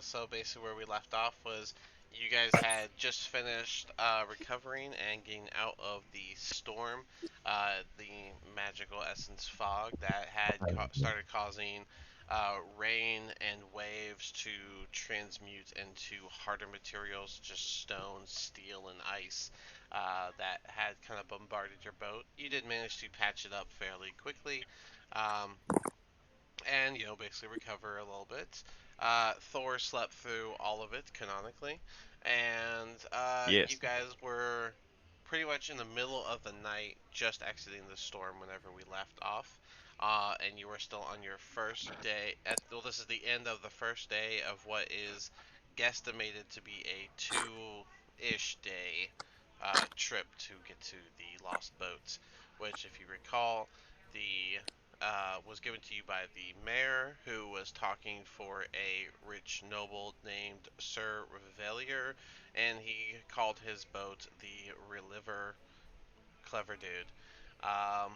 So basically, where we left off was you guys had just finished recovering and getting out of the storm, the magical essence fog that had started causing rain and waves to transmute into harder materials, just stone, steel, and ice. That had kind of bombarded your boat. You did manage to patch it up fairly quickly, um, and basically recover a little bit. Thor slept through all of it canonically, and you Yes. guys were pretty much in the middle of the night, just exiting the storm whenever we left off. And you were still on your first day. Well, this is the end of the first day of what is guesstimated to be a two-ish day trip to get to the lost boats. Which, if you recall, the was given to you by the mayor, who was talking for a rich noble named Sir Revelier, and he called his boat the Reliver. Clever dude. Um,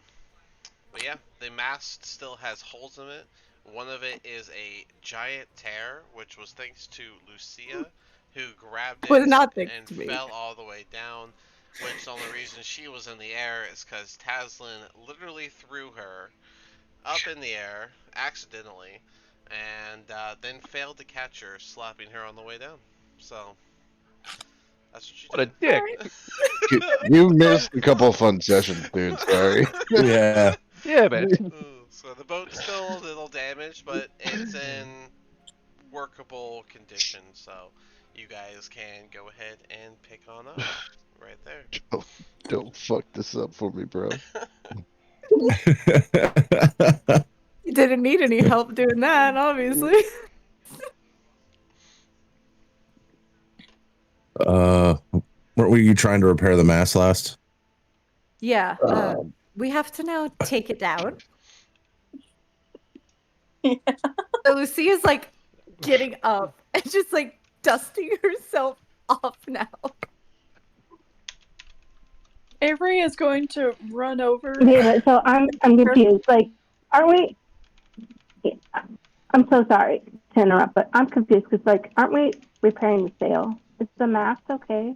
but yeah, the mast still has holes in it. One of it is a giant tear, which was thanks to Lucia, who grabbed Was it not thanks and to me. fell all the way down. Which the only reason she was in the air is because Taslin literally threw her up in the air accidentally, and then failed to catch her, slapping her on the way down. So that's what you What a did. dick. You missed a couple of fun sessions, dude. Sorry. Yeah. Yeah, man. So the boat's still a little damaged, but it's in workable condition. So you guys can go ahead and pick on up right there. Don't fuck this up for me, bro. You didn't need any help doing that, obviously. Weren't we trying to repair the mast last? Yeah, we have to now take it down. So Lucia's like getting up and just like dusting herself off now. Avery is going to run over. Okay, but so I'm confused. Like, are we? I'm so sorry to interrupt, but I'm confused because like, aren't we repairing the sail? Is the mast okay?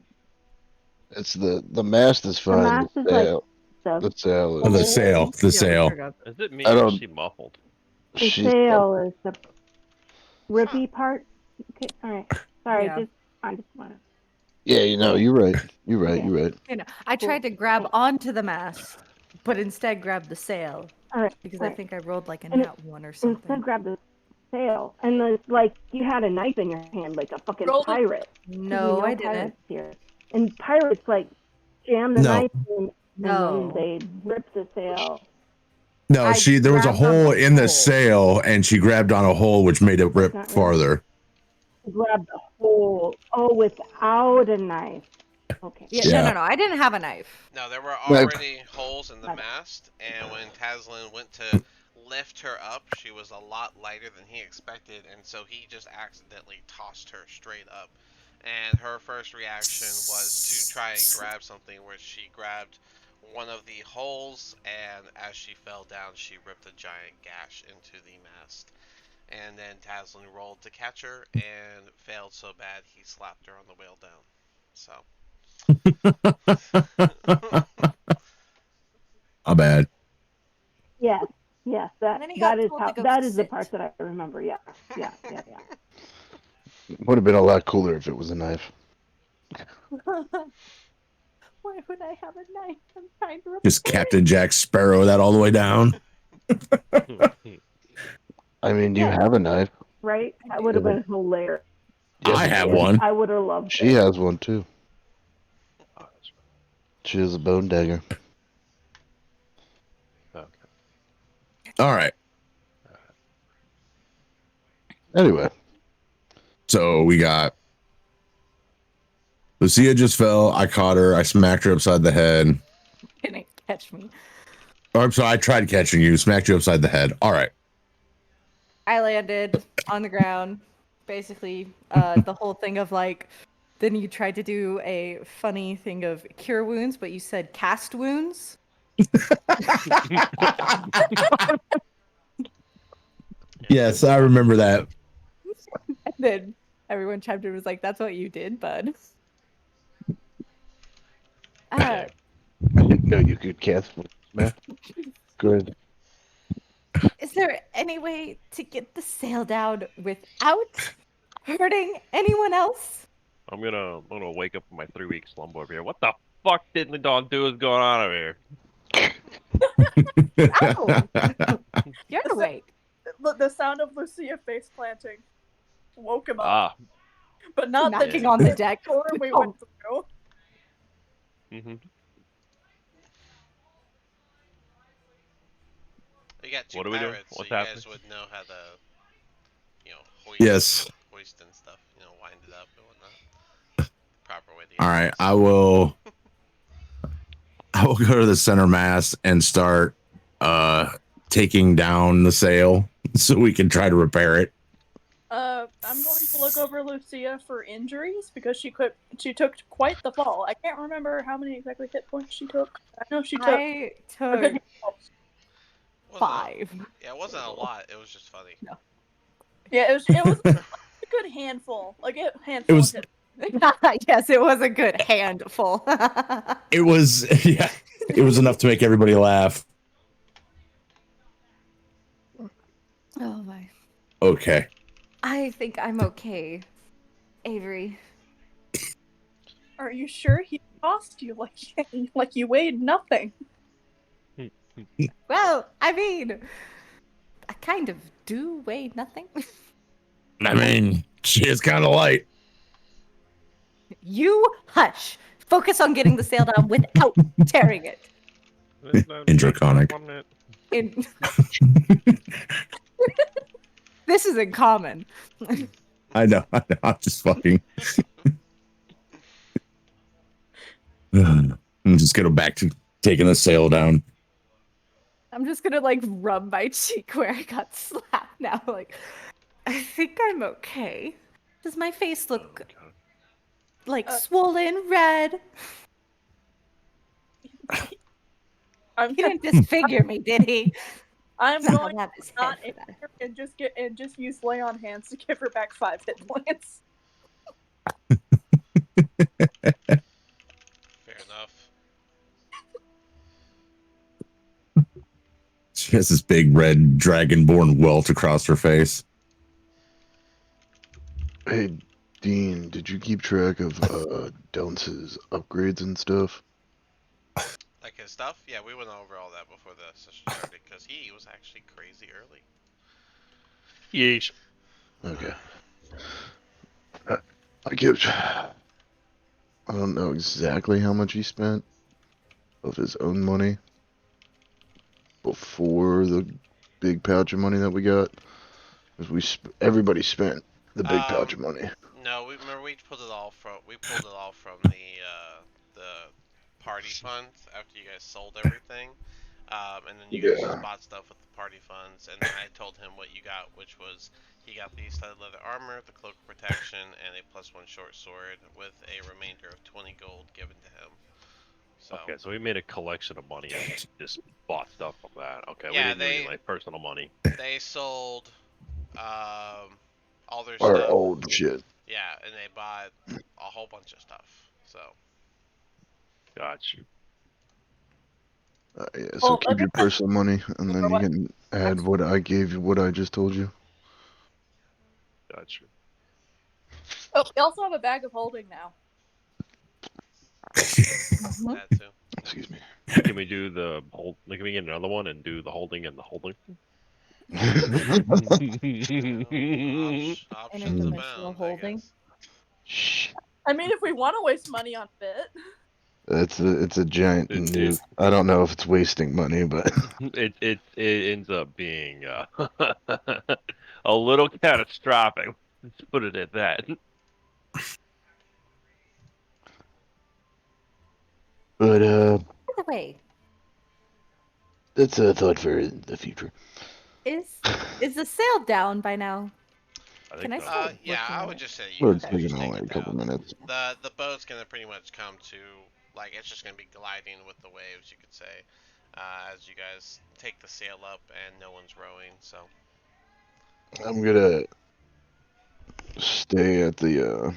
It's the mast is fine. mast the is like sail, the sail Oh, the is. sail. The sail. Is it me I or don't- is she muffled? The She's sail is the rippy part. Okay, all right. Sorry, Yeah. I just want to. Yeah, you're right. You're right. Yeah. You're right. You know, I tried to grab onto the mast, but instead grabbed the sail All right, because all I right. think I rolled like a And nat one or Instead, something. grab the sail, and it's like you had a knife in your hand, like a fucking Roll it. pirate. 'Cause we No, know I didn't. pirates here. And pirates like jam the No. knife in, No. and then they rip the sail. No, I there was a grabbed on hole the in the hole. sail, and she grabbed on a hole, which made it rip Not really. farther. Grab the hole. Oh, without a knife. Okay. Yeah, Yeah. no. I didn't have a knife. No, there were Right. already holes in the mast, and when Taslin went to lift her up, she was a lot lighter than he expected, and so he just accidentally tossed her straight up. And her first reaction was to try and grab something, where she grabbed one of the holes, and as she fell down, she ripped a giant gash into the mast. And then Taslin rolled to catch her and failed so bad he slapped her on the whale down. So. My bad. Yes. And then he got That is told how. to go That is the sit. part that I remember. Yeah. Would have been a lot cooler if it was a knife. Why would I have a knife? I'm trying to repair Just Captain Jack Sparrow that all the way down. I mean, you Yeah. have a knife. right? That would have been hilarious. Yes, I you have do. one. I would have loved She it. has one too. She has a bone dagger. Okay. All right. Anyway, So we got Lucia just fell. I caught her. I smacked her upside the head. Didn't catch me. Oh, I'm sorry. I tried catching you. Smacked you upside the head. All right. I landed on the ground. Basically, the whole thing of like, then you tried to do a funny thing of cure wounds, but you said cast wounds. Yes, I remember that. And then Everyone chimed in and was like, "That's what you did, bud." I didn't know you could cast with math. Good. Is there any way to get the sail down without hurting anyone else? I'm gonna wake up from my 3 week slumber over here. What the fuck did the dog do is going on over here? Oh, you're awake. The sound of Lucia face planting woke him up, Ah. but not the Knocking on the deck. storm we Oh. went through. Mm-hmm. You got two What are we doing? pirates, so What's you happening? guys would know how to, hoist, Yes. hoist and stuff. Wind it up and whatnot. Proper way to get All it right. fixed. I will go to the center mast and start taking down the sail so we can try to repair it. I'm going to look over Lucia for injuries because she took quite the fall. I can't remember how many exactly hit points she took. I know she took I a took good handful. Wasn't 5. Yeah, it wasn't a lot. It was just funny. No. Yeah, it was a good handful. Like a handful It was- of hit. Yes, it was a good handful. It was yeah. It was enough to make everybody laugh. Oh my. Okay. I think I'm okay, Avery. Are you sure he tossed you like you weighed nothing? Well, I mean, I kind of do weigh nothing. I mean, she is kind of light. You hush. Focus on getting the sail down without tearing it. In Draconic. In... This is in common. I know. I'm just fucking. I'm just gonna back to taking the sail down. I'm just gonna rub my cheek where I got slapped now. I think I'm okay. Does my face look swollen, red? I'm He didn't disfigure me, did he? I'm No, going that is not head for that. and just use lay on hands to give her back 5 hit points. Fair enough. She has this big red dragonborn welt across her face. Hey, Dean, did you keep track of Dunce's upgrades and stuff? Like his stuff? Yeah, we went over all that before the session started because he was actually crazy early. Yeesh. Okay. I give. I don't know exactly how much he spent of his own money before the big pouch of money that we got. Because everybody spent the big pouch of money. No, we pulled it all from the party funds after you guys sold everything. And then you guys just bought stuff with the party funds, and then I told him what you got, which was he got the studded leather armor, the cloak of protection, and a +1 short sword with a remainder of 20 gold given to him. So Okay, so we made a collection of money and just bought stuff from that. Okay, Yeah, we didn't do any personal money. they sold all their Our stuff. old shit. Yeah, and they bought a whole bunch of stuff. So Gotcha. Yeah, so keep your personal money, and then you what? can add what I gave you, what I just told you. Gotcha. Oh, we also have a bag of holding now. that too. Excuse me. Can we do the hold? Can we get another one and do the holding and the holding? Options Interdimensional abound. holding. Shh. I mean, if we want to waste money on Fit. It's a giant move. I don't know if it's wasting money, but It ends up being a little catastrophic. Let's put it at that. By the way, that's a thought for the future. is the sail down by now? I Can think I so. start Yeah, looking I at would it? just say Well, you it's guys taking just only take a it couple down. minutes. The boat's gonna pretty much come to it's just gonna be gliding with the waves, you could say, as you guys take the sail up and no one's rowing. So I'm gonna stay at the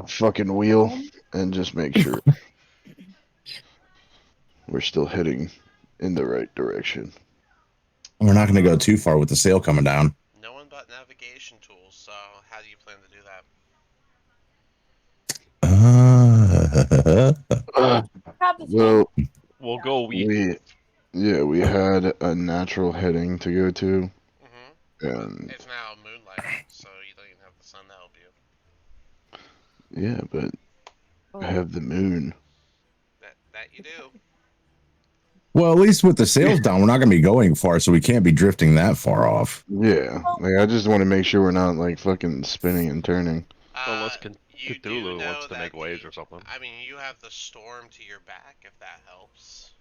fucking wheel and just make sure we're still heading in the right direction. We're not going to go too far with the sail coming down. No one but navigation tools. So how do you plan to do that? Grab this one. Well, We'll go. we had a natural heading to go to, Mm-hmm. and It's now moonlight, so you don't even have the sun to help you. yeah, but Oh. I have the moon. That you do. Well, at least with the sails down, we're not going to be going far, so we can't be drifting that far off. Yeah, like I just want to make sure we're not like fucking spinning and turning. Unless You do Cthulhu know wants to that make waves or something. I mean, you have the storm to your back, if that helps.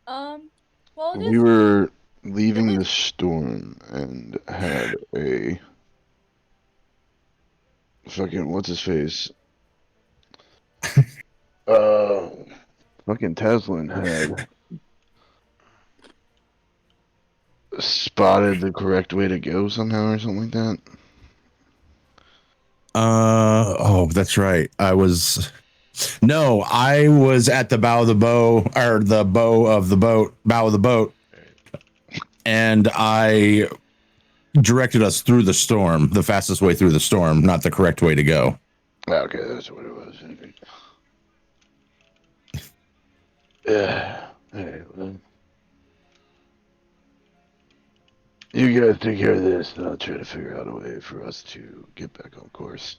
Well, it We is. were leaving the storm and had a fucking what's his face? Fucking Teslin had spotted the correct way to go somehow or something like that. Oh, that's right. I was at the bow of the bow, or the bow of the boat, bow of the boat, and I directed us through the storm, the fastest way through the storm, not the correct way to go. Okay, that's what it was. Yeah. Hey, well, you guys take care of this, and I'll try to figure out a way for us to get back on course.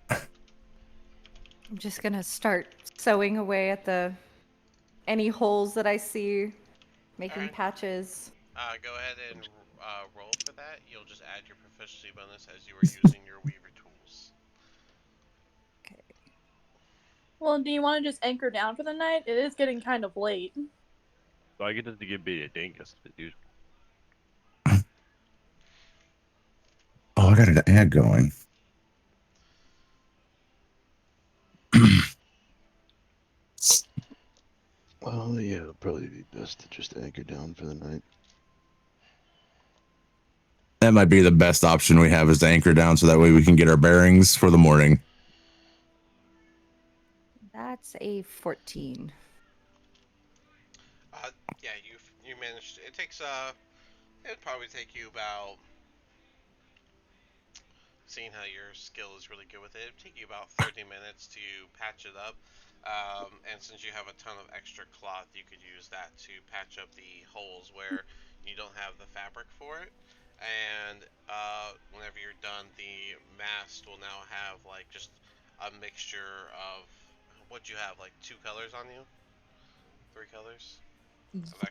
I'm just gonna start sewing away at any holes that I see, making Alright. patches. Go ahead and roll for that. You'll just add your proficiency bonus as you are using your weaver tools. Okay. Well, do you want to just anchor down for the night? It is getting kind of late. So I get to give me a dingus. Dude. Oh, I got an ad going. Well, yeah, it'll probably be best to just anchor down for the night. That might be the best option we have, is to anchor down, so that way we can get our bearings for the morning. That's a 14. Yeah, you managed. It takes it'd probably take you about. Seeing how your skill is really good with it, it'd take you about 30 minutes to patch it up. And since you have a ton of extra cloth, you could use that to patch up the holes where you don't have the fabric for it. And whenever you're done, the mast will now have like just a mixture of what you have, like 2 colors on you, 3 colors.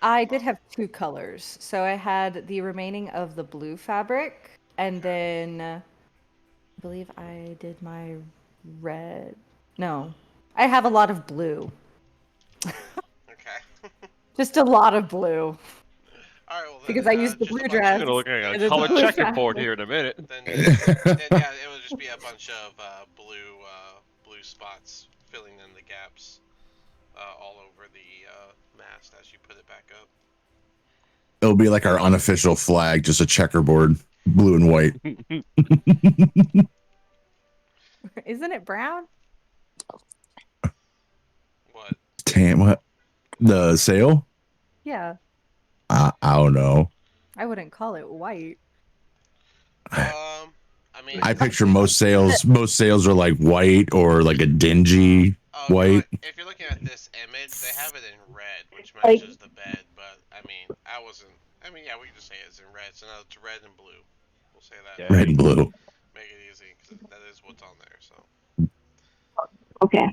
I did have 2 colors. So I had the remaining of the blue fabric, and then I believe I did my red. No, I have a lot of blue. Okay. Just a lot of blue. All right. Well, then, Because I used the just a blue bunch dress. I'm gonna look at and a then the color blue checkerboard fabric. here in a minute. Then yeah, it would just be a bunch of blue spots filling in the gaps all over the mast as you put it back up. It'll be like our unofficial flag, just a checkerboard, blue and white. Isn't it brown? What? Tam, what? The sail? Yeah. I don't know. I wouldn't call it white. I mean, I picture most sails are like white or like a dingy white. if you're looking at this image, they have it in red, which matches the bed. But I mean, yeah, we can just say it's in red. So now it's red and blue. We'll say that. Yeah. Red and blue. Make it easy, because that is what's on there. So. Okay.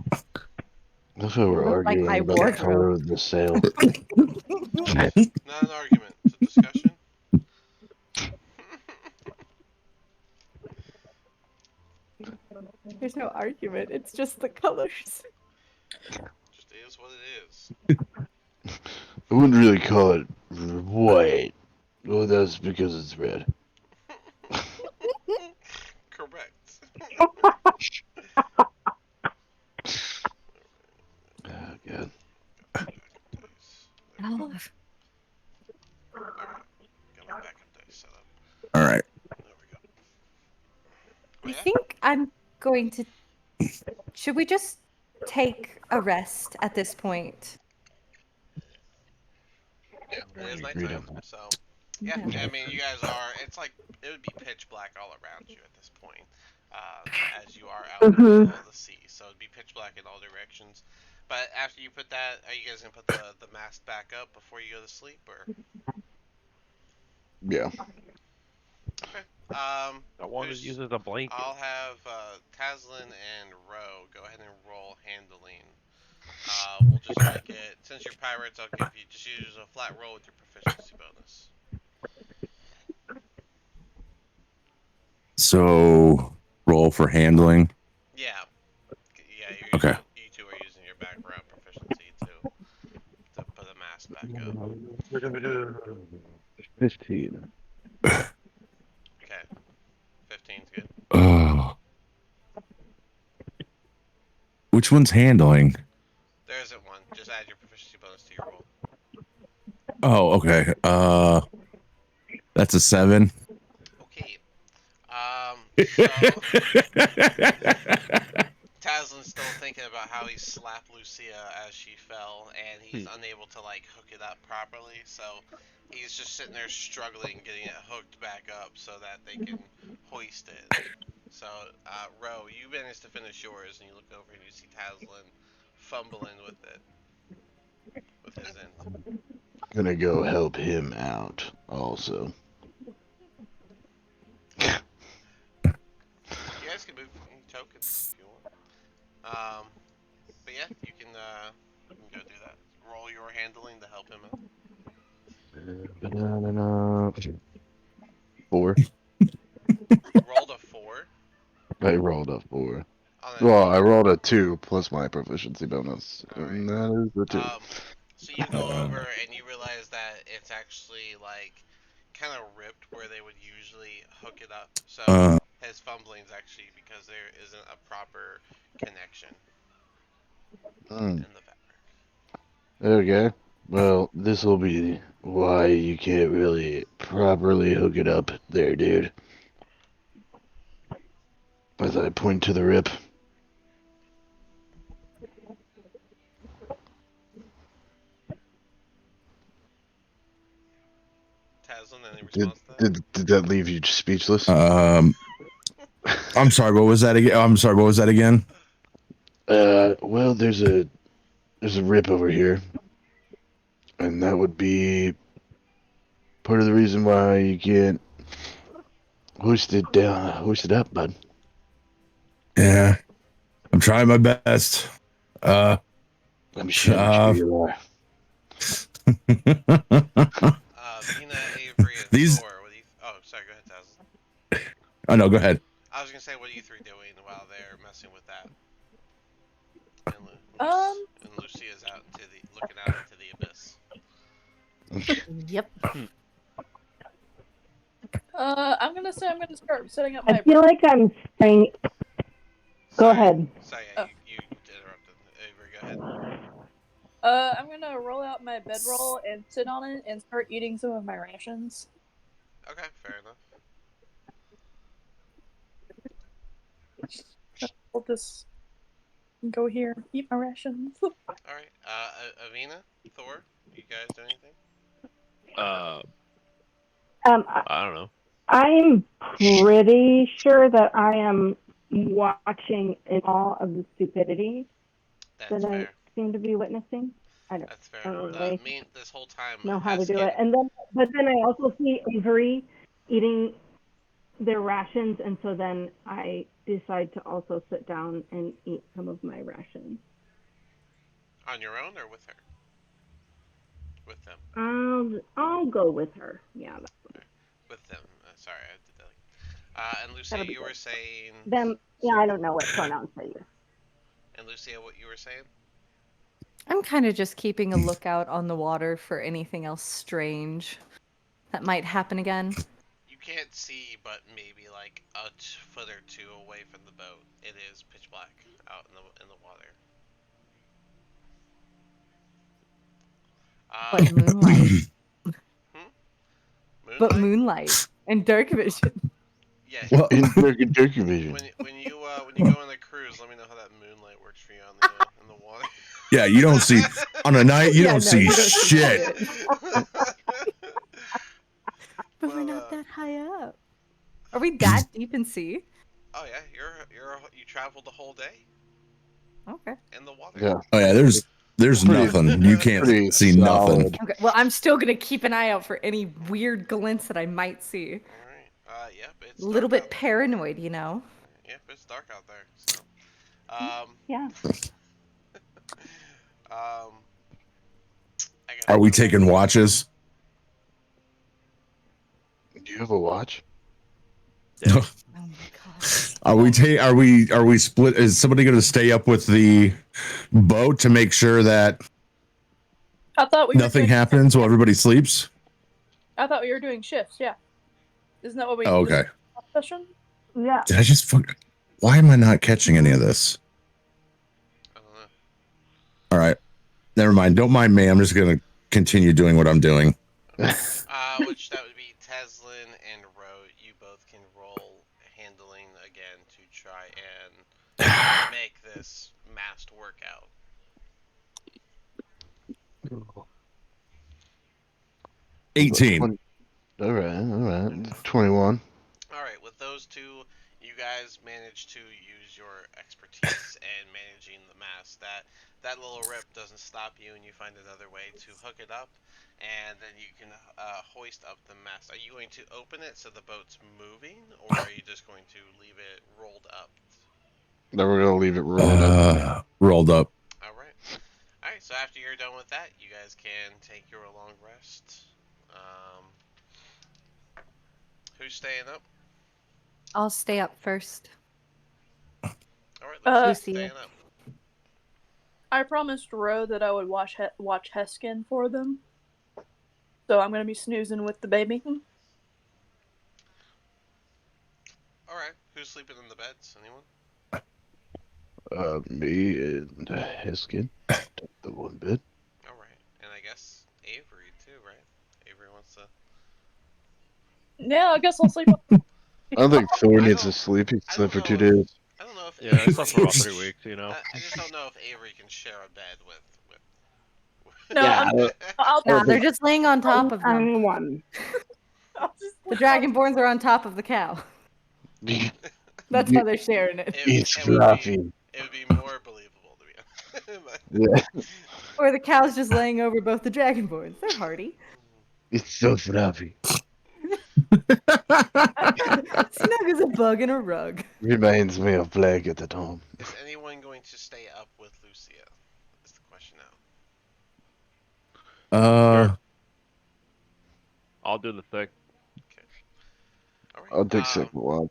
That's how we're Looks like arguing my about the color wardrobe. of the sail. Not an argument. It's a discussion. There's no argument. It's just the colors. Just is what it is. I wouldn't really call it white. Well, that's because it's red. Correct. Oh, God. Oh. I'm going to. Should we just take a rest at this point? Yeah, it is Agreed nighttime, on that. so yeah. Yeah. I mean, you guys are. It's like it would be pitch black all around you at this point, as you are out in the Mhm. middle of the sea. So it'd be pitch black in all directions. But after you put that, are you guys gonna put the mast back up before you go to sleep, or Yeah. okay? I wanted to use Who's? it as a blanket. I'll have Taslin and Ro go ahead and roll handling. We'll just make it since you're pirates. I'll give you just use a flat roll with your proficiency bonus. So roll for handling. Yeah, yeah. Okay. You two are using your background proficiency to put the mask back up. 15. Okay, 15's good. Oh. Which one's handling? There isn't one. Just add your proficiency bonus to your roll. Oh, okay. That's a 7. Okay. So Taslin's still thinking about how he slapped Lucia as she fell, and he's unable to like hook it up properly. So he's just sitting there struggling getting it hooked back up so that they can hoist it. So, Ro, you managed to finish yours, and you look over and you see Taslin fumbling with it, with his end. Gonna go help him out also. You guys can move any tokens if you want. But yeah, you can go do that. Roll your handling to help him out. Banana. 4. You rolled a 4 I rolled a 4. on a Well, I rolled a 2 plus my proficiency bonus. All And right. that is the 2. So you go over and you realize that it's actually like kind of ripped where they would usually hook it up. So his fumbling is actually because there isn't a proper connection in the fabric. Okay. Well, this will be why you can't really properly hook it up there, dude. As I point to the rip. Taslin, any Did, response to that? did that leave you speechless? I'm sorry. What was that again? I'm sorry. What was that again? Well, there's a rip over here, and that would be part of the reason why you can't hoist it up, bud. Yeah, I'm trying my best. I'm sure you are. Vina, Avery, and These- Thor. What do you? Oh, sorry. Go ahead, Taslin. Oh no, go ahead. I was gonna say, what are you three doing while they're messing with that? And Lucia's out into looking out into the abyss. Yep. I'm gonna say I'm gonna start setting up I my. feel like I'm staying. Go Sorry. ahead. Sorry, Oh. you interrupted. Avery, go ahead. I'm gonna roll out my bedroll and sit on it and start eating some of my rations. Okay, fair enough. We'll just go here, eat my rations. All right, Avina, Thor, you guys do anything? I don't know. I'm pretty sure that I am watching in awe of the stupidity That's that I fair. seem to be witnessing. I don't That's fair. really This whole time know how to do Haskett, it. And then, but then I also see Avery eating their rations, and so then I decide to also sit down and eat some of my rations. on your own or with her? With them. I'll go with her. Yeah, With them. Sorry, I did that. And Lucia, that'll be you good. were saying. Them. Yeah, I don't know what pronouns they use. And Lucia, what you were saying? I'm kind of just keeping a lookout on the water for anything else strange that might happen again. You can't see, but maybe like a foot or two away from the boat, it is pitch black out in the water. But moonlight. Moonlight? But moonlight and dark vision. Yeah. Well, In dark vision. When you go on a cruise, let me know how that moonlight works for you on the in the water. yeah, you don't see on a night. You Yeah, don't no, see you don't see shit. shit. But we're But not that high up. Are we that deep in sea? oh yeah, you traveled the whole day Okay. in the water. Yeah, Oh yeah, there's Pretty- nothing. You can't pretty see nothing. solid. Okay. Well, I'm still gonna keep an eye out for any weird glints that I might see. All right. Yep, A it's little dark bit out there. paranoid, you know. Yep, it's dark out there. So, um, Yeah. um, I guess Are we taking watches? Do you have a watch? Oh my god. Are we split? Is somebody going to stay up with the boat to make sure that I thought we were nothing doing, happens while everybody sleeps? I thought we were doing shifts. Yeah, isn't that what we? Oh, okay. Session. Yeah. Did I just? Why am I not catching any of this? I don't know. All right, never mind. Don't mind me. I'm just going to continue doing what I'm doing. Which that would be Teslin and Ro. You both can roll handling again to try and make this mast work out. 18. All right. 21. All right, with those two, you guys manage to use your expertise in managing the mast. That little rip doesn't stop you, and you find another way to hook it up, and then you can hoist up the mast. Are you going to open it so the boat's moving, or are you just going to leave it rolled up? Then we're gonna leave it rolled up. Rolled up. All right. All right. So after you're done with that, you guys can take your long rest. Who's staying up? I'll stay up first. All right, Lucy's Lucia. staying up. I promised Ro that I would watch Heskin for them, so I'm gonna be snoozing with the baby. All right. Who's sleeping in the beds? Anyone? Me and Hiskin. The one bed. All right. And I guess Avery too, right? Avery wants to. Yeah, I guess I'll sleep. I don't think Thor I needs don't- to sleep. He I slept for don't 2 know days. I don't know if Yeah, I Avery slept for about can- 3 weeks, you know. I just don't know if Avery can share a bed with. No, Yeah, I'll Nah, they're just laying on top of them. I'm one. just The dragonborns are on top of the cow. That's how they're sharing it. It's it would fluffy. It would be more believable to be honest. Yeah, Or the cow's just laying over both the dragonborns. They're hardy. it's so fluffy. Snug as a bug in a rug. Reminds me of Black at the Tom. Is anyone going to stay up with Lucia? Is the question now. Sure. I'll do the thing. All right. I'll take second watch.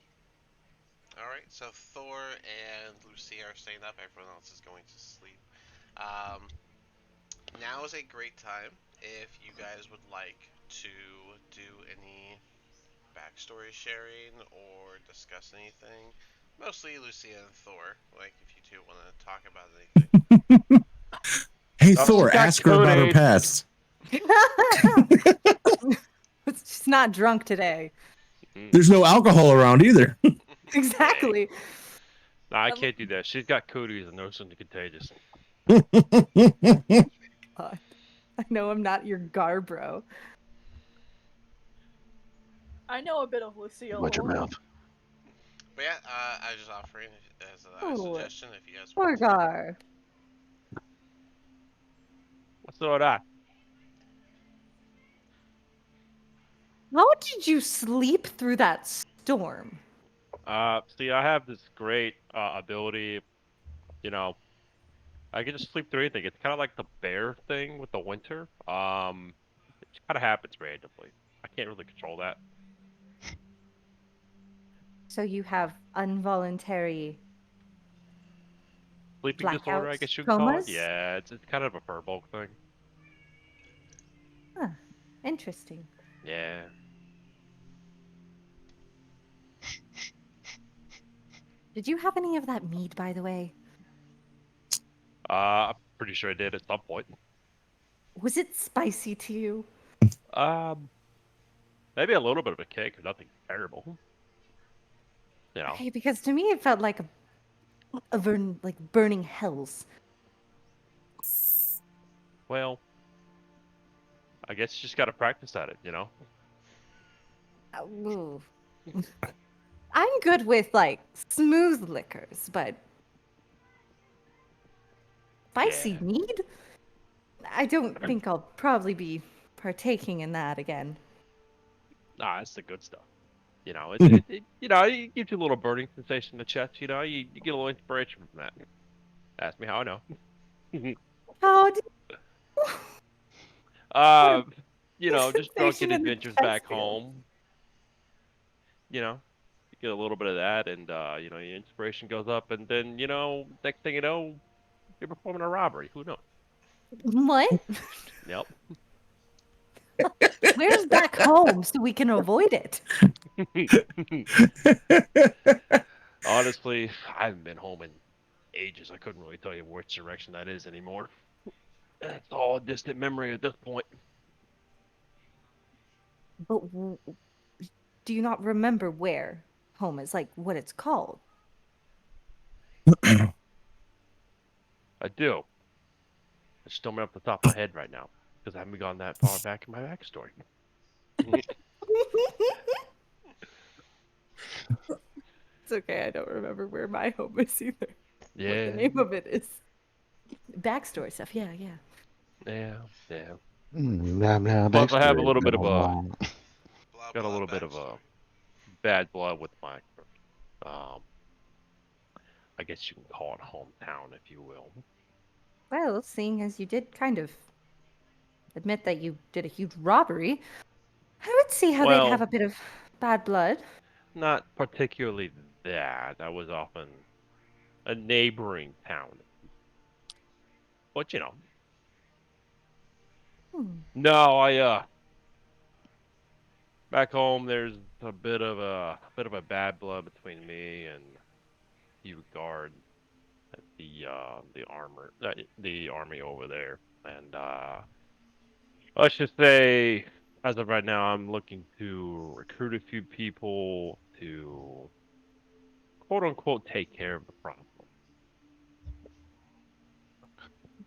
All right. So Thor and Lucia are staying up. Everyone else is going to sleep. Now is a great time if you guys would like to do any backstory sharing or discuss anything. Mostly Lucia and Thor. Like if you two want to talk about anything. Hey, Oh, Thor, she's got ask her about her Kool-Aid. past. She's not drunk today. There's no alcohol around either. Exactly. Nah, I can't do that. She's got cooties and those are contagious. God. I know I'm not your Garbro. I know a bit of Lucille. Watch your mouth. But yeah, I was just offering as a Oh, suggestion if you guys Poor want to. Gar. What's all that? How did you sleep through that storm? See, I have this great ability, you know, I can just sleep through anything. It's kind of like the bear thing with the winter. It kind of happens randomly. I can't really control that. So you have involuntary Sleeping disorder, I blackouts, guess you can call it. comas? Yeah, it's kind of a furball thing. Huh. Interesting. Yeah. Did you have any of that mead, by the way? I'm pretty sure I did at some point. Was it spicy to you? Um, Maybe a little bit of a kick, nothing terrible. You know. Hey, because to me it felt like like burning hells. Well, I guess you just got to practice at it. You know. Ooh. I'm good with like smooth liquors, but spicy Yeah. mead? I don't think I'll probably be partaking in that again. Nah, it's the good stuff. You know, it gives you a little burning sensation in the chest. You know, you get a little inspiration from that. Ask me how I know. How did what a uh, you know, just drunken sensation in the adventures back chest feels? home. You know, you get a little bit of that, and you know, your inspiration goes up, and then you know, next thing you know, you're performing a robbery. Who knows? What? Yep. Where's back home so we can avoid it? Honestly, I haven't been home in ages. I couldn't really tell you which direction that is anymore. It's all a distant memory at this point. But do you not remember where home is, like what it's called? I do. I just don't remember off the top of my head right now because I haven't gone that far back in my backstory. It's okay, I don't remember where my home is either. What the Yeah, name of it is. Backstory stuff, yeah, yeah. yeah, yeah. Blah blah Plus, I have a backstory. little bit of a Blah got a blah little bit of a backstory. bad blood with my, um, I guess you can call it hometown, if you will. Well, seeing as you did kind of admit that you did a huge robbery, I would see how they'd have Well, a bit of bad blood. not particularly that. I was often a neighboring town, but you know, Hmm. no, I back home. There's a bit of a bad blood between me and you guard at the army over there, and let's just say, as of right now, I'm looking to recruit a few people to quote unquote take care of the problem.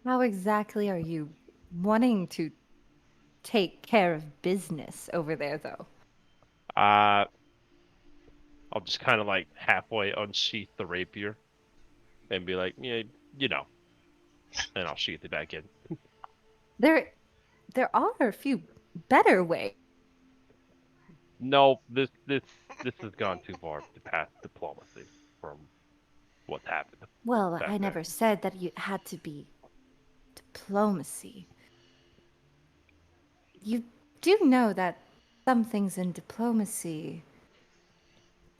How exactly are you wanting to take care of business over there, though? Uh, I'll just kind of like halfway unsheath the rapier and be like, yeah, you know, and I'll sheath it back in. There, there are a few better ways. No, this has gone too far to pass diplomacy from what's happened Well, back I there. never said that you had to be diplomacy. You do know that some things in diplomacy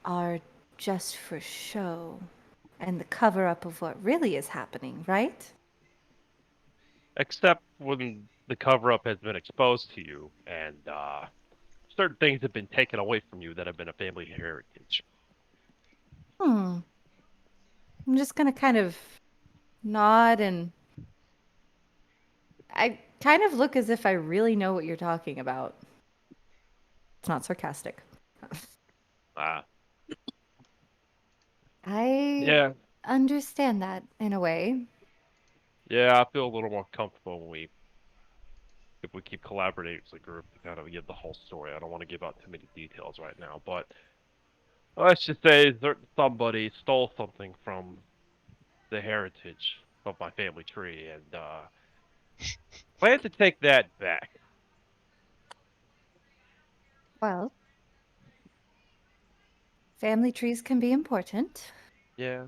are just for show and the cover up of what really is happening, right? Except when the cover up has been exposed to you and certain things have been taken away from you that have been a family heritage. Hmm. I'm just gonna kind of nod and I kind of look as if I really know what you're talking about. It's not sarcastic. Uh, I yeah, understand that in a way. yeah, I feel a little more comfortable when if we keep collaborating as a group to kind of give the whole story. I don't want to give out too many details right now, but let's just say somebody stole something from the heritage of my family tree and plan to take that back. Well, family trees can be important. Yeah,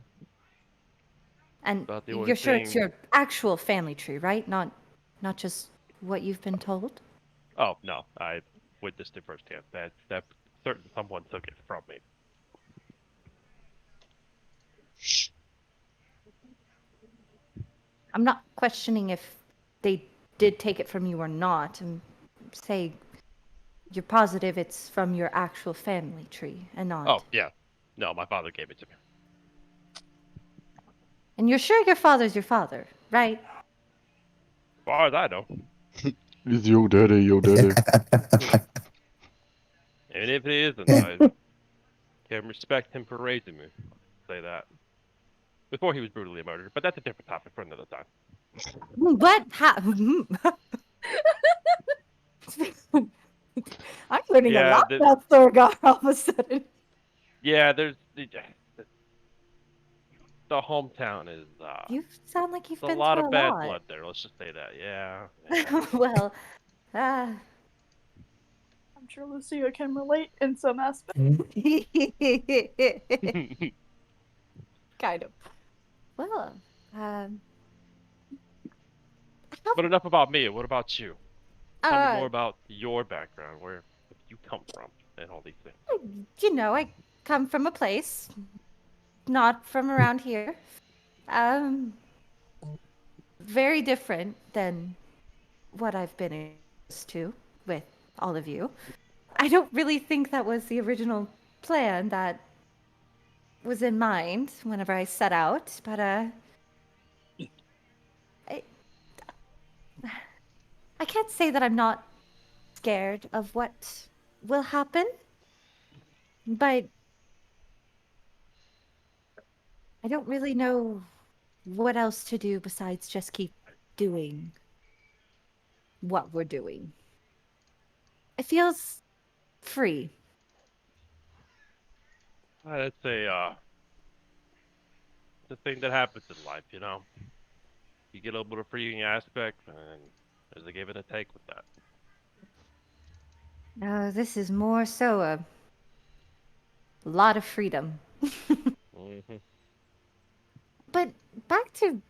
And about the only you're sure it's thing. your actual family tree, right? Not just what you've been told? Oh no, I witnessed it firsthand. That certain someone took it from me. I'm not questioning if they did take it from you or not. I'm saying you're positive it's from your actual family tree and Oh not. yeah, no, my father gave it to me. And you're sure your father's your father, right? As far as I know, It's your daddy, your daddy. and if it isn't, Can respect him for raising me. Say that. Before he was brutally murdered, but that's a different topic for another time. What? I'm learning a Yeah, lot about Thorgar all of a sudden. yeah. There's the hometown is You sound like you've there's a been lot through of a bad lot. blood there. Let's just say that. Yeah. Well, uh, I'm sure Lucia can relate in some aspect. kind of. Well, how, But enough about me. What about you? Tell me uh, more about your background, where you come from, and all these things. I come from a place not from around here. Um, very different than what I've been exposed to with all of you. I don't really think that was the original plan that was in mind whenever I set out, but I, I can't say that I'm not scared of what will happen, but I don't really know what else to do besides just keep doing what we're doing. It feels free. That's the thing that happens in life, you know. You get a little bit of freeing aspect, and there's a give and a take with that. This is more so a lot of freedom. Hmm. But back to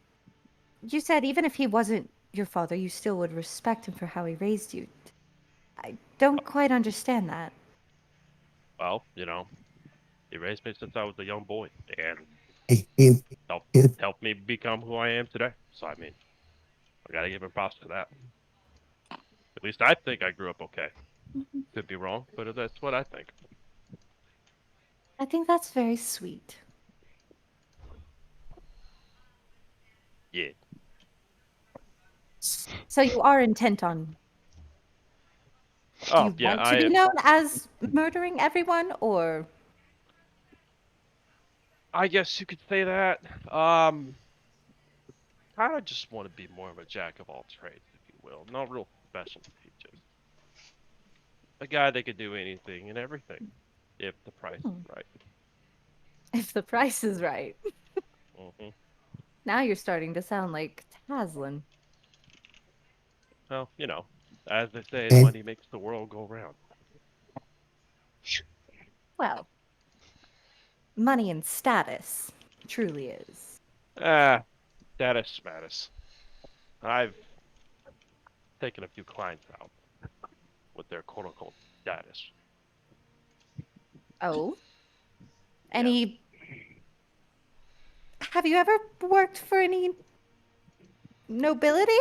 you said even if he wasn't your father, you still would respect him for how he raised you. I don't quite understand that. Well, you know, he raised me since I was a young boy, and helped helped me become who I am today. So I mean, I gotta give him props for that. At least I think I grew up okay. Could be wrong, but that's what I think. I think that's very sweet. Yeah. So you are intent on. Do Oh you yeah, want to be known as murdering everyone, or I guess you could say that. Um, kind of just want to be more of a jack of all trades, if you will. Not real specialty, just a guy that could do anything and everything, if the price is right. if the price is right? Hmm. Now you're starting to sound like Taslin. Well, you know, as they say, money makes the world go round. Well, money and status truly is. Ah, status smatus. I've taken a few clients out with their quote unquote status. Oh, Yeah. any? Have you ever worked for any nobility?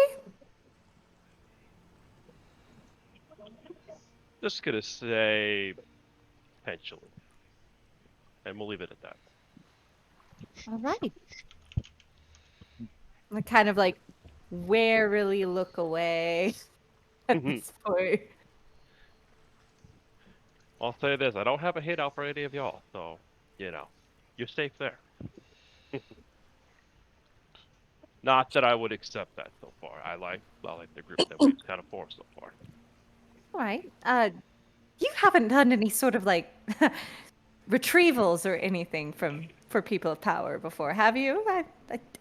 Just gonna say potentially, and we'll leave it at that. All right. I kind of like warily look away at this point. I'll say this: I don't have a hate out for any of y'all, so you know, you're safe there. Not that I would accept that so far. I like the group that we've kind of formed so far. All right. You haven't done any sort of like retrievals or anything from for people of power before, have you?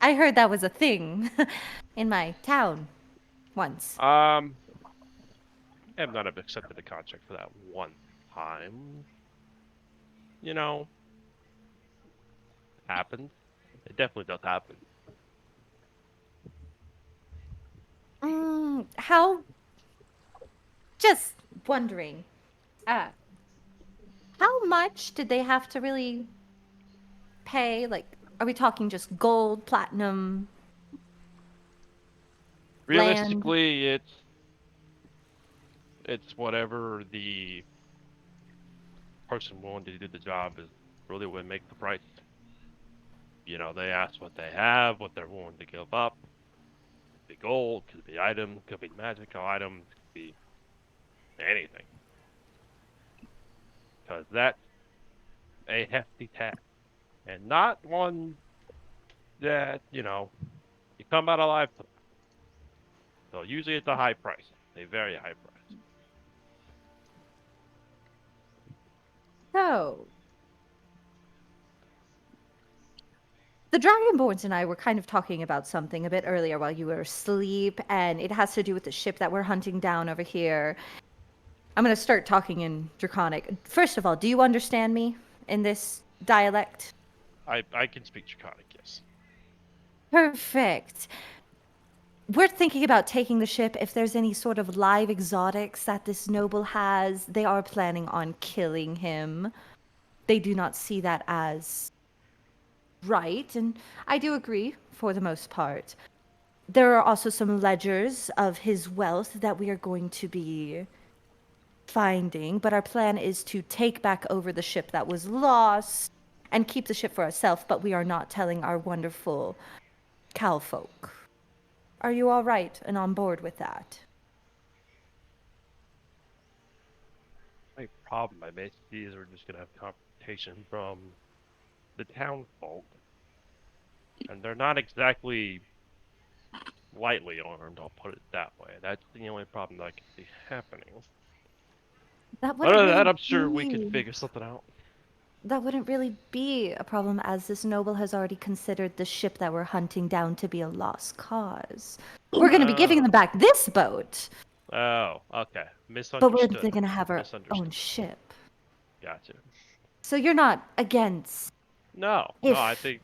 I heard that was a thing in my town once. I have not have accepted a contract for that one time. You know, happens. It definitely does happen. How? Just wondering. Uh, how much did they have to really pay? Like, are we talking just gold, platinum, land? Realistically, it's whatever the person willing to do the job is really what make the price. You know, they ask what they have, what they're willing to give up. Could be gold, could be item, could be magical items, could be anything. Because that's a hefty tax, and not one that you come out alive. So usually it's a high price, a very high price. So, the Dragonborns and I were kind of talking about something a bit earlier while you were asleep, and it has to do with the ship that we're hunting down over here. I'm going to start talking in Draconic. First of all, do you understand me in this dialect? I can speak Draconic, yes. Perfect. We're thinking about taking the ship. If there's any sort of live exotics that this noble has, they are planning on killing him. They do not see that as right, and I do agree for the most part. There are also some ledgers of his wealth that we are going to be finding, but our plan is to take back over the ship that was lost and keep the ship for ourselves, but we are not telling our wonderful cow folk. Are you all right and on board with that? My problem I may see is we're just gonna have confrontation from the town folk, and they're not exactly lightly armed. I'll put it that way. That's the only problem that I can see happening. That wouldn't Other than really that, I'm sure we could be figure something out. that wouldn't really be a problem, as this noble has already considered the ship that we're hunting down to be a lost cause. We're going to be giving them back this boat, Oh, okay. but they're Misunderstood. going to have our own Misunderstood. ship. Gotcha. So you're not against No, if I think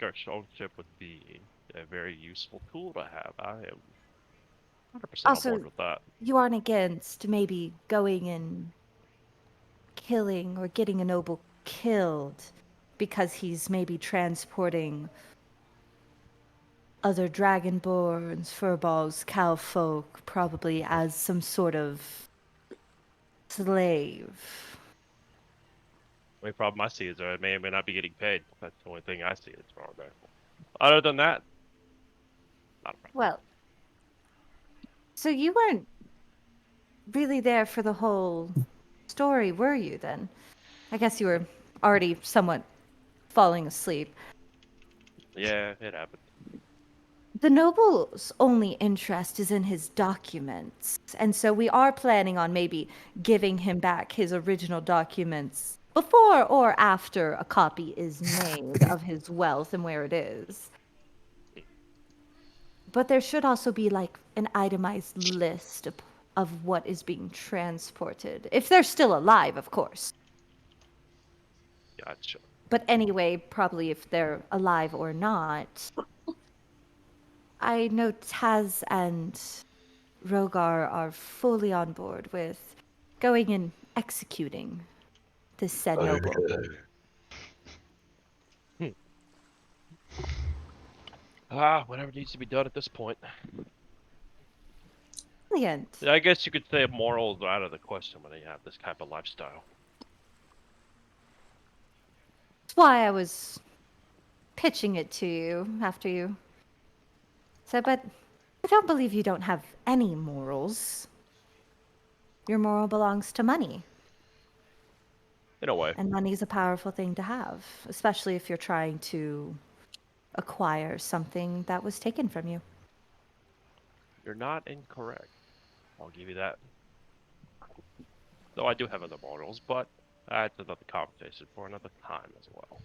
our own ship would be a very useful tool to have. I am 100% on also board with that. you aren't against maybe going and killing or getting a noble killed because he's maybe transporting other dragonborns, furballs, cowfolk, probably as some sort of slave. The only problem I see is I may or may not be getting paid. That's the only thing I see that's wrong there. Other than that, not a problem. Well, so you weren't really there for the whole story, were you then? I guess you were already somewhat falling asleep. Yeah, it happened. The noble's only interest is in his documents, and so we are planning on maybe giving him back his original documents before or after a copy is made of his wealth and where it is. But there should also be like an itemized list of what is being transported, if they're still alive, of course. Gotcha. But anyway, probably if they're alive or not. I know Taz and Rogar are fully on board with going and executing this said noble. Whatever needs to be done at this point. Brilliant. Yeah, I guess you could say morals are out of the question when you have this type of lifestyle. That's why I was pitching it to you after you said, but I don't believe you don't have any morals. Your moral belongs to money. In a way. And money's a powerful thing to have, especially if you're trying to acquire something that was taken from you. You're not incorrect. I'll give you that. Though I do have other morals, but that's another conversation for another time as well.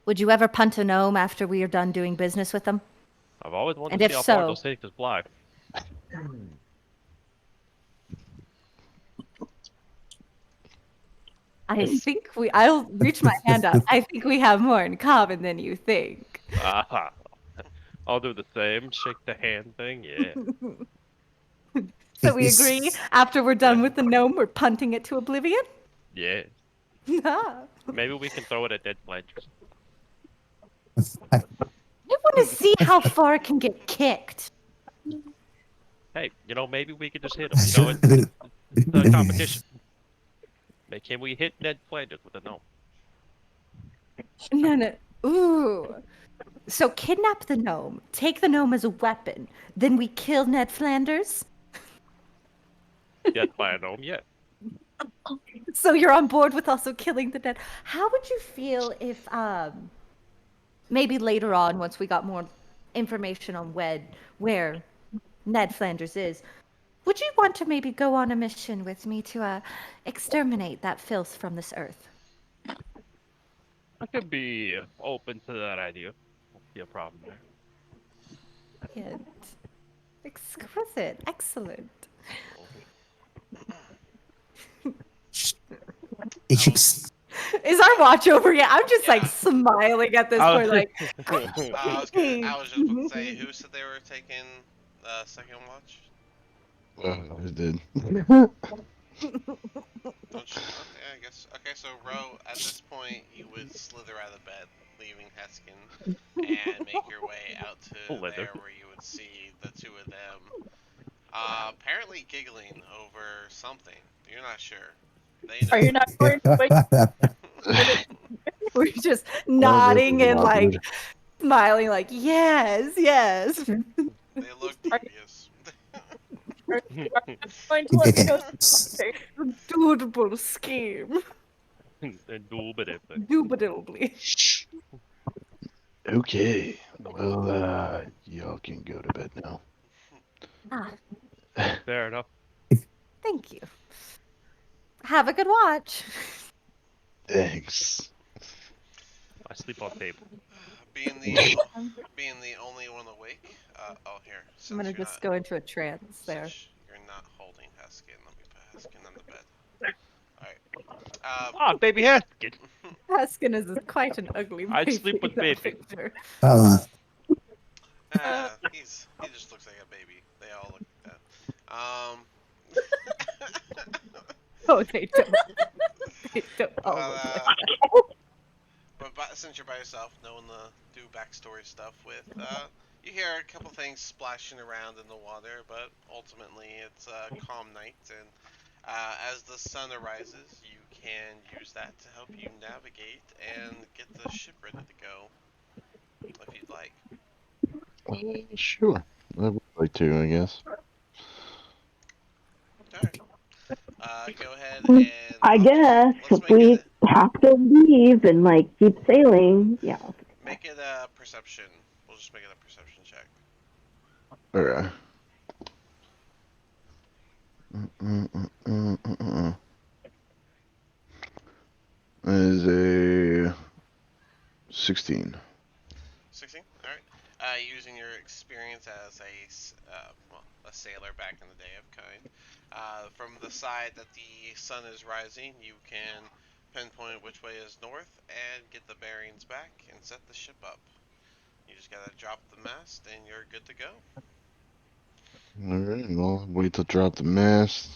Would you ever punt a gnome after we are done doing business with them? I've always wanted And to if see how far so- those things fly. I'll reach my hand up. I think we have more in common than you think. Aha. I'll do the same. Shake the hand thing, yeah. So we agree, after we're done with the gnome, we're punting it to oblivion? Yeah. Ah. Maybe we can throw it at dead planters. I want to see how far it can get kicked. Hey, maybe we could just hit him. It's a competition. Can we hit dead planters with a gnome? No. Ooh. So kidnap the gnome, take the gnome as a weapon, then we kill Ned Flanders? Death by a gnome, yeah. So you're on board with also killing the dead. How would you feel if maybe later on, once we got more information on where Ned Flanders is, would you want to maybe go on a mission with me to exterminate that filth from this earth? I could be open to that idea. Don't see a problem there. Yeah. Exquisite. Excellent. Yes. Is our watch over yet? I'm just like Yeah. smiling at this point, like. I was just about to say, who said they were taking second watch? I did. Don't you? Okay, I guess. Okay, so Ro, at this point, you would slither out of bed, leaving Heskin, and make your way out to Slither. there where you would see the two of them, apparently giggling over something. You're not sure. They know. Are you not going to wake We're just This nodding is and like awkward. smiling, like, yes, yes. They look devious. are you going to let me go? Okay. Doodle scheme. Indubitably. Doobadilbly. Okay. Well, y'all can go to bed now. Ah, Fair enough. thank you. Have a good watch. Thanks. I sleep on table. Being being the only one awake. Oh, here. I'm Since gonna you're just not, go into a trance there. since you're not holding Heskin, let me put Heskin on the bed. Alright. Ah, baby Haskin. Haskin is quite an ugly I'd baby sleep with in that baby. picture. He just looks like a baby. They all look like that. Oh, they don't. They don't all But, look like since you're by yourself, no one to do backstory stuff with, you hear a couple things splashing around in the water, but ultimately it's a calm night, and as the sun arises, you can use that to help you navigate and get the ship ready to go, if you'd like. Sure. I would like to, I guess. Alright. Go ahead and I guess let's if make we it have to leave and like keep sailing, yeah. make it a perception. We'll just make it a perception check. Okay. That is a 16. 16. All right. Using your experience as a sailor back in the day of kind, from the side that the sun is rising, you can pinpoint which way is north and get the bearings back and set the ship up. You just gotta drop the mast and you're good to go. Alright, well, wait to drop the mast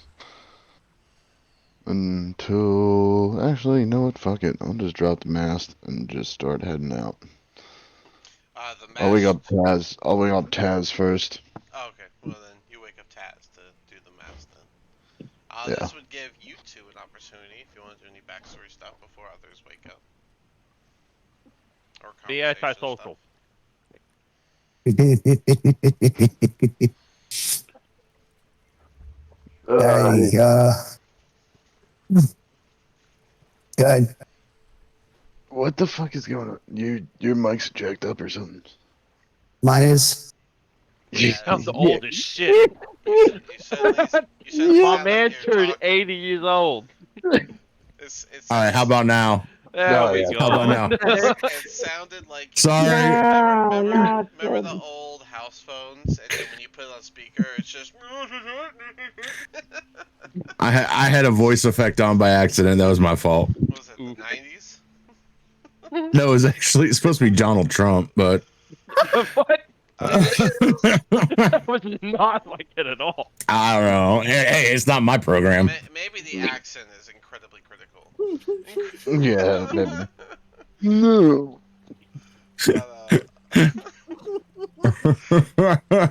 until. Actually, you know what? Fuck it. I'll just drop the mast and just start heading out. The I'll wake mast. up Taz. I'll wake up Taz first. Oh, okay. Well then, you wake up Taz to do the mast then. Yeah. This would give you two an opportunity if you want to do any backstory stuff before others wake up. Or Be conversation antisocial. Good. What the fuck is going on? Your mic's jacked up or something? Mine is. Yeah, I'm the old as shit. you said My man turned 80 years old. All right, how about now? There Oh, we yeah. go. How about now? It sounded like. Sorry. Remember the old house phones, and then when you put it on speaker, it's just. I had a voice effect on by accident. That was my fault. What was it, the 90s? No, it was actually supposed to be Donald Trump, but. What? That was not like it at all. I don't know. Hey, it's not my program. Maybe the accent is incredibly critical. Yeah, maybe. No.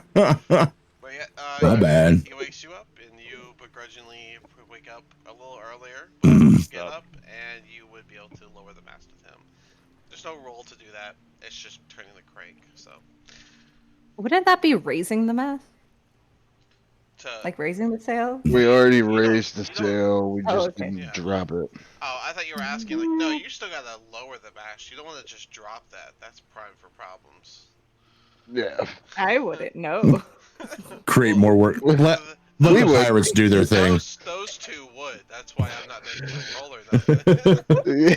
But yeah, My bad. He wakes you up, and you begrudgingly wake up a little earlier, but you get up, and you would be able to lower the mast with him. There's no roll to do that. It's just turning the crank. So Wouldn't that be raising the mast? Like raising the sail? We already You don't- raised the you don't- sail. We Oh, just okay. didn't Yeah. drop it. Oh, I thought you were asking like, no, you still gotta lower the mast. You don't want to just drop that. That's prime for problems. Yeah. I wouldn't know. Create Well, more work. Let We the would. pirates do their thing. Those two would. That's why I'm not making them roll or nothing.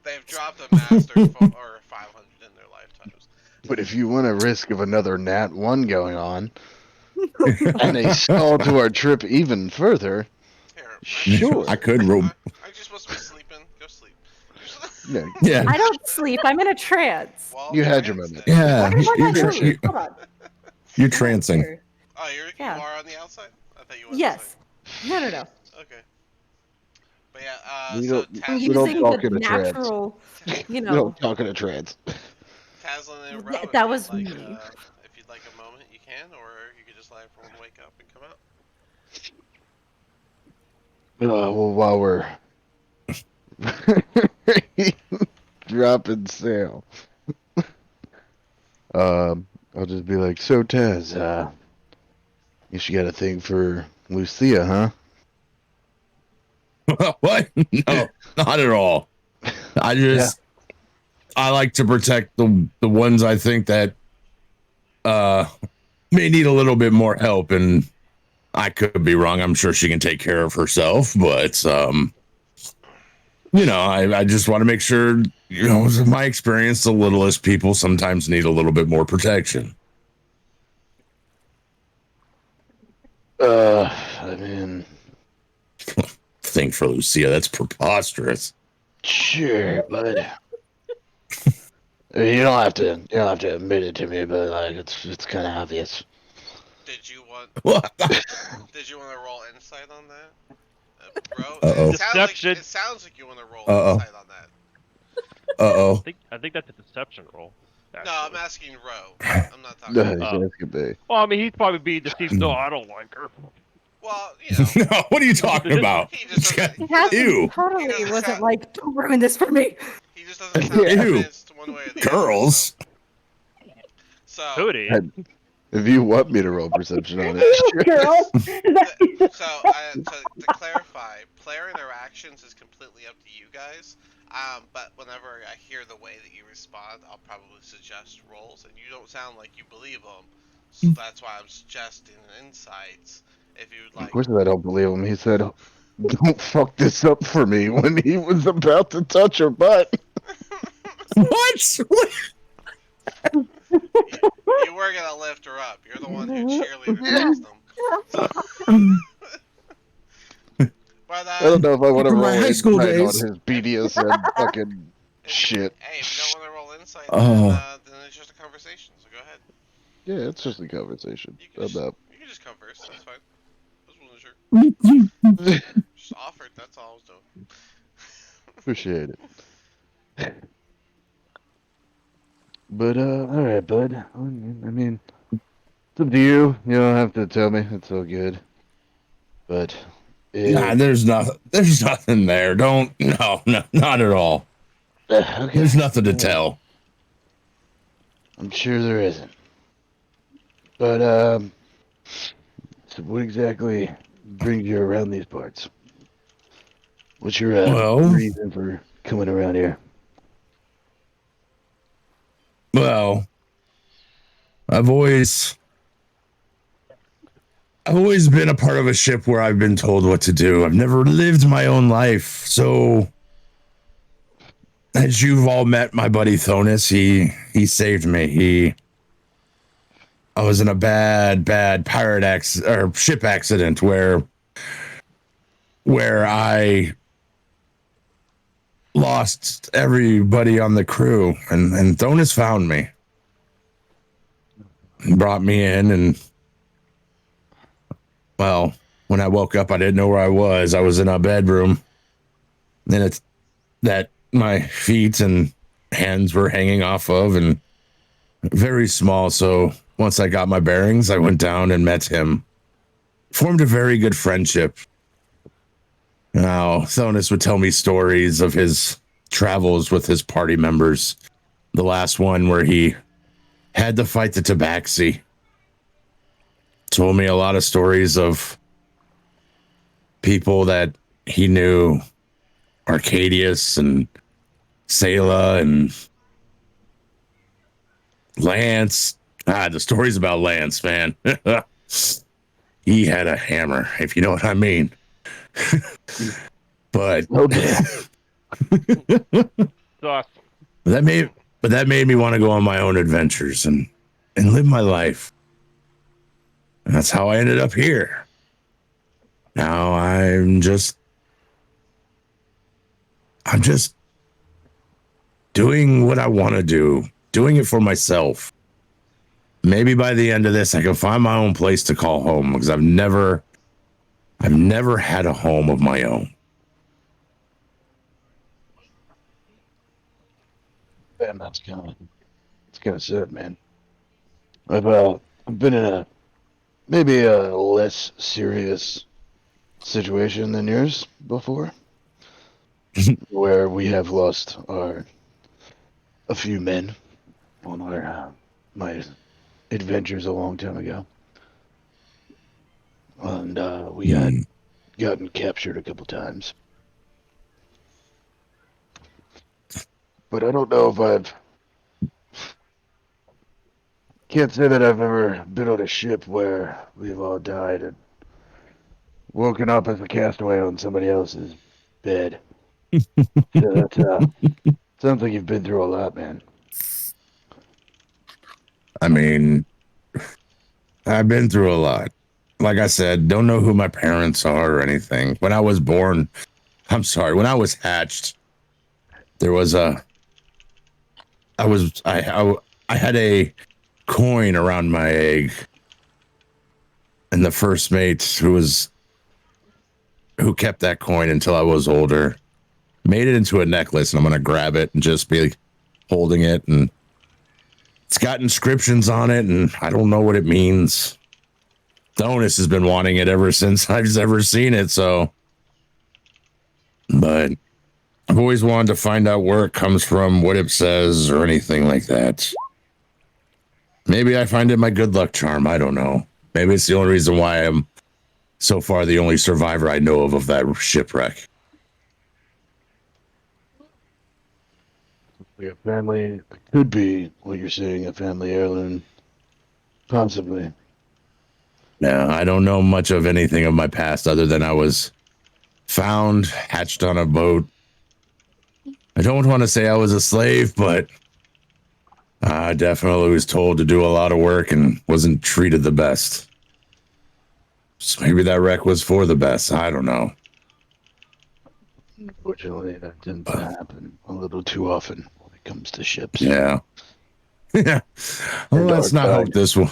They've dropped a mast or 500 in their lifetimes. But if you want a risk of another Nat 1 going on, and a stall to our trip even further, Here, sure. I could roll. Aren't you supposed to be sleeping? Go sleep. Yeah, Yeah, I don't sleep. I'm in a trance. Well, You had your trans moment. then. yeah. Why am I You're, not moving? you're, Hold on. you're trancing. Here. Oh, Yeah. you are on the outside? I thought you were Yes. No. inside. Okay. But yeah, We so don't- I'm We don't using talk the in a trance. natural, you we know. don't talk in a trance. Taslin and That- Ro, that if was you'd like, me. if you'd like a moment, you can, or you could just let everyone wake up and come out. Well, while we're dropping sail, I'll just be like, so Taz, guess you got a thing for Lucia, huh? What? No, not at all. I like to protect the ones I think that may need a little bit more help, and I could be wrong. I'm sure she can take care of herself, but I just want to make sure, in my experience, the littlest people sometimes need a little bit more protection. I mean, Thing for Lucia, that's preposterous. sure, but you don't have to admit it to me, but like it's kind of obvious. Did you want What? Did you want to roll insight on that? Ro? Uh-oh. Deception. It sounds like you want to roll Uh-oh. insight on that. Uh-oh. I think that's a deception roll. No, actually. I'm asking Ro. I'm not talking. That could be. Well, I mean, he's probably being deceived. No, I don't like her. Well, you know, No, what are you talking about? he just doesn't. He hasn't Ew. totally doesn't wasn't sound- like, don't ruin this for me. He just doesn't sound Ew. convinced one way or the Girls. other. So, Cody. If you want me to roll perception on it, Girl. to clarify, player interactions is completely up to you guys. But whenever I hear the way that you respond, I'll probably suggest rolls, and you don't sound like you believe them. So that's why I'm suggesting insights. If you'd like. of course I don't believe him. He said, "Don't fuck this up for me" when he was about to touch her butt. What? You were gonna lift her up. You're the one who cheerleaded against them. But I don't know if I want to From roll my high school insight on days. his BDSM fucking shit. Hey, if you don't want to roll insight, Oh. then it's just a conversation. So go ahead. Yeah, it's just a conversation. You can I'm just, up. you can just converse. That's fine. I wasn't sure. Just offered. That's all I was doing. Appreciate it. But all right, bud. I mean, it's up to you. You don't have to tell me. It's all good. But Nah, there's nothing there. No, not at all. okay. There's nothing to tell. I'm sure there isn't. But so what exactly brings you around these parts? What's your Well- reason for coming around here? Well, I've always been a part of a ship where I've been told what to do. I've never lived my own life. So as you've all met my buddy Thonus, he saved me. I was in a bad ship accident where I lost everybody on the crew, and Thonus found me and brought me in, and well, when I woke up I didn't know where I was. I was in a bedroom, and it's that my feet and hands were hanging off of, and very small. So once I got my bearings, I went down and met him, formed a very good friendship. Now, Thonus would tell me stories of his travels with his party members. The last one where he had to fight the Tabaxi told me a lot of stories of people that he knew, Arcadius and Selah and Lance. The stories about Lance, man. He had a hammer, if you know what I mean. But Okay. Sus. that made me want to go on my own adventures and live my life. And that's how I ended up here. Now I'm just doing what I want to do, doing it for myself. Maybe by the end of this, I can find my own place to call home because I've never had a home of my own. Man, it's kind of sad, man. I've been in a maybe a less serious situation than yours before, where we have lost a few men on my adventures a long time ago, and we got gotten captured a couple times. But I don't know if can't say that I've ever been on a ship where we've all died and woken up as a castaway on somebody else's bed. So that's sounds like you've been through a lot, man. I mean, I've been through a lot. Like I said, don't know who my parents are or anything. When I was born, when I was hatched, there was I had a coin around my egg, and the first mate who kept that coin until I was older made it into a necklace, and I'm gonna grab it and just be holding it, and it's got inscriptions on it, and I don't know what it means. Donis has been wanting it ever since I've ever seen it, so. But I've always wanted to find out where it comes from, what it says, or anything like that. Maybe I find it my good luck charm. I don't know. Maybe it's the only reason why I'm so far the only survivor I know of that shipwreck. Like a family could be what you're saying, a family heirloom, possibly. Yeah, I don't know much of anything of my past other than I was found, hatched on a boat. I don't want to say I was a slave, but I definitely was told to do a lot of work and wasn't treated the best. So maybe that wreck was for the best. I don't know. Unfortunately, that tends to happen a little too often when it comes to ships. Yeah. Yeah. Well, let's not hope this one.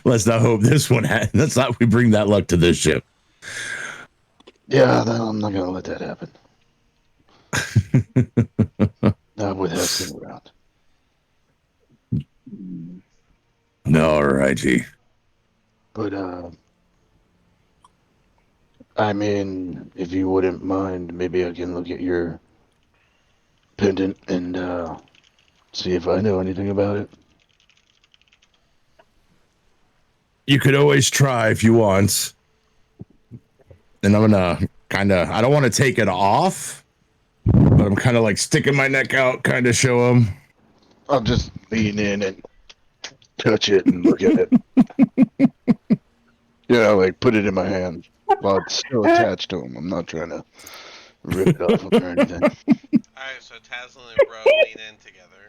Let's not hope this one. Let's not we bring that luck to this ship. Yeah, I'm not gonna let that happen. Not with Heston around. No, all right, G. But I mean, if you wouldn't mind, maybe I can look at your pendant and see if I know anything about it. You could always try if you want. And I'm gonna I don't want to take it off, but I'm kind of like sticking my neck out, kind of show him. I'll just lean in and touch it and look at it. Like put it in my hand while it's still attached to him. I'm not trying to rip it off or anything. Alright, so Taslin and Ro lean in together.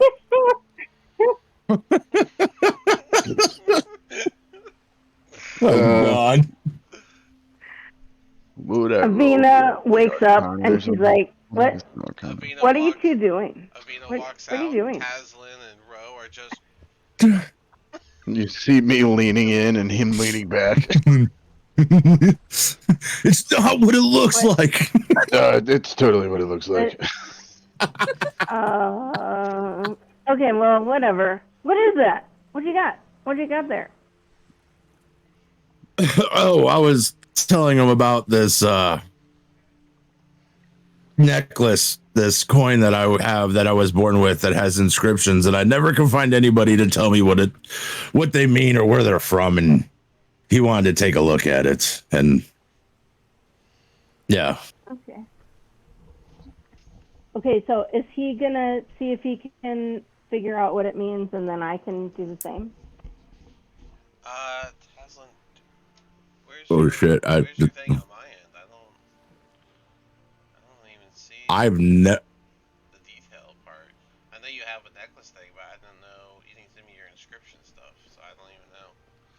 God. Avina wakes up and she's like, "What? Avina What are you walks- two doing? Avina walks what are out. you doing?" Taslin and Ro are just. You see me leaning in and him leaning back. It's not what it looks like. It's totally what it looks like. Okay, well, whatever. What is that? What you got? What you got there? Oh, I was telling him about this necklace, this coin that I have that I was born with that has inscriptions, and I never can find anybody to tell me what they mean or where they're from. And he wanted to take a look at it, and yeah, Okay. Okay, so is he gonna see if he can figure out what it means, and then I can do the same? Taslin, oh shit, where's your thing on my end? I don't even see I've never. the detail part. I know you have a necklace thing, but I don't know. You didn't send me your inscription stuff, so I don't even know.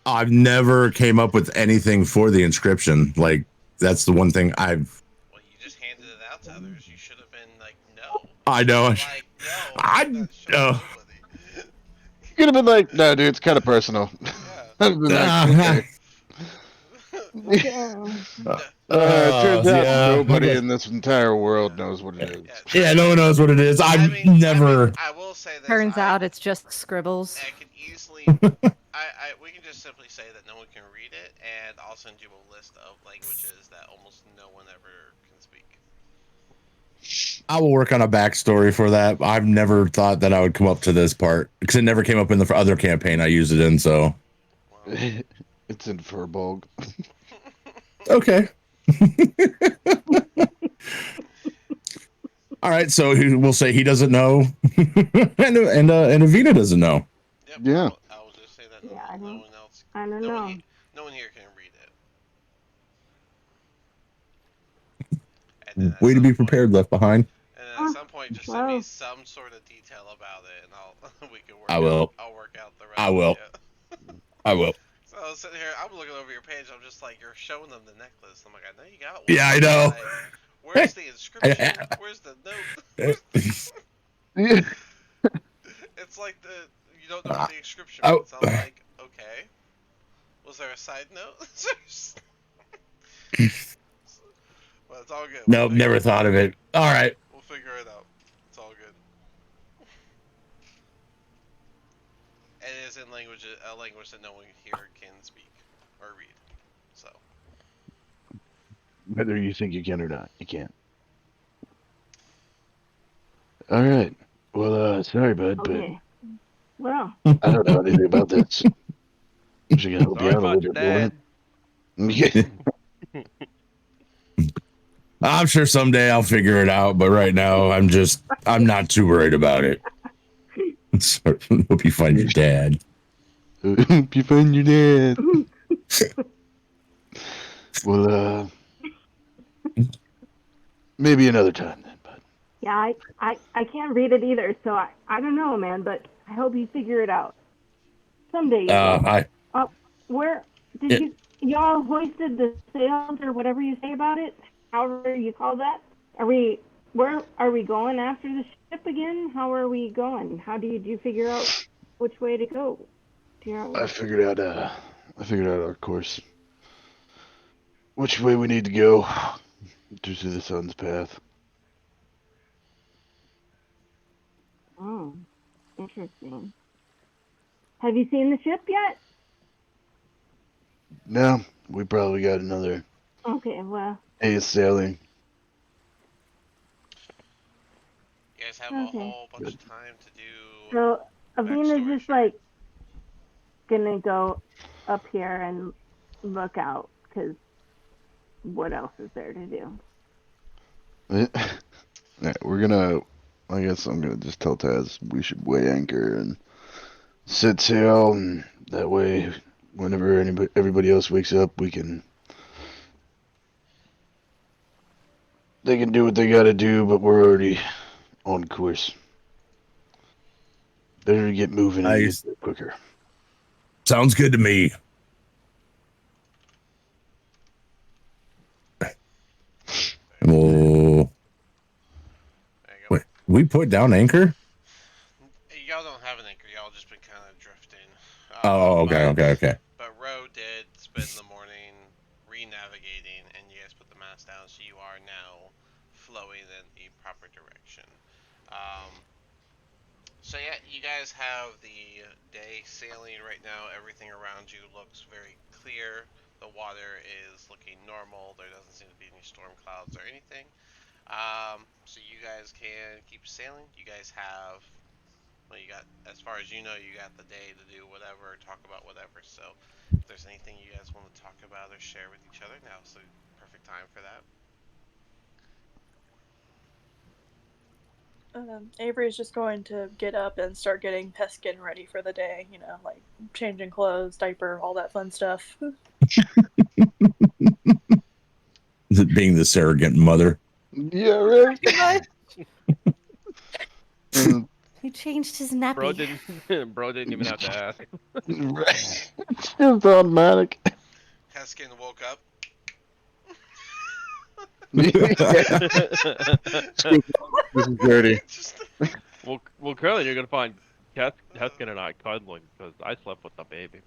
I've never came up with anything for the inscription. Like that's the one thing I've. Well, you just handed it out to others. You should have been like, no. I know. Like, no, I'm I not showing nobody. You could have been like, no, dude, it's kind of personal. Yeah. I'd have been like, okay. Turns out yeah. nobody in this entire world knows what it is. Yeah, no one knows what it is. I've never. I will say this. Turns out it's just scribbles. I can easily. We can just simply say that no one can read it, and I'll send you a list of languages that almost no one ever can speak. I will work on a backstory for that. I've never thought that I would come up to this part because it never came up in the other campaign I used it in. So it's in Furbolg. Okay. All right, so we'll say he doesn't know, and Avina doesn't know. Yep, Yeah. I will just say that Yeah, I no don't- one else. I don't no know. One no one here can read it. And then at Way to some be point- prepared, left behind. And then at some point, just send me Wow. some sort of detail about it, and we can work. I will. I'll work out the rest. I will. Of it. I will. So I was sitting here, I'm looking over your page. I'm just like, you're showing them the necklace. I'm like, I know you got one. Yeah, I know. Like, where's the inscription? Where's the note? It's like you don't know what the inscription means. I'm like, okay. Was there a side note? Well, it's all good. Nope, never thought of it. All right. We'll figure it out. It's all good. And it is in a language that no one here can speak or read. So. Whether you think you can or not, you can't. All right. Well, sorry, bud, Okay. Well, but I don't know anything about this. Wish I could help you Sorry out a about little your bit dad. more. I'm sure someday I'll figure it out, but right now I'm not too worried about it. So, hope you find your dad. Hope you find your dad. Well, maybe another time then, bud. yeah, I can't read it either, so I don't know, man, but I hope you figure it out. Someday you will. Where did y'all hoisted the sails or whatever you say about it? However you call that? Where are we going after the ship again? How are we going? How did you figure out which way to go? Do you know? I figured out our course. Which way we need to go to the sun's path. Oh, interesting. Have you seen the ship yet? No, we probably got another Okay, well. day of sailing. You guys have Okay. a whole bunch of time to do. So Avina's backstory just shit. like gonna go up here and look out, because what else is there to do? Yeah, I guess I'm gonna just tell Taz we should weigh anchor and set sail, and that way, whenever everybody else wakes up, they can do what they gotta do, but we're already on course. Better to get moving and Nice. get there quicker. Sounds good to me. Oh, There you go. wait, we put down anchor? Y'all don't have an anchor. Y'all just been kind of drifting. Oh, okay. But Ro did spend the morning re-navigating, and you guys put the mast down, so you are now flowing in the proper direction. So yeah, you guys have the day sailing right now. Everything around you looks very clear. The water is looking normal. There doesn't seem to be any storm clouds or anything. So you guys can keep sailing. You guys have, well, you got, as far as you know, you got the day to do whatever, talk about whatever. So if there's anything you guys want to talk about or share with each other, now's the perfect time for that. Avery is just going to get up and start getting Peskin ready for the day. You know, like changing clothes, diaper, all that fun stuff. Being the surrogate mother. Yeah, right. He changed his nappy. Bro didn't even have to ask. Right. It's automatic. Heskin woke up. This is dirty. well, currently you're gonna find Heskin and I cuddling because I slept with the baby.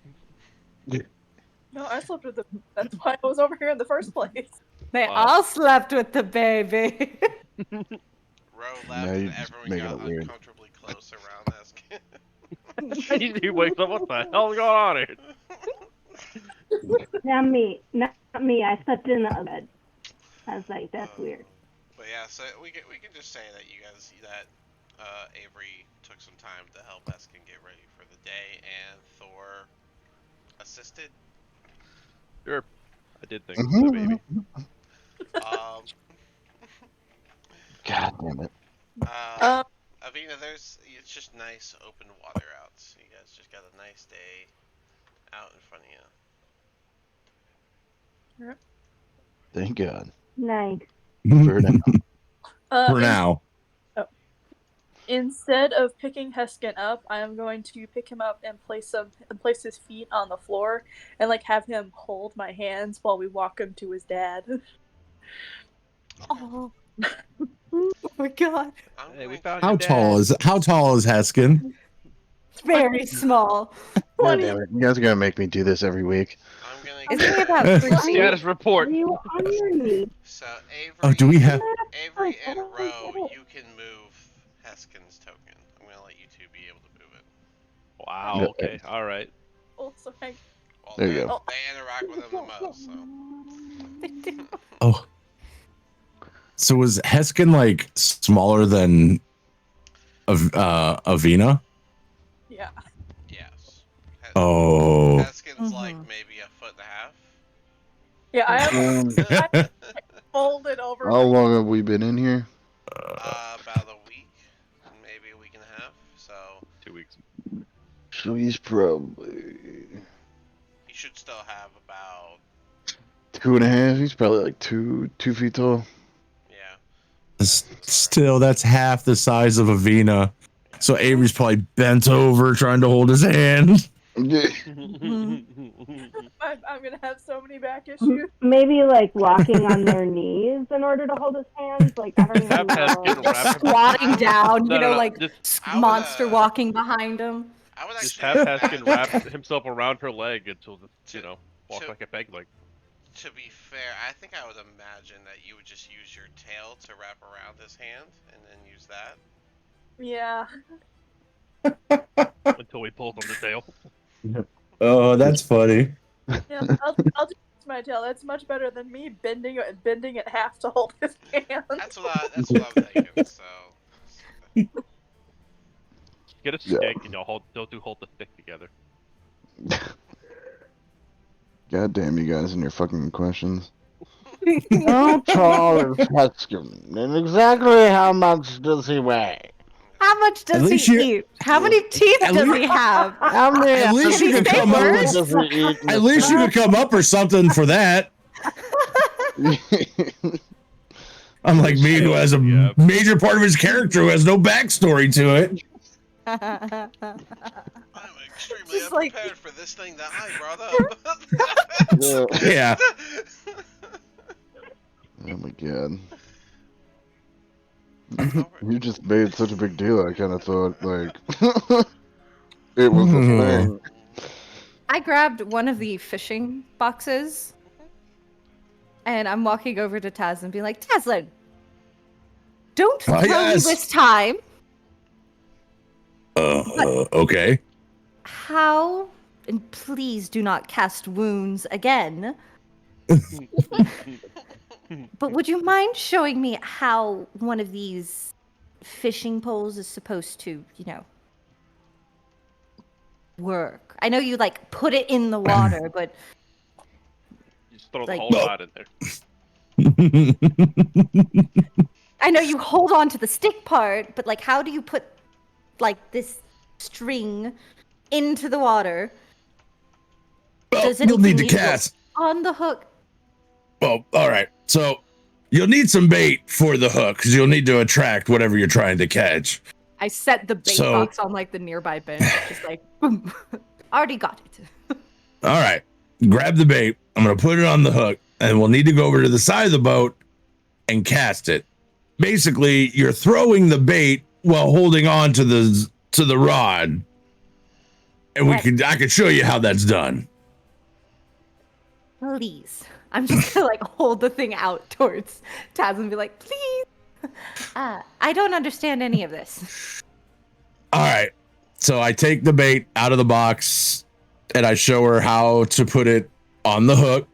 No, I slept with the. That's why I was over here in the first place. They Wow. all slept with the baby. Row Now left and you're just everyone making got it weird. uncomfortably close around Heskin. He wakes up. What the hell's going on here? Not me. Not me. I slept in the bed. I was like, that's weird. But yeah, so we can just say that you guys that Avery took some time to help Heskin get ready for the day, and Thor assisted. Sure, I did think of the baby. Um, God damn it. Avina, it's just nice open water out. So you guys just got a nice day out in front of you. Thank God. Nice. For now. For now. Instead of picking Heskin up, I am going to pick him up and place his feet on the floor and like have him hold my hands while we walk him to his dad. Oh. Oh my God. Hey, we found How your tall dad. is Heskin? It's very small. God damn it. You guys are gonna make me do this every week. I'm gonna Isn't he about 3 feet? Status report. Are you on your knees? So Avery, Oh, do we have? Avery and Row, you can move Heskin's token. I'm gonna let you two be able to move it. Wow. Yeah. Okay. All right. Also, Well, There you go. they interact with him the most, so. Oh. So was Heskin like smaller than Avina? yeah. Yes. Oh. Heskin's like maybe a foot and a half. Yeah, I have folded over. How long have we been in here? About a week, maybe a week and a half. So 2 weeks. So he's probably he should still have about 2.5. He's probably like 2 feet tall. yeah. Still, that's half the size of Avina. So Avery's probably bent over trying to hold his hand. Yeah. I'm gonna have so many back issues. Maybe like walking on their knees in order to hold his hands. Like I don't Have even Heskin know. wrap him. Squatting down, No, you know, no, like just monster walking behind him. I would just actually have Heskin wrap imagine, himself around her leg until walk to- like a peg leg. to be fair, I think I would imagine that you would just use your tail to wrap around his hand and then use that. Yeah. Until he pulls on the tail. Oh, that's funny. Yeah, I'll just use my tail. That's much better than me bending it half to hold his hand. That's what I'm thinking. So Get a stick and hold the stick together. God damn you guys and your fucking questions. How tall is Heskin? And exactly how much does he weigh? How much does least he you- eat? How many teeth at does least- he have? How many At least Can you he could say come up words? with. does he eat? At least you could come up with something for that. Unlike me, who has a Yeah. major part of his character who has no backstory to it. I'm extremely Just like- unprepared for this thing that I brought up. Yeah. Yeah. Oh my god. You just made such a big deal. I kind of thought like it was a thing. I grabbed one of the fishing boxes and I'm walking over to Taz and being like, Tazlin, don't throw yes. me this time. Okay. How, and please do not cast wounds again. But would you mind showing me how one of these fishing poles is supposed to, work? I know you like put it in the water, but You just throw the Like- whole rod in there. I know you hold on to the stick part, but like how do you put like this string into the water? Well, Does you'll need to anything go cast. on the hook? Well, all right. So you'll need some bait for the hook because you'll need to attract whatever you're trying to catch. I set the bait So- box on like the nearby bench, just like boom. Already got it. All right. Grab the bait. I'm going to put it on the hook, and we'll need to go over to the side of the boat and cast it. Basically, you're throwing the bait while holding on to the rod. And I could show you how that's done. Please. I'm just gonna like hold the thing out towards Taz and be like, please. I don't understand any of this. All right. So I take the bait out of the box and I show her how to put it on the hook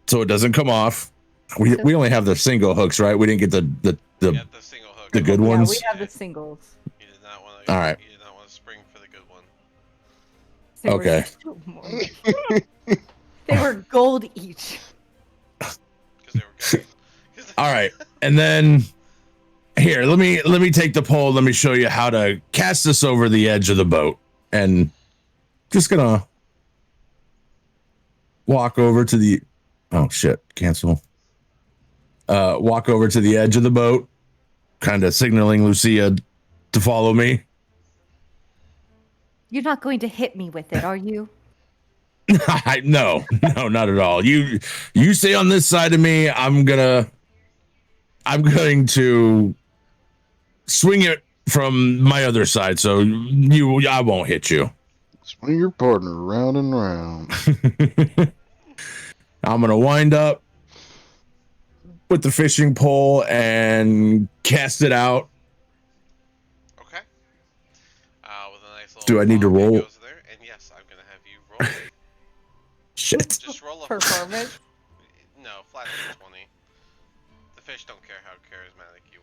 so it doesn't come off. We only have the single hooks, right? We didn't get the Yeah, the single hook. the good Yeah, ones. we have the singles. You did not want All right. You did not want to spring for the good one. They were Okay. so more- they were gold each. Because they were good. All right. And then here, let me take the pole. Let me show you how to cast this over the edge of the boat. And just gonna walk over to the cancel. Walk over to the edge of the boat, kind of signaling Lucia to follow me. You're not going to hit me with it, are you? No, not at all. You stay on this side of me. I'm going to swing it from my other side, so I won't hit you. Swing your partner round and round. I'm gonna wind up with the fishing pole and cast it out. Okay. With a nice little Do I need to plonk, it roll? goes there, and yes, I'm gonna have you roll. Shit. Just roll a Performance. No, flat 20. The fish don't care how charismatic you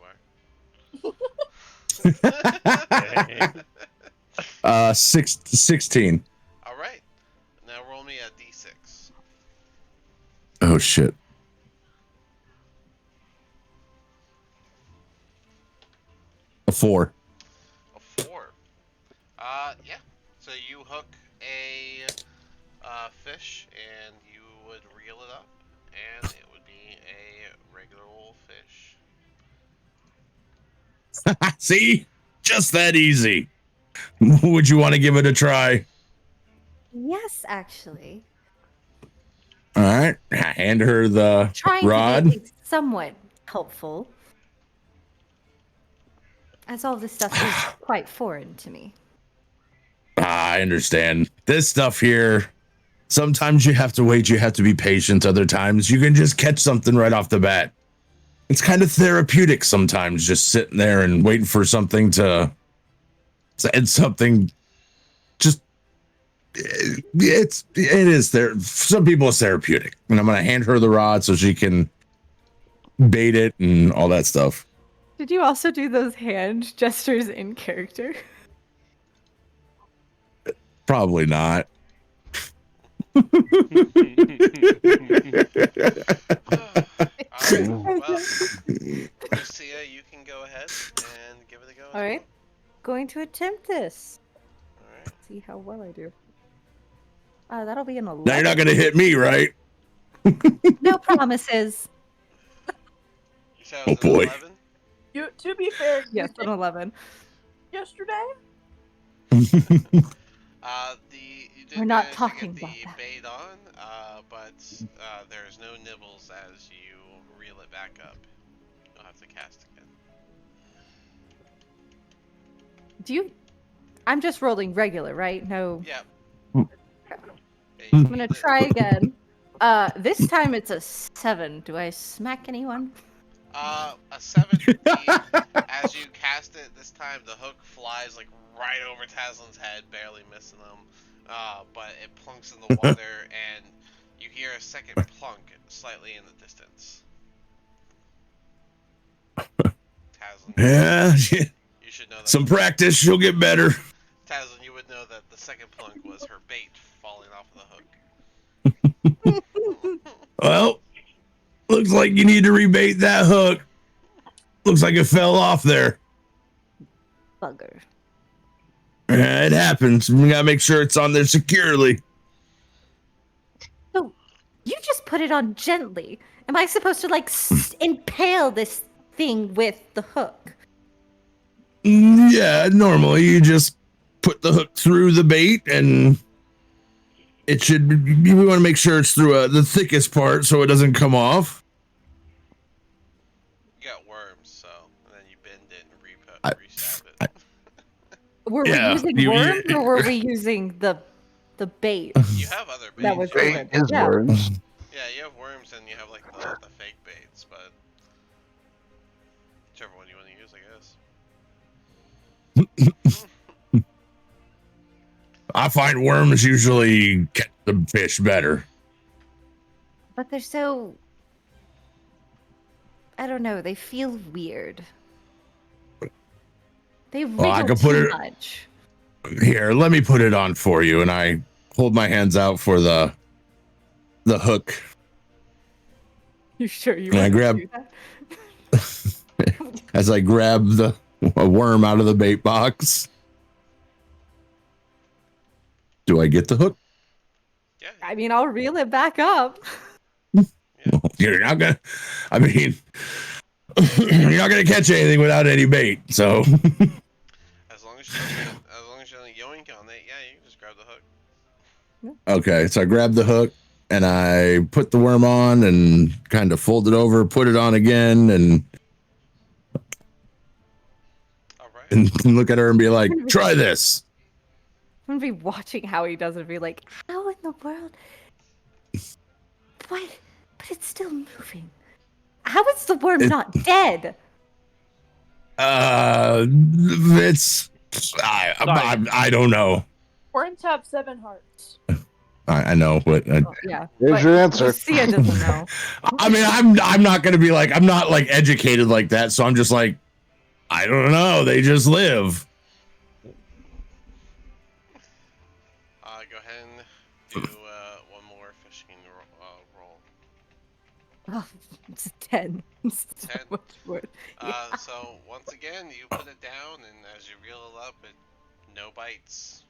are. 16. All right. Now roll me a d6. Oh shit. A 4. A 4. Yeah. So you hook a fish, and you would reel it up, and it would be a regular old fish. See? Just that easy. Would you want to give it a try? Yes, actually. All right. Hand her the Trying rod. to be at least somewhat helpful. As all this stuff is quite foreign to me. I understand. This stuff here, sometimes you have to wait, you have to be patient. Other times you can just catch something right off the bat. It's kind of therapeutic sometimes, just sitting there and waiting for something to and something. Just it is there. Some people it's therapeutic, and I'm gonna hand her the rod so she can bait it and all that stuff. Did you also do those hand gestures in character? Probably not. Alright, well, Lucia, you can go ahead and give it a go. All right. Going to attempt this. Alright. See how well I do. That'll be an 11. Now you're not gonna hit me, right? No promises. You said Oh, it was an boy. 11? You, to be fair, Yes, you an 11. did yesterday. You did We're not manage to talking get about the that. bait on, but there's no nibbles as you reel it back up. You'll have to cast again. Do you? I'm just rolling regular, right? No. Yeah. Hmm. I'm gonna try again. This time it's a 7. Do I smack anyone? A 7 would be, as you cast it this time, the hook flies like right over Taslin's head, barely missing him. But it plunks in the water, and You hear a second plunk slightly in the distance. Tazlin, Yeah, you should know that. some practice, you'll get better. Tazlin, you would know that the second plunk was her bait falling off the hook. Well, looks like you need to rebait that hook. Looks like it fell off there. Bugger. It happens. We gotta make sure it's on there securely. So, you just put it on gently. Am I supposed to, like, impale this thing with the hook? Yeah, normally you just put the hook through the bait and it should, you want to make sure it's through the thickest part so it doesn't come off. You got worms, so and then you bend it and restab it. Were we using worms or were we using the bait? You have other baits. That was Bait is worms. Yeah, you have worms and you have like the fake baits, but whichever one you want to use, I guess. I find worms usually catch the fish better. But they're so... I don't know, they feel weird. They wriggle too much. Here, let me put it on for you, and I hold my hands out for the hook. You sure you And I want grab to do that? as I grab a worm out of the bait box. Do I get the hook? Yeah. I mean, I'll reel it back up. You're not gonna. I mean, you're not gonna catch anything without any bait. So. As long as you don't yoink on it, yeah, you can just grab the hook. Okay, so I grab the hook and I put the worm on and kind of fold it over, put it on again, and and look at her and be like, "Try this." I'm gonna be watching how he does it and be like, how in the world? What? But it's still moving. How is the worm not dead? It's I don't know. Worms have 7 hearts. I know, but Yeah. There's your answer. Lucia doesn't know. I mean, I'm not gonna be like, I'm not like educated like that, so I'm just like, I don't know. They just live. Go ahead and do one more fishing roll. Oh, it's a 10. It's 10? So much worse. Yeah. So once again, you put it down, and as you reel it up, no bites.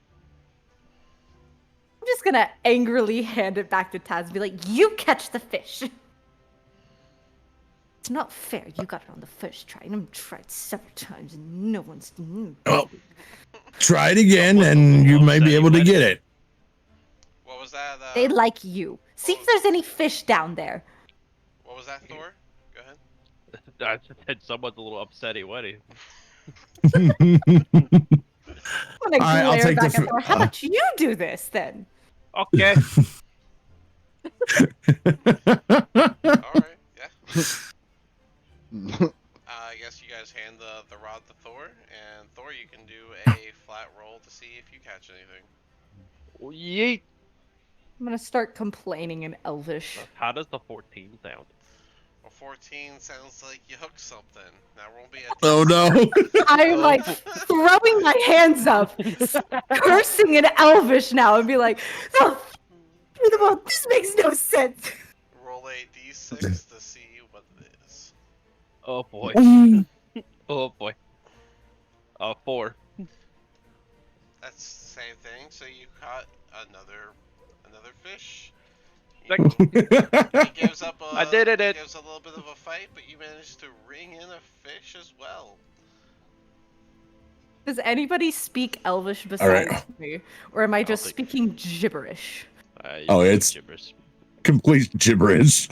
I'm just gonna angrily hand it back to Taz and be like, you catch the fish. It's not fair. You got it on the first try, and I've tried several times, and no one's. Well, try it again, and you may be able to get it. What was that? They like you. See if there's any fish down there. What was that, Thor? Go ahead. I said someone's a little upsetty Weddy. I'm gonna I'll glare take back the at Thor. How about you do this then? Okay. Alright, yeah. I guess you guys hand the rod to Thor, and Thor, you can do a flat roll to see if you catch anything. Yeet. I'm gonna start complaining in Elvish. How does the 14 sound? Well, 14 sounds like you hooked something. That won't be a Oh no! I'm like throwing my hands up, cursing in Elvish now, and be like, "No, this makes no sense." Roll a d6 to see what it is. Oh boy. Oh boy. 4. That's the same thing. So you caught another fish. Like, He gives up I did it. Gives a little bit of a fight, but you managed to ring in a fish as well. Does anybody speak Elvish besides right. me, or am I just think- speaking gibberish? Oh, it's gibberish. complete gibberish.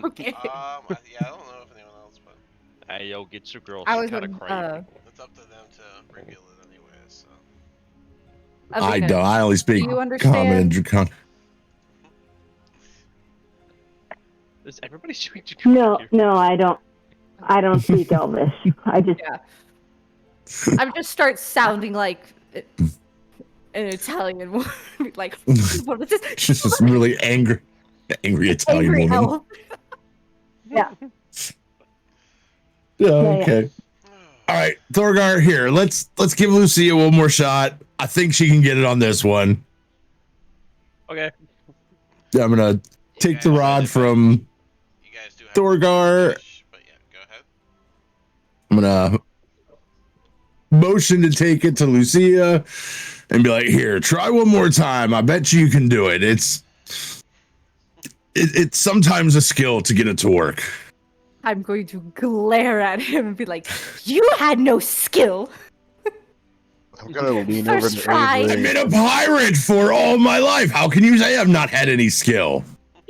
Okay. Yeah, I don't know if anyone else, but Hey yo, get your girl I some was kind of crazy. it's up to them to reveal it anyway. So I don't. I only speak Do you common understand? and draconic. Does everybody speak No, I don't. I don't speak Elvish. I just I would just start sounding like an Italian woman, like, what is this? She's just really angry. Angry Italian Angry woman. elf. Yeah. Yeah, Yeah, okay. All right, Thorgar, here. Let's give Lucia one more shot. I think she can get it on this one. Okay. I'm gonna You take the guys- rod from You guys do have Thorgar. fish, but yeah, go ahead. I'm gonna motion to take it to Lucia and be like, here, try one more time. I bet you can do it. It's sometimes a skill to get it to work. I'm going to glare at him and be like, "You had no skill." I'm gonna lean over First to try. I've Avery. been a pirate for all my life. How can you say I've not had any skill?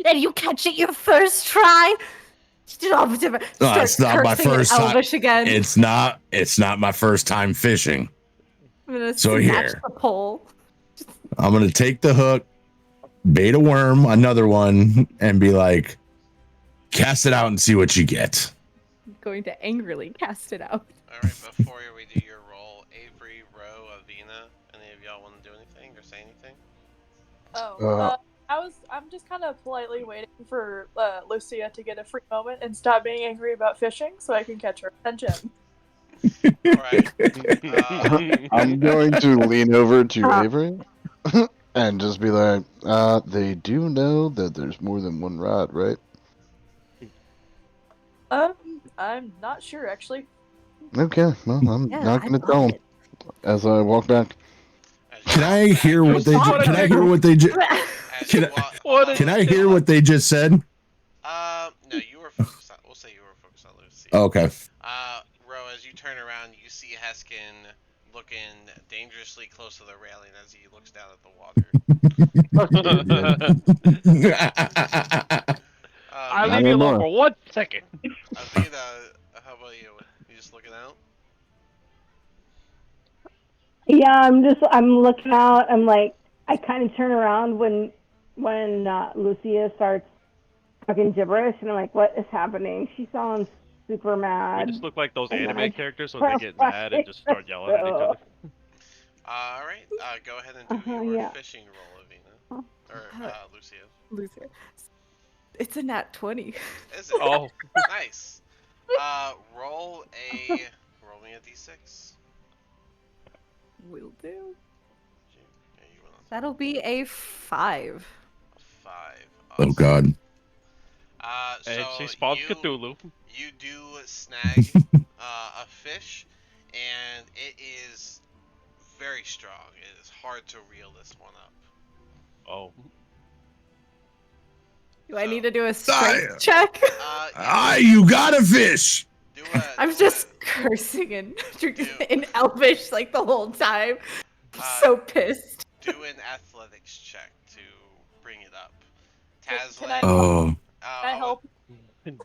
And you catch it your first try. Start it's not my cursing in first time. Elvish again. It's not my first time fishing. I'm gonna So snatch here. the pole. I'm gonna take the hook, bait a worm, another one, and be like, cast it out and see what you get. I'm going to angrily cast it out. All right, before we do your roll, Avery, Ro, Avina, any of y'all want to do anything or say anything? I'm just kind of politely waiting for Lucia to get a free moment and stop being angry about fishing so I can catch her attention. Alright. I'm going to lean over to Uh-huh. Avery and just be like, they do know that there's more than one rod, right? I'm not sure actually. Okay, well, I'm Yeah, not I gonna love tell him it. as I walk back. Can I hear what they? Can I hear what they just? Can I hear what they just said? No, you were focused on. We'll say you were focused on Lucy. Okay. Ro, as you turn around, you see Heskin looking dangerously close to the railing as he looks down at the water. I'll Not leave you alone anymore. for 1 second. Avina, how about you? You just looking out? Yeah, I'm looking out. I'm like, I kind of turn around when Lucia starts talking gibberish, and I'm like, what is happening? She sounds super We mad. just look like those And then anime I characters when they get mad and just start yelling at each other. Alright, go ahead and do your Yeah. fishing roll, Avina. Or, Lucia. Lucia. It's a nat 20. Is it? Oh. Nice. Roll me a d6. Will do. Yeah, you went on That'll be a 5. 5. Oh Awesome. God. So And she spawns you, Cthulhu. you do snag a fish, and it is very strong. It is hard to reel this one up. Oh. Do I So- need to do a strength check? You got a fish. Do I'm do just cursing in Elvish like the whole time. So pissed. do an athletics check to bring it up. Can Tazlin. I- Oh. Can I help?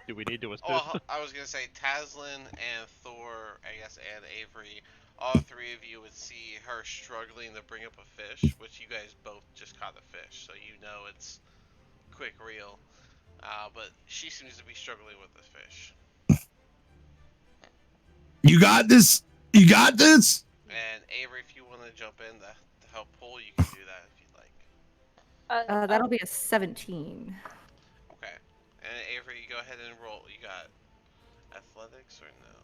Do we need to assist? Oh, I was gonna say Tazlin and Thor, I guess, and Avery. All three of you would see her struggling to bring up a fish, which you guys both just caught a fish, so you know it's quick reel. But she seems to be struggling with the fish. You got this. You got this. And Avery, if you want to jump in to help pull, you can do that if you'd like. That'll be a 17. Okay. And Avery, you go ahead and roll. You got athletics or no?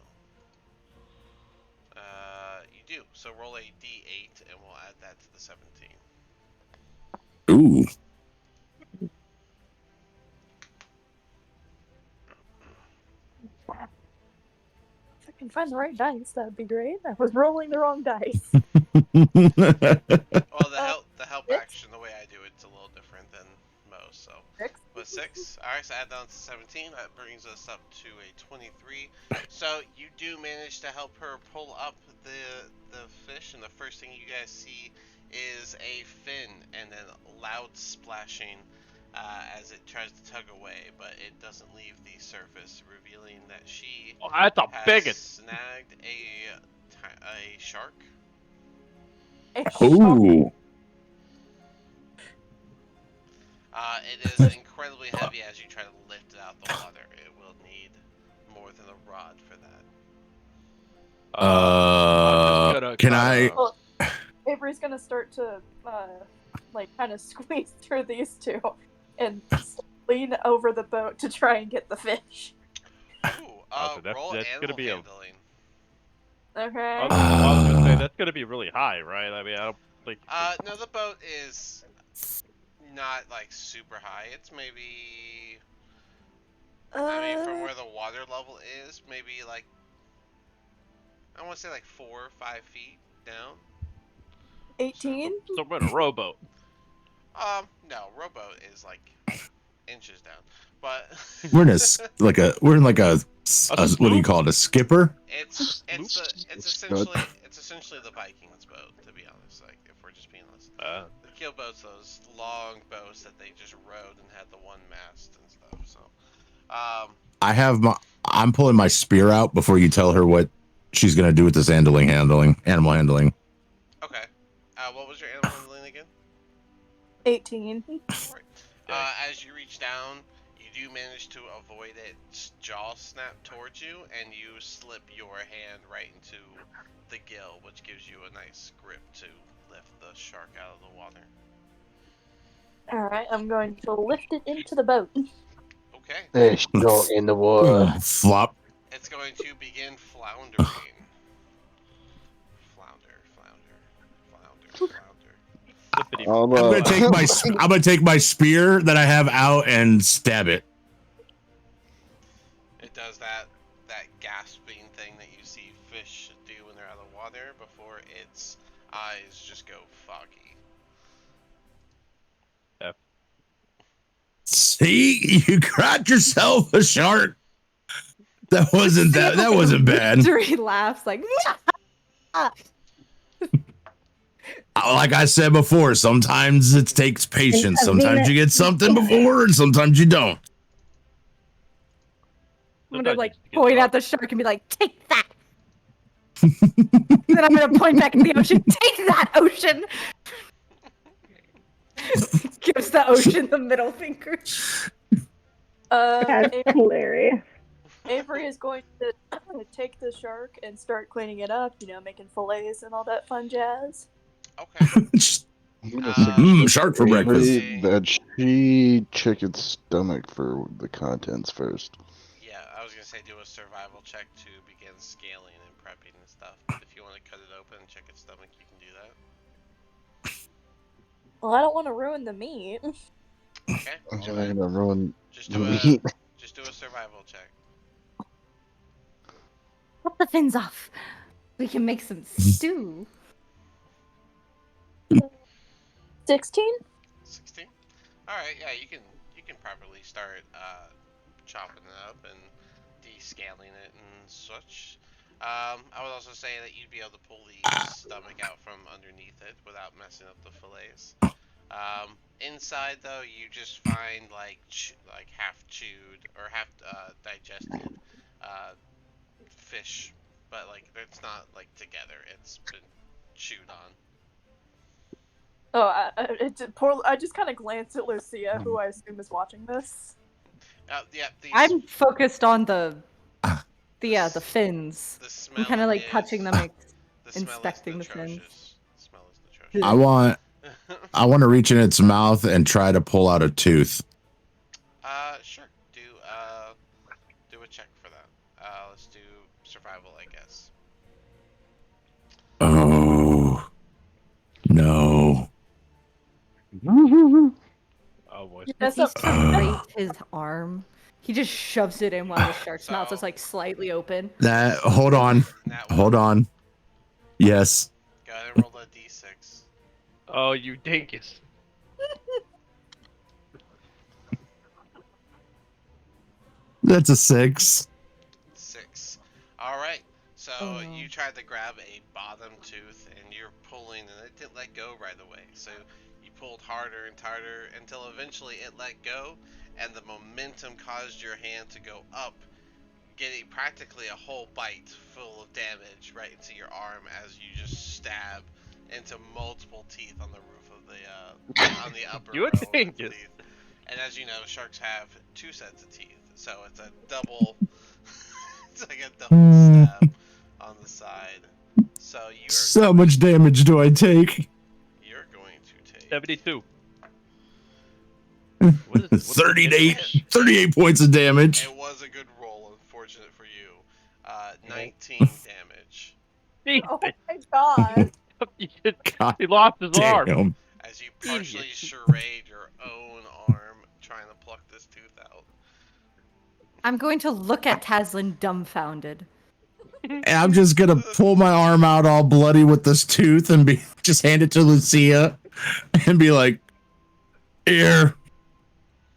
You do. So roll a d8, and we'll add that to the 17. Ooh. If I can find the right dice, that'd be great. I was rolling the wrong dice. Well, the help six. action, the way I do it's a little different than most. So, 6. but 6. All right, so add down to 17. That brings us up to a 23. So you do manage to help her pull up the fish, and the first thing you guys see is a fin and then loud splashing as it tries to tug away, but it doesn't leave the surface, revealing that she Oh, that's a has bigot. snagged a shark. Ooh. It is incredibly heavy as you try to lift it out the water. It will need more than a rod for that. I'm just gonna Can kinda- I? Well, Avery's gonna start to like kind of squeeze through these two and lean over the boat to try and get the fish. Ooh, So roll that's gonna animal be handling. Okay. I was gonna say that's gonna be really high, right? I mean, I don't think. No, the boat is not like super high. It's maybe, I mean, from where the water level is, maybe like, I want to say like 4 or 5 feet down. 18. So we're in a rowboat. No, rowboat is like inches down, but We're in a what do you call it? A skipper? it's Scoot. essentially the Vikings boat, to be honest. Like, if we're just being honest, Uh, the keel boats, those long boats that they just rowed and had the one mast and stuff. So, I'm pulling my spear out before you tell her what she's gonna do with this animal handling. okay. What was your animal handling again? 18. Right. As you reach down, you do manage to avoid its jaw snap towards you, and you slip your hand right into the gill, which gives you a nice grip to lift the shark out of the water. Alright, I'm going to lift it into the boat. Okay. There's shark in the water. Flop. It's going to begin floundering. Flounder. I'm gonna take my spear that I have out and stab it. It does that gasping thing that you see fish do when they're out of water before its eyes just go foggy. F. See, you got yourself a shark. That wasn't bad. Victory laughs like. Like I said before, sometimes it takes patience. Sometimes you get something before, and sometimes you don't. I'm gonna like point at the shark and be like, "Take that." Then I'm gonna point back at the ocean. Take that, ocean. Gives the ocean the middle finger. That's hilarious. Avery is going to take the shark and start cleaning it up, making fillets and all that fun jazz. Okay. I'm gonna suggest shark for breakfast. that she check its stomach for the contents first. Yeah, I was gonna say do a survival check to begin scaling and prepping and stuff. But if you want to cut it open and check its stomach, you can do that. Well, I don't want to ruin the meat. Okay. I'm gonna ruin Just the do meat. just do a survival check. Put the fins off. We can make some stew. 16? 16. All right. Yeah, you can properly start chopping it up and descaling it and such. I would also say that you'd be able to pull the stomach out from underneath it without messing up the fillets. Inside though, you just find like half chewed or half digested fish, but like it's not like together. It's been chewed on. Oh, I just kind of glanced at Lucia, who I assume is watching this. Yeah, I'm focused on the fins. The smell I'm kind of like is- touching them, The smell inspecting is the fins. atrocious. The smell is atrocious. I want to reach in its mouth and try to pull out a tooth. Sure. Do a check for that. Let's do survival, I guess. Oh no! Oh boy. Does he serrate his arm? He just shoves it in while the shark's mouth is like slightly open. Hold on. Yes. Go ahead and roll a d6. Oh, you dinkus. That's a 6. 6. All right. So you tried to grab a bottom tooth and you're pulling and it didn't let go right away. So you pulled harder and harder until eventually it let go and the momentum caused your hand to go up, getting practically a whole bite full of damage right into your arm as you just stab into multiple teeth on the roof of the on the upper You would row of think the it. teeth. And as you know, sharks have 2 sets of teeth, so it's a double. It's like a double stab on the side. So So much damage do I take? you're going to take 72. What's 38 points of damage. It was a good roll, unfortunate for you. 19 damage. Oh my god. God He lost his arm. damn. As you partially Idiot. charade your own arm trying to pluck this tooth out. I'm going to look at Taslin dumbfounded. And I'm just gonna pull my arm out all bloody with this tooth and just hand it to Lucia and be like, "Here,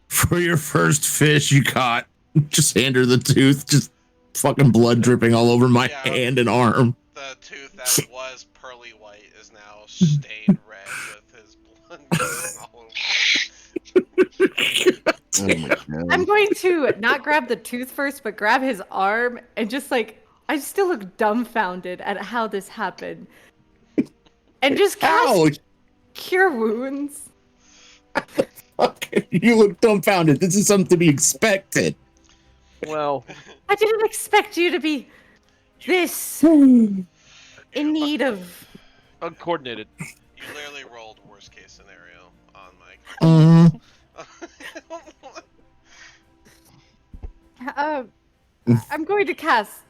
for your first fish you caught." Just hand her the tooth, just fucking blood dripping all over my hand and arm. The tooth that was pearly white is now stained red with his blood going all over. Oh my God. I'm going to not grab the tooth first, but grab his arm and just like, I still look dumbfounded at how this happened. And just Ow! cast Cure Wounds. Fucking, you look dumbfounded. This is something to be expected. Well, I didn't expect you to be this in need of. uncoordinated. You literally rolled worst case scenario on my. I'm going to cast.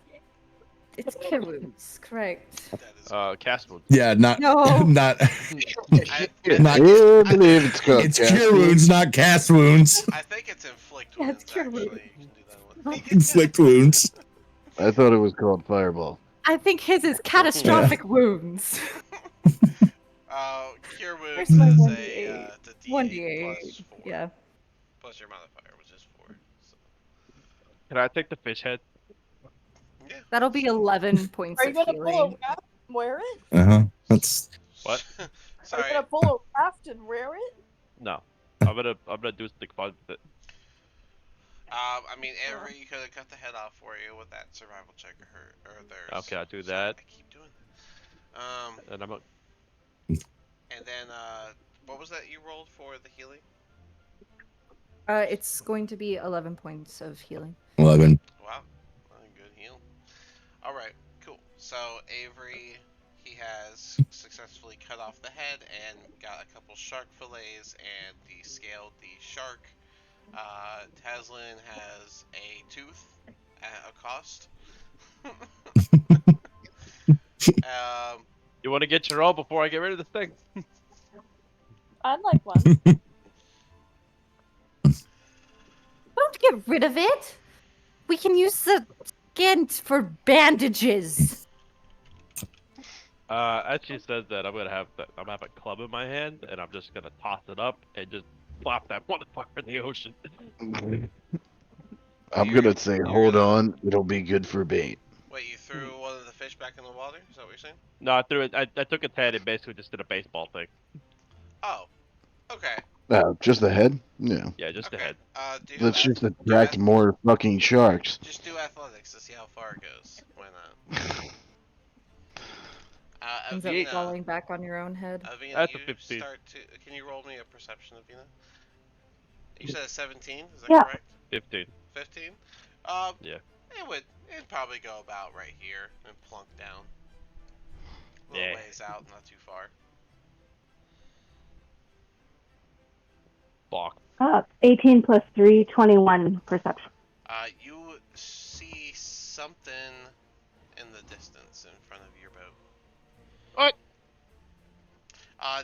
It's Cure Wounds, correct? That is Cast wounds. Yeah, not No. not I not. I believe it's called It's cure wounds, not cast wounds. think it's inflict Yeah, wounds. it's cure Actually, wounds. you can do that one. Inflict wounds. I thought it was called fireball. I think his is catastrophic wounds. Cure Where's wounds my is 1d8? the D8 1d8. plus 4. Yeah. Plus your modifier, which is 4. So. Can I take the fish head? Yeah. That'll be 11 points Are you of gonna pull a healing. raft and wear it? That's What? Are Sorry. you gonna pull a raft and wear it? No. I'm gonna do something fun with it. I mean, Avery could have cut the head off for you with that survival check or theirs. Okay, I'll do So that. I keep doing that. And I'm And then, what was that you rolled for the healing? It's going to be 11 points of healing. 11. Wow, good heal. All right, cool. So Avery, he has successfully cut off the head and got a couple shark fillets and descaled the shark. Taslin has a tooth at a cost. You want to get your own before I get rid of this thing? I'd like one. Don't get rid of it. We can use the skin for bandages. As she says that, I'm gonna have a club in my hand, and I'm just gonna toss it up and just flop that motherfucker in the ocean. I'm gonna say, hold on, it'll be good for bait. Wait, you threw one of the fish back in the water? Is that what you're saying? No, I threw it. I took its head and basically just did a baseball thing. Oh, okay. Just the head? Yeah. Yeah, just the Okay. head. Let's just attract more fucking sharks. Just do athletics to see how far it goes. Why not? Ends up Avina, falling back on your own head. Avina, That's a you 15. start to. Can you roll me a perception, Avina? You said a 17. Is that Yeah. correct? 15. 15. Yeah. It'd probably go about right here and plunk down. A little Yeah. ways out, not too far. Fuck. 18 plus 3, 21 perception. You see something in the distance in front of your boat. What?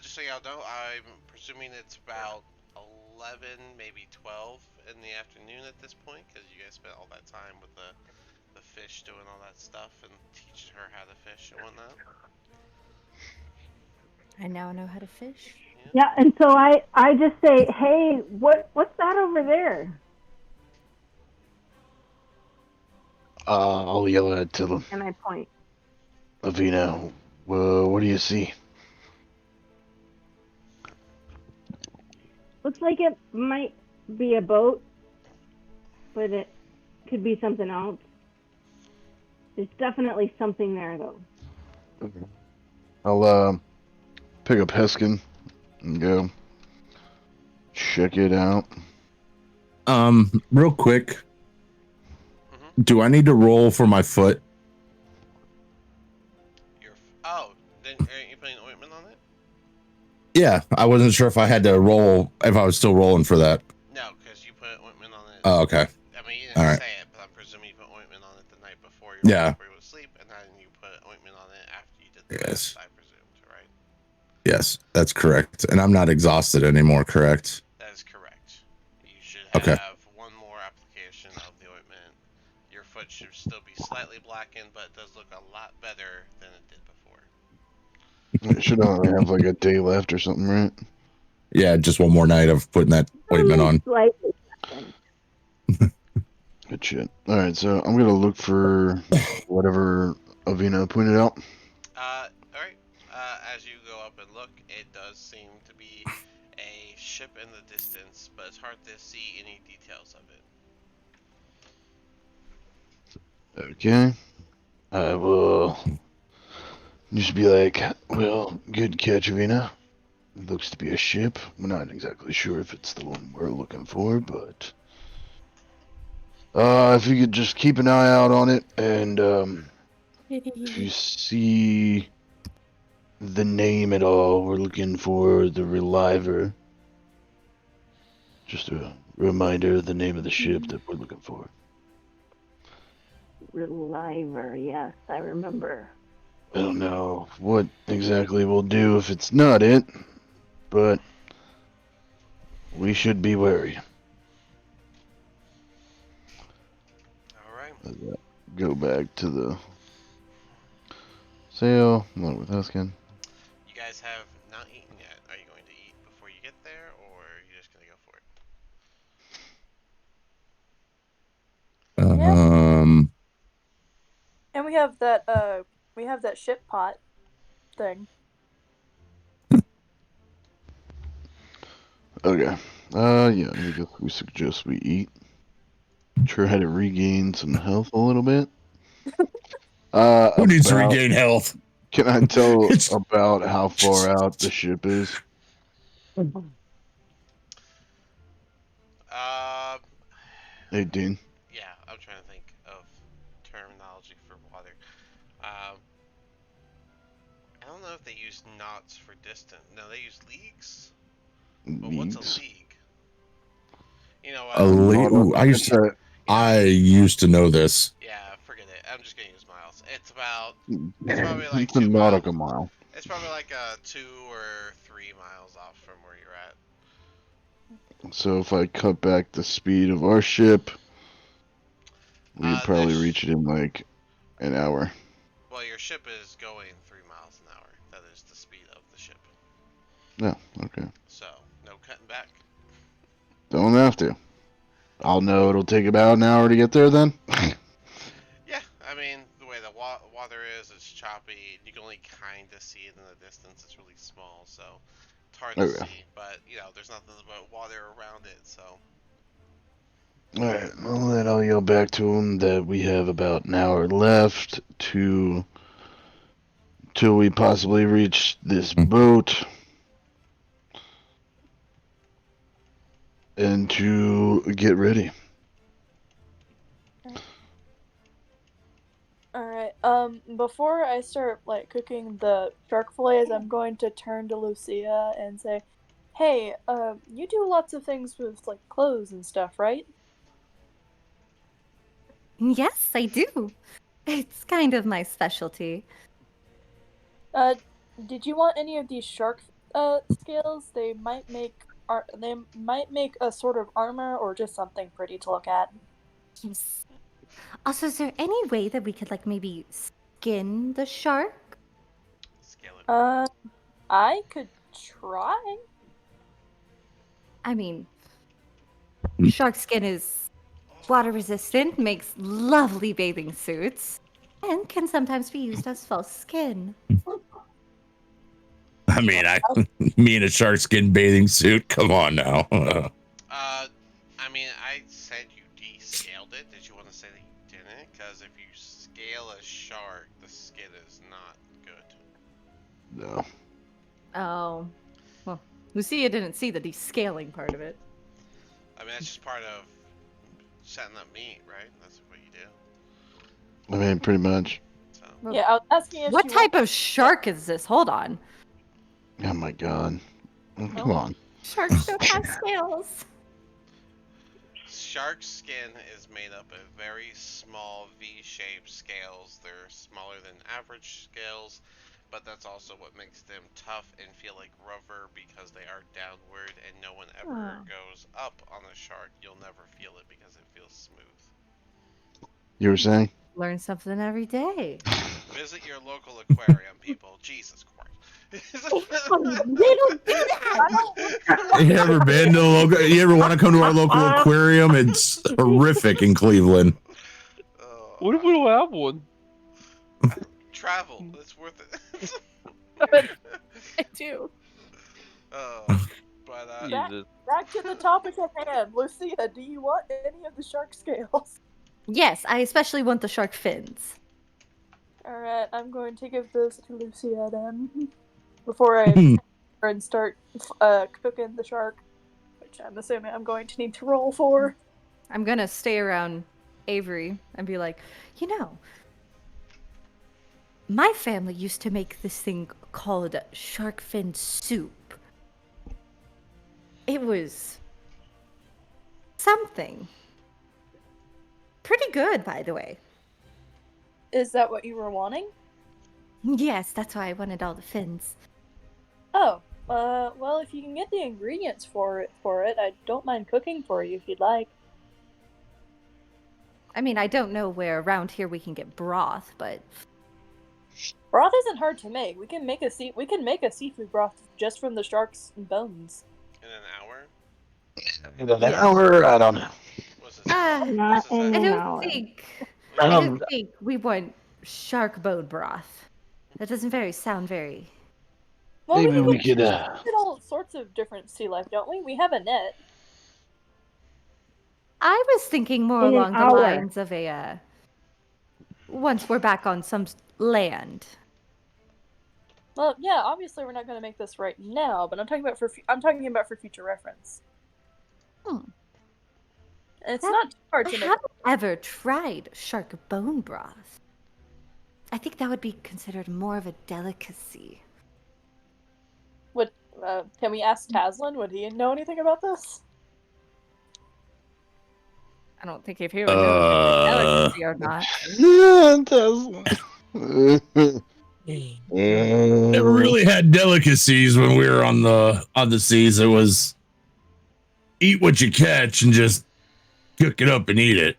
Just so y'all know, I'm presuming it's about 11, maybe 12 in the afternoon at this point, because you guys spent all that time with the fish doing all that stuff and teaching her how to fish and whatnot. I now know how to fish. Yeah, and so I just say, hey, what's that over there? I'll yell at it to them. And I point. Avina, what do you see? Looks like it might be a boat, but it could be something else. There's definitely something there, though. Okay. I'll pick up Heskin and go check it out. Real quick. Do I need to roll for my foot? Aren't you putting ointment on it? Yeah, I wasn't sure if I had to roll, if I was still rolling for that. Oh, okay. I mean, you All didn't right. say it, but I'm presuming you put ointment on it the night before you Yeah. went to sleep, and then you put ointment on it after you did the Yes. test, I presumed, right? Yes, that's correct. And I'm not exhausted anymore, correct? That is correct. You should Okay. have one more application of the ointment. Your foot should still be slightly blackened, but it does look a lot better than it did before. I should only have like a day left or something, right? Yeah, just one more night of putting that ointment on. Slightly. Good shit. All right, so I'm gonna look for whatever Avina pointed out. Alright. As you go up and look, it does seem to be a ship in the distance, but it's hard to see any details of it. Okay. I will just be like, well, good catch, Avina. It looks to be a ship. We're not exactly sure if it's the one we're looking for, but if you could just keep an eye out on it, and if you see the name at all, we're looking for the Reliver. Just a reminder of the name of the ship that we're looking for. Reliver, yes, I remember. I don't know what exactly we'll do if it's not it, but we should be wary. Alright. Go back to the sail, along with Huskin. You guys have not eaten yet. Are you going to eat before you get there, or are you just going to go for it? And we have that ship pot thing. Okay. Yeah, I guess we suggest we eat. Try to regain some health a little bit. Who needs to regain health? Can I tell about how far out the ship is? 18. Yeah, I'm trying to think of terminology for water. I don't know if they use knots for distance. No, they use leagues. But what's a league? You know what? A league? Ooh, I used to know this. Yeah, forget it. I'm just gonna use miles. It's probably like it's a nautical mile. It's probably like 2 or 3 miles off from where you're at. So if I cut back the speed of our ship, we'd probably reach it in like an hour. Well, your ship is going 3 miles an hour. That is the speed of the ship. Yeah, okay. So, no cutting back. Don't have to. I'll know it'll take about an hour to get there then. Yeah, I mean, the way the water is, it's choppy. You can only kind of see it in the distance. It's really small, so it's hard to see. But, there's nothing but water around it, so. Alright, well then I'll yell back to him that we have about an hour left till we possibly reach this boat. And to get ready. Alright, before I start, cooking the shark fillets, I'm going to turn to Lucia and say, hey, you do lots of things with, clothes and stuff, right? Yes, I do. It's kind of my specialty. Did you want any of these shark, scales? They might make a sort of armor or just something pretty to look at. Yes. Also, is there any way that we could, maybe skin the shark? Scale it. I could try. I mean, shark skin is water resistant, makes lovely bathing suits, and can sometimes be used as false skin. I mean, me in a shark skin bathing suit. Come on now. I mean, I said you descaled it. Did you want to say that you didn't? Because if you scale a shark, the skin is not good. No. Oh. Well, Lucia didn't see the descaling part of it. I mean, that's just part of setting up meat, right? That's what you do. I mean, pretty much. So. Yeah, I was asking if what type of shark is this? Hold on. Oh my god. Oh, come on. Sharks don't have scales. shark skin is made up of very small V-shaped scales. They're smaller than average scales, but that's also what makes them tough and feel like rubber because they are downward and no one ever goes up on a shark. You'll never feel it because it feels smooth. You were saying? Learn something every day. Visit your local aquarium, people. Jesus Christ. They don't do that. You ever been to the local? You ever want to come to our local aquarium? It's horrific in Cleveland. What if we don't have one? Travel. It's worth it. I do. But Jesus. Back to the topic at hand. Lucia, do you want any of the shark scales? Yes, I especially want the shark fins. Alright, I'm going to give those to Lucia then. Before I and start cooking the shark, which I'm assuming I'm going to need to roll for. I'm gonna stay around Avery and be like, you know, my family used to make this thing called shark fin soup. It was something. Pretty good, by the way. Is that what you were wanting? Yes, that's why I wanted all the fins. Oh, well, if you can get the ingredients for it, I don't mind cooking for you if you'd like. I mean, I don't know where around here we can get broth, but Broth isn't hard to make. We can make a seafood broth just from the shark's bones. in an hour? In an hour? I don't know. What's this? Not in I an don't hour. I don't think we want shark bone broth. That doesn't sound very. Well, Maybe we could. get all sorts of different sea life, don't we? We have a net. I was thinking more In an along the hour. lines of a. Once we're back on some land. Well, yeah, obviously we're not going to make this right now, but I'm talking about for future reference. Hmm. It's not too hard I to make. haven't ever tried shark bone broth. I think that would be considered more of a delicacy. Can we ask Taslin? Would he know anything about this? I don't think if he would know if it's a delicacy or not. Never really had delicacies when we were on the seas. It was eat what you catch and just cook it up and eat it.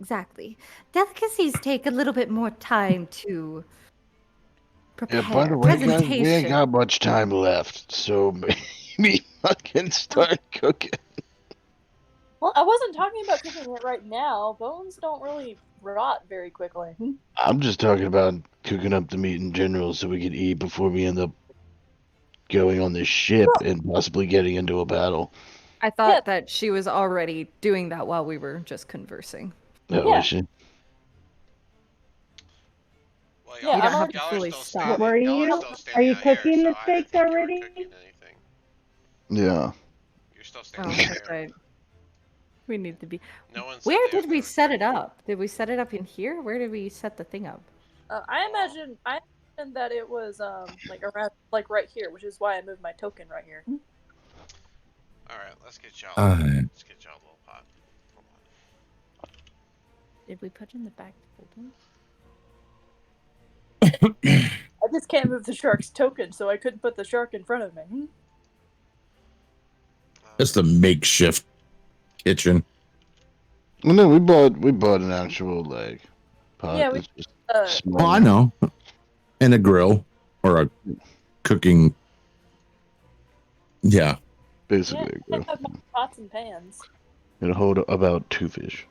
Exactly. Delicacies take a little bit more time to prepare. Yeah, by the way, guys, we ain't Presentation. got much time left, so maybe I can start cooking. Well, I wasn't talking about cooking it right now. Bones don't really rot very quickly. I'm just talking about cooking up the meat in general so we can eat before we end up going on this ship and possibly getting into a battle. I thought that she was already doing that while we were just conversing. That Yeah. was she. Well, Yeah, You don't have to y'all are fully still stop. standing- Were y'all you? still standing Are you out here, cooking so the I didn't steaks think you were already? cooking anything. Yeah. You're still Oh, standing out that's here. right. We need to be. No one said Where they were did we gonna set cook. it up? Did we set it up in here? Where did we set the thing up? I imagine that it was like around like right here, which is why I moved my token right here. All right, let's get y'all. Alright. Let's get y'all a little pot. Hold on. Did we put in the back folder? I just can't move the shark's token, so I couldn't put the shark in front of me. Just a makeshift kitchen. Well, no, we bought an actual pot. Yeah, that's just small. Oh, I know. And a grill or a cooking. Yeah. Basically, I have my pots and pans. it'll hold about 2 fish.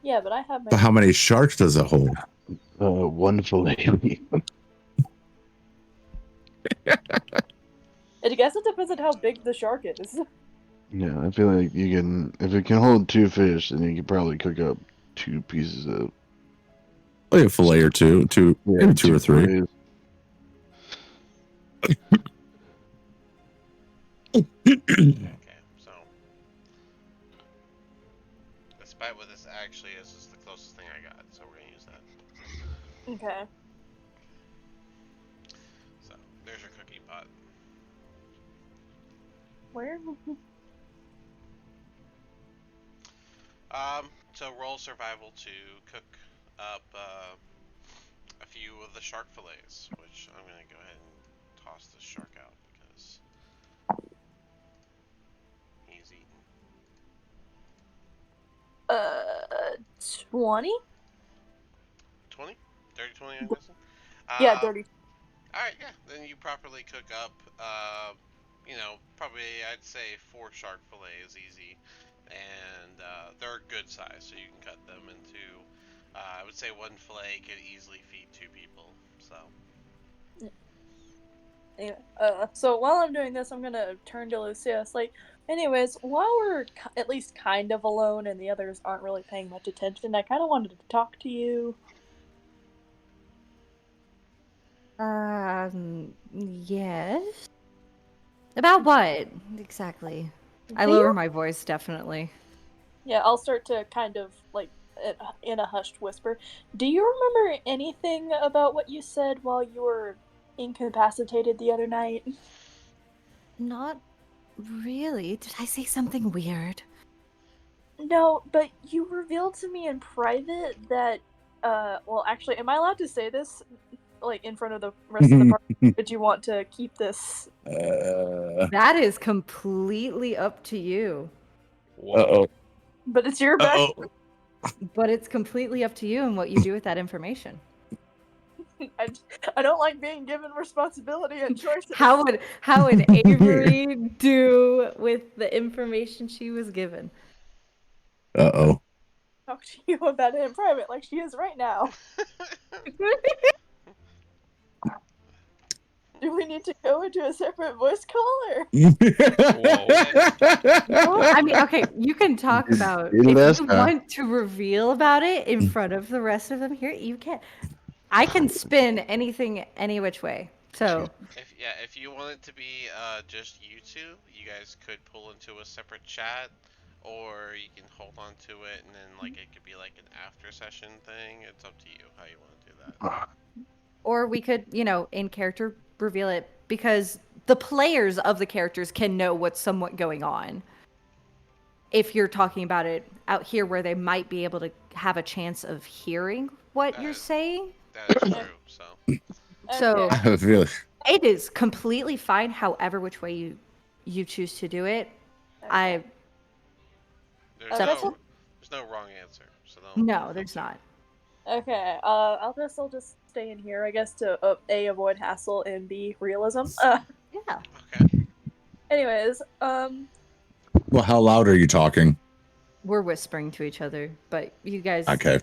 Yeah, but I have my. But how many sharks does it hold? 1 fillet. I guess it depends on how big the shark is. Yeah, I feel like you can. If it can hold 2 fish, then you can probably cook up 2 pieces of. Like a fillet or two, maybe 2 or 3. fillets. Okay, so despite what this actually is the closest thing I got, so we're gonna use that. Okay. So there's your cooking pot. Where? So roll survival to cook up a few of the shark fillets, which I'm gonna go ahead and toss this shark out because he's eaten. 20? 20? Dirty 20, I'm guessing? Yeah, dirty. Alright, yeah. Then you properly cook up, probably I'd say 4 shark fillets easy. And they're good size, so you can cut them into, I would say one fillet could easily feed 2 people, so. Anyway, so while I'm doing this, I'm gonna turn to Lucia. It's like, anyways, while we're at least kind of alone and the others aren't really paying much attention, I kind of wanted to talk to you. Yes. About what exactly? I lower my voice definitely. Yeah, I'll start to kind of like in a hushed whisper. Do you remember anything about what you said while you were incapacitated the other night? Not really. Did I say something weird? No, but you revealed to me in private that well, actually, am I allowed to say this like in front of the rest of the party? Did you want to keep this? That is completely up to you. Uh-oh. But it's your best. Uh-oh. But it's completely up to you and what you do with that information. I don't like being given responsibility and choices. How would Avery do with the information she was given? Uh-oh. Talk to you about it in private, like she is right now. Do we need to go into a separate voice call or? Well, I mean, okay, you can talk about if you want to reveal about it in front of the rest of them here, you can. I can spin anything any which way. So If you want it to be just you two, you guys could pull into a separate chat, or you can hold on to it and then like it could be like an after session thing. It's up to you how you want to do that. or we could, in character reveal it because the players of the characters can know what's somewhat going on. If you're talking about it out here where they might be able to have a chance of hearing what you're saying. That is true, so. So I have a feeling. it is completely fine however which way you choose to do it. Okay. There's no wrong answer. So No, there's not. Okay, I'll just stay in here, I guess, to A, avoid hassle, and B, realism. Yeah. Okay. Anyways, Well, how loud are you talking? We're whispering to each other, but you guys Okay.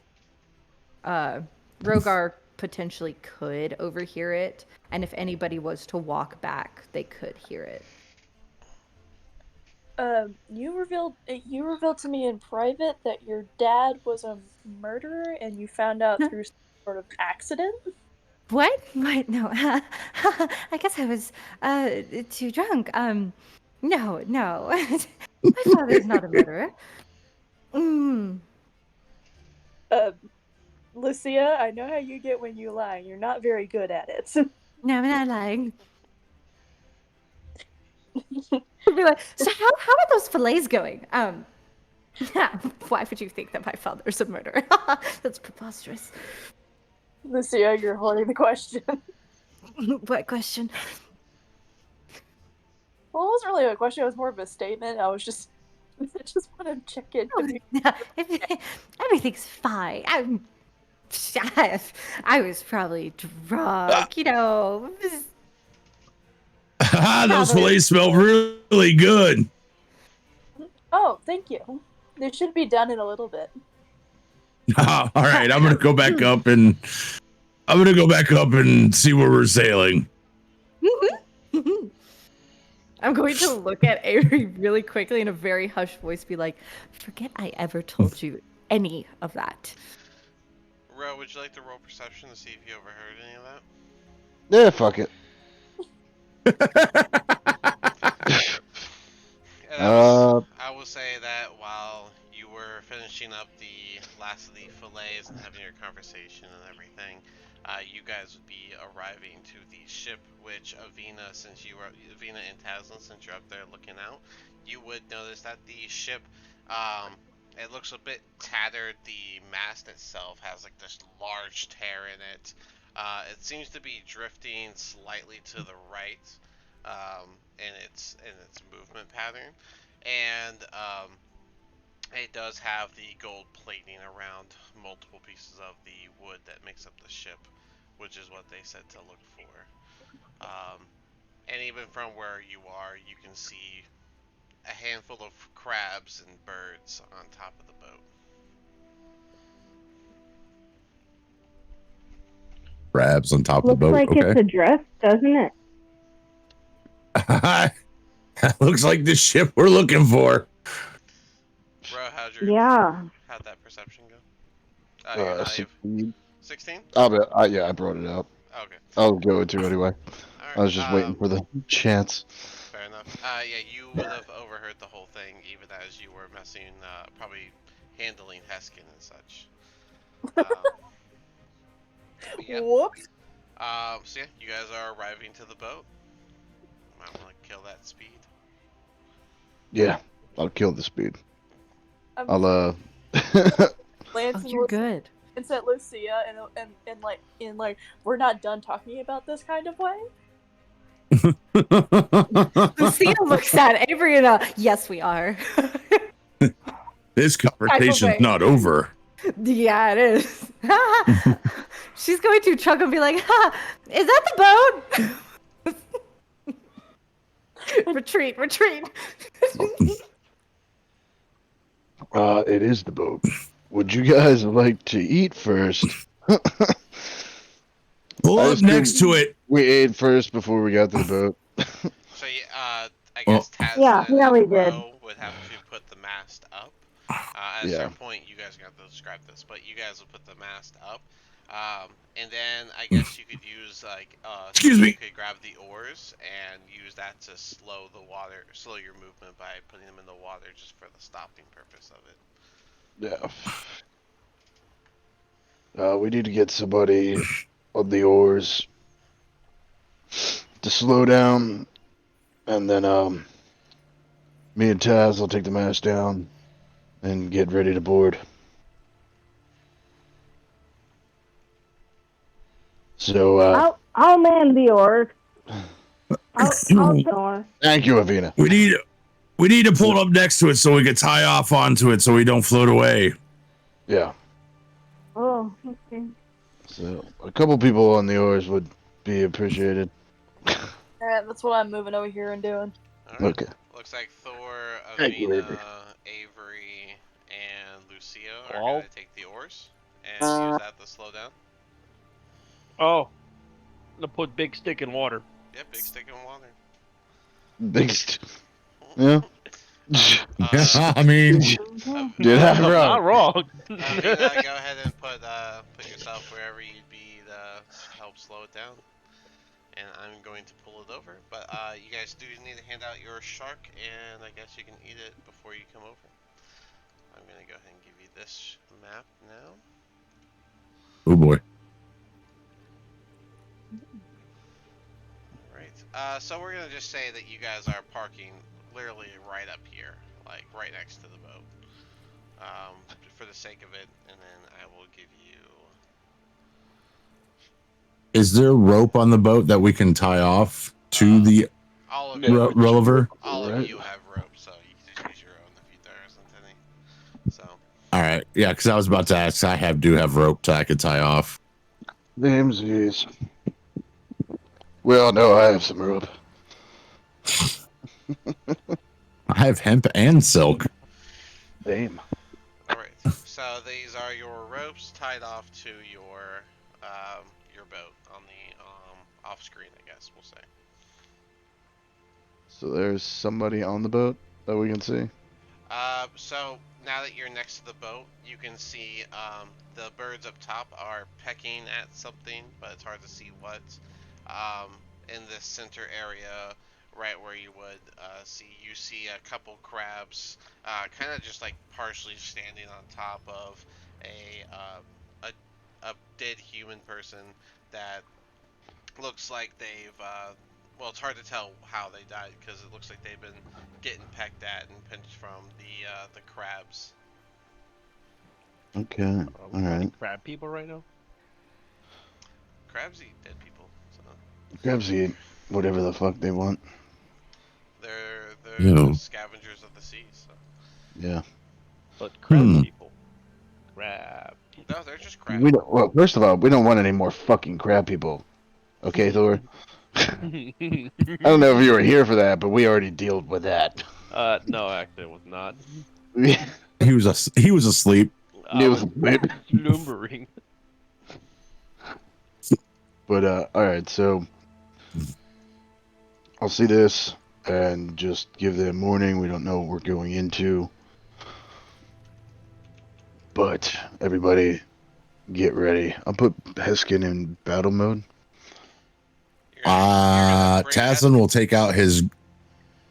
Rogar potentially could overhear it, and if anybody was to walk back, they could hear it. you revealed to me in private that your dad was a murderer, and you found out through some sort of accident. What? What? No. I guess I was too drunk. No. My father's not a murderer. Lucia, I know how you get when you lie. You're not very good at it. No, I'm not lying. I'd be like, so how are those fillets going? Why would you think that my father's a murderer? That's preposterous. Lucia, you're holding the question. What question? Well, it wasn't really a question. It was more of a statement. I just want to check in. Everything's fine. I was probably drunk, Those fillets smell really good. Oh, thank you. They should be done in a little bit. All right, I'm gonna go back up and see where we're sailing. I'm going to look at Avery really quickly in a very hushed voice, be like, forget I ever told you any of that. Ro, would you like to roll perception to see if you overheard any of that? Yeah, fuck it. I will say that while you were finishing up the last of the fillets and having your conversation and everything, you guys would be arriving to the ship. Which Avina and Taslin, since you're up there looking out, you would notice that the ship, it looks a bit tattered. The mast itself has like this large tear in it. It seems to be drifting slightly to the right, in its movement pattern, and it does have the gold plating around multiple pieces of the wood that makes up the ship, which is what they said to look for. And even from where you are, you can see a handful of crabs and birds on top of the boat. Crabs on top of the Looks boat. like it's a dress, doesn't it? That looks like the ship we're looking for. Bro, Yeah. how'd that perception go? Oh, you're not even 16? Yeah, I brought it up. Okay. I'll go to anyway. Alright. I was just waiting for the chance. Fair enough. Yeah, you would have overheard the whole thing, even as you were messing, probably handling Heskin and such. Yeah. Whoops. So yeah, you guys are arriving to the boat. Might want to kill that speed. Yeah, I'll kill the speed. I'm I'll Oh, glancing you're good. at Lucia in like we're not done talking about this kind of way. Lucia looks at Avery and yes, we are. This conversation's way. not over. Yeah, it is. She's going to Chuck and be like, ha, is that the boat? Retreat. It is the boat. Would you guys like to eat first? Pull up next to it. We ate first before we got to the boat. So I guess Taz Yeah, we and did. Ro would have to put the mast up. At a certain point, you guys are going to have to describe this, but you guys will put the mast up. And then I guess you could use Excuse me. You could grab the oars and use that to slow your movement by putting them in the water just for the stopping purpose of it. Yeah. We need to get somebody on the oars to slow down, and then me and Taz will take the mast down and get ready to board. So I'll man the oars. I'll oar. thank you, Avina. We need to pull up next to it so we can tie off onto it so we don't float away. Yeah. Oh, okay. So a couple people on the oars would be appreciated. Alright, that's what I'm moving over here and doing. Alright. Okay. Looks like Thor, Thank you, Avina, Avery. Avery, and Lucia are All? going to take the oars and use that to slow down. Oh, I'm gonna put big stick in water. Yep, big stick in water. Yeah. I mean, Did I I'm wrong? not wrong. Avina, go ahead and put yourself wherever you'd be to help slow it down. And I'm going to pull it over, but you guys do need to hand out your shark, and I guess you can eat it before you come over. I'm going to go ahead and give you this map now. oh boy. Alright, so we're going to just say that you guys are parking literally right up here, like right next to the boat, for the sake of it, and then I will give you... Is there rope on the boat that we can tie off to the all of you, rover? all of you have rope, so you can just use your own if there isn't any. So. All right, yeah, because I was about to ask. I do have rope I could tie off. Namesies. Well, no, I have some rope. I have hemp and silk. Damn. Alright, so these are your ropes tied off to your boat on the off screen, I guess we'll say. So there's somebody on the boat that we can see? So now that you're next to the boat, you can see the birds up top are pecking at something, but it's hard to see what. In this center area, right where you would see a couple crabs, kind of just like partially standing on top of a dead human person that looks like they've well, it's hard to tell how they died because it looks like they've been getting pecked at and pinched from the crabs. Okay. Are All we fighting right. crab people right now? Crabs eat dead people, so Crabs eat whatever the fuck they want. they're the Ew. scavengers of the sea. So Yeah. But crab Hmm. people. Crab people. no, they're just We crabs. don't. Well, first of all, we don't want any more fucking crab people. Okay, Thor. I don't know if you were here for that, but we already dealt with that. No, actually, it was not. He was asleep. I was But slumbering. all right. So I'll see this and just give them warning. We don't know what we're going into, but everybody get ready. I'll put Heskin in battle mode. You're gonna bring Taslin will take out his.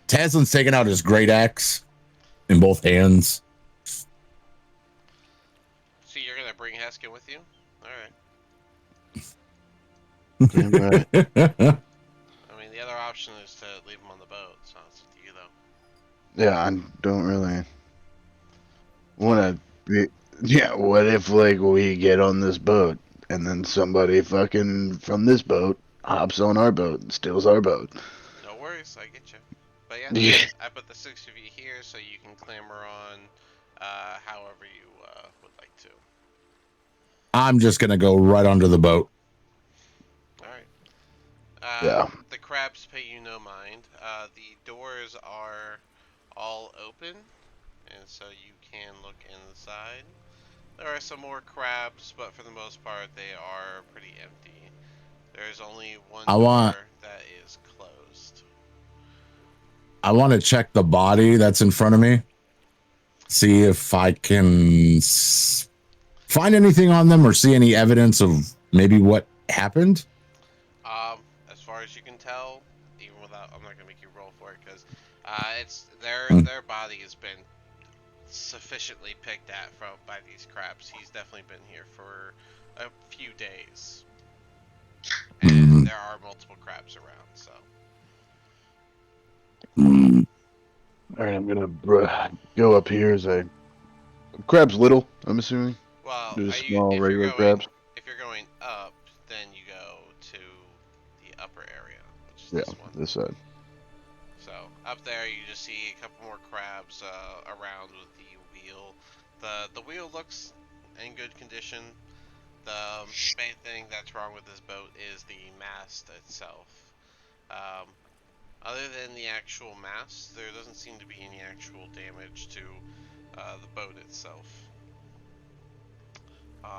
Taslin's taking out his great axe in both hands. So you're gonna bring Heskin with you? All right. Damn right. I mean, the other option is to leave him on the boat. So it's up to you, though. Yeah, I don't really want to be. Yeah, what if like we get on this boat and then somebody fucking from this boat hops on our boat and steals our boat? No worries, I get you. But yeah, Yeah. I put the 6 of you here so you can clamber on however you would like to. I'm just gonna go right under the boat. Alright. Yeah. The crabs pay you no mind. The doors are all open, and so you can look inside. There are some more crabs, but for the most part, they are pretty empty. There's only one door that is closed. I want to check the body that's in front of me. See if I can find anything on them or see any evidence of maybe what happened. As far as you can tell, even without, I'm not gonna make you roll for it because it's their body has been sufficiently picked at by these crabs. He's definitely been here for a few days, and there are multiple crabs around. So All right, I'm gonna go up here as a crab's little. I'm assuming. well, Just small regular crabs. if you're going up, then you go to the upper area, which is Yeah, this one. this side. So up there, you just see a couple more crabs around with the wheel. The wheel looks in good condition. The main thing that's wrong with this boat is the mast itself. Other than the actual mast, there doesn't seem to be any actual damage to the boat itself.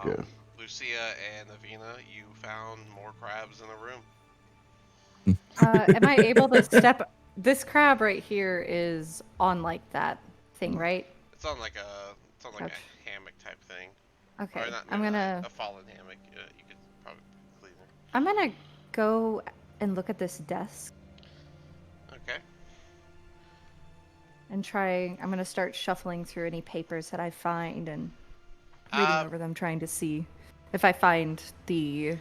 Good. Lucia and Avina, you found more crabs in the room. Am I able to step? This crab right here is on like that thing, right? It's on like a Okay. hammock type thing. Okay, Or not, I'm maybe gonna. not a fallen hammock. You could probably clean it. I'm gonna go and look at this desk Okay. and try. I'm gonna start shuffling through any papers that I find and reading over them, trying to see if I find the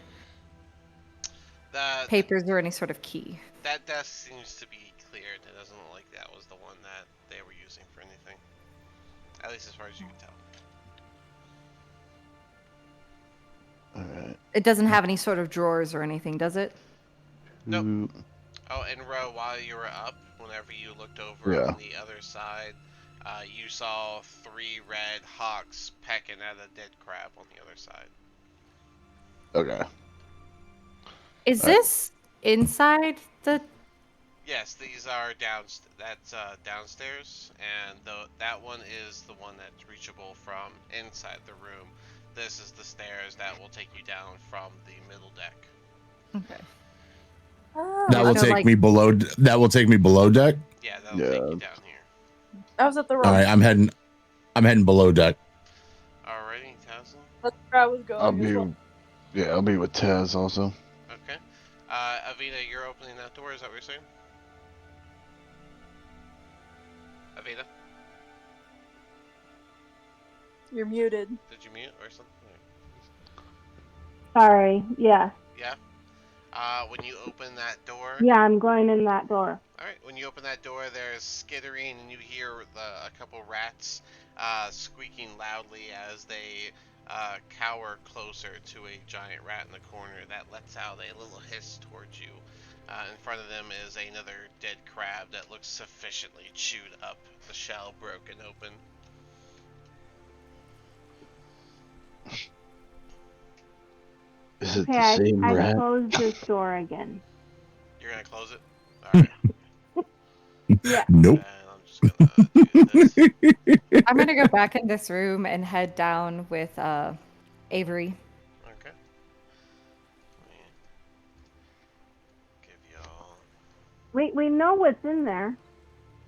papers or any sort of key. That desk seems to be cleared. It doesn't look like that was the one that they were using for anything. At least as far as you can tell. Alright. It doesn't have any sort of drawers or anything, does it? Nope. Oh, and Ro, while you were up, whenever you looked over on the other side, you saw 3 red hawks pecking at a dead crab on the other side. Okay. Is this inside the? Yes, these are downstairs, and that one is the one that's reachable from inside the room. This is the stairs that will take you down from the middle deck. Okay. That will take me below. That will take me below deck. Yeah, that'll take you down here. I was at the wrong. All right, I'm heading below deck. Alrighty, Tazlin. That's where I was going. I'll be with Taz also. Okay. Avita, you're opening that door. Is that what you're saying? Avita. You're muted. Did you mute or something? Sorry. Yeah. Yeah. When you open that door. Yeah, I'm going in that door. All right. When you open that door, there's skittering, and you hear a couple rats squeaking loudly as they cower closer to a giant rat in the corner that lets out a little hiss towards you. In front of them is another dead crab that looks sufficiently chewed up, the shell broken open. Is it Okay, the same I rat? closed this door again. You're gonna close it? Alright. Yeah. Nope. And I'm just gonna do this. I'm gonna go back in this room and head down with Avery. Okay. Let me give y'all. Wait, we know what's in there.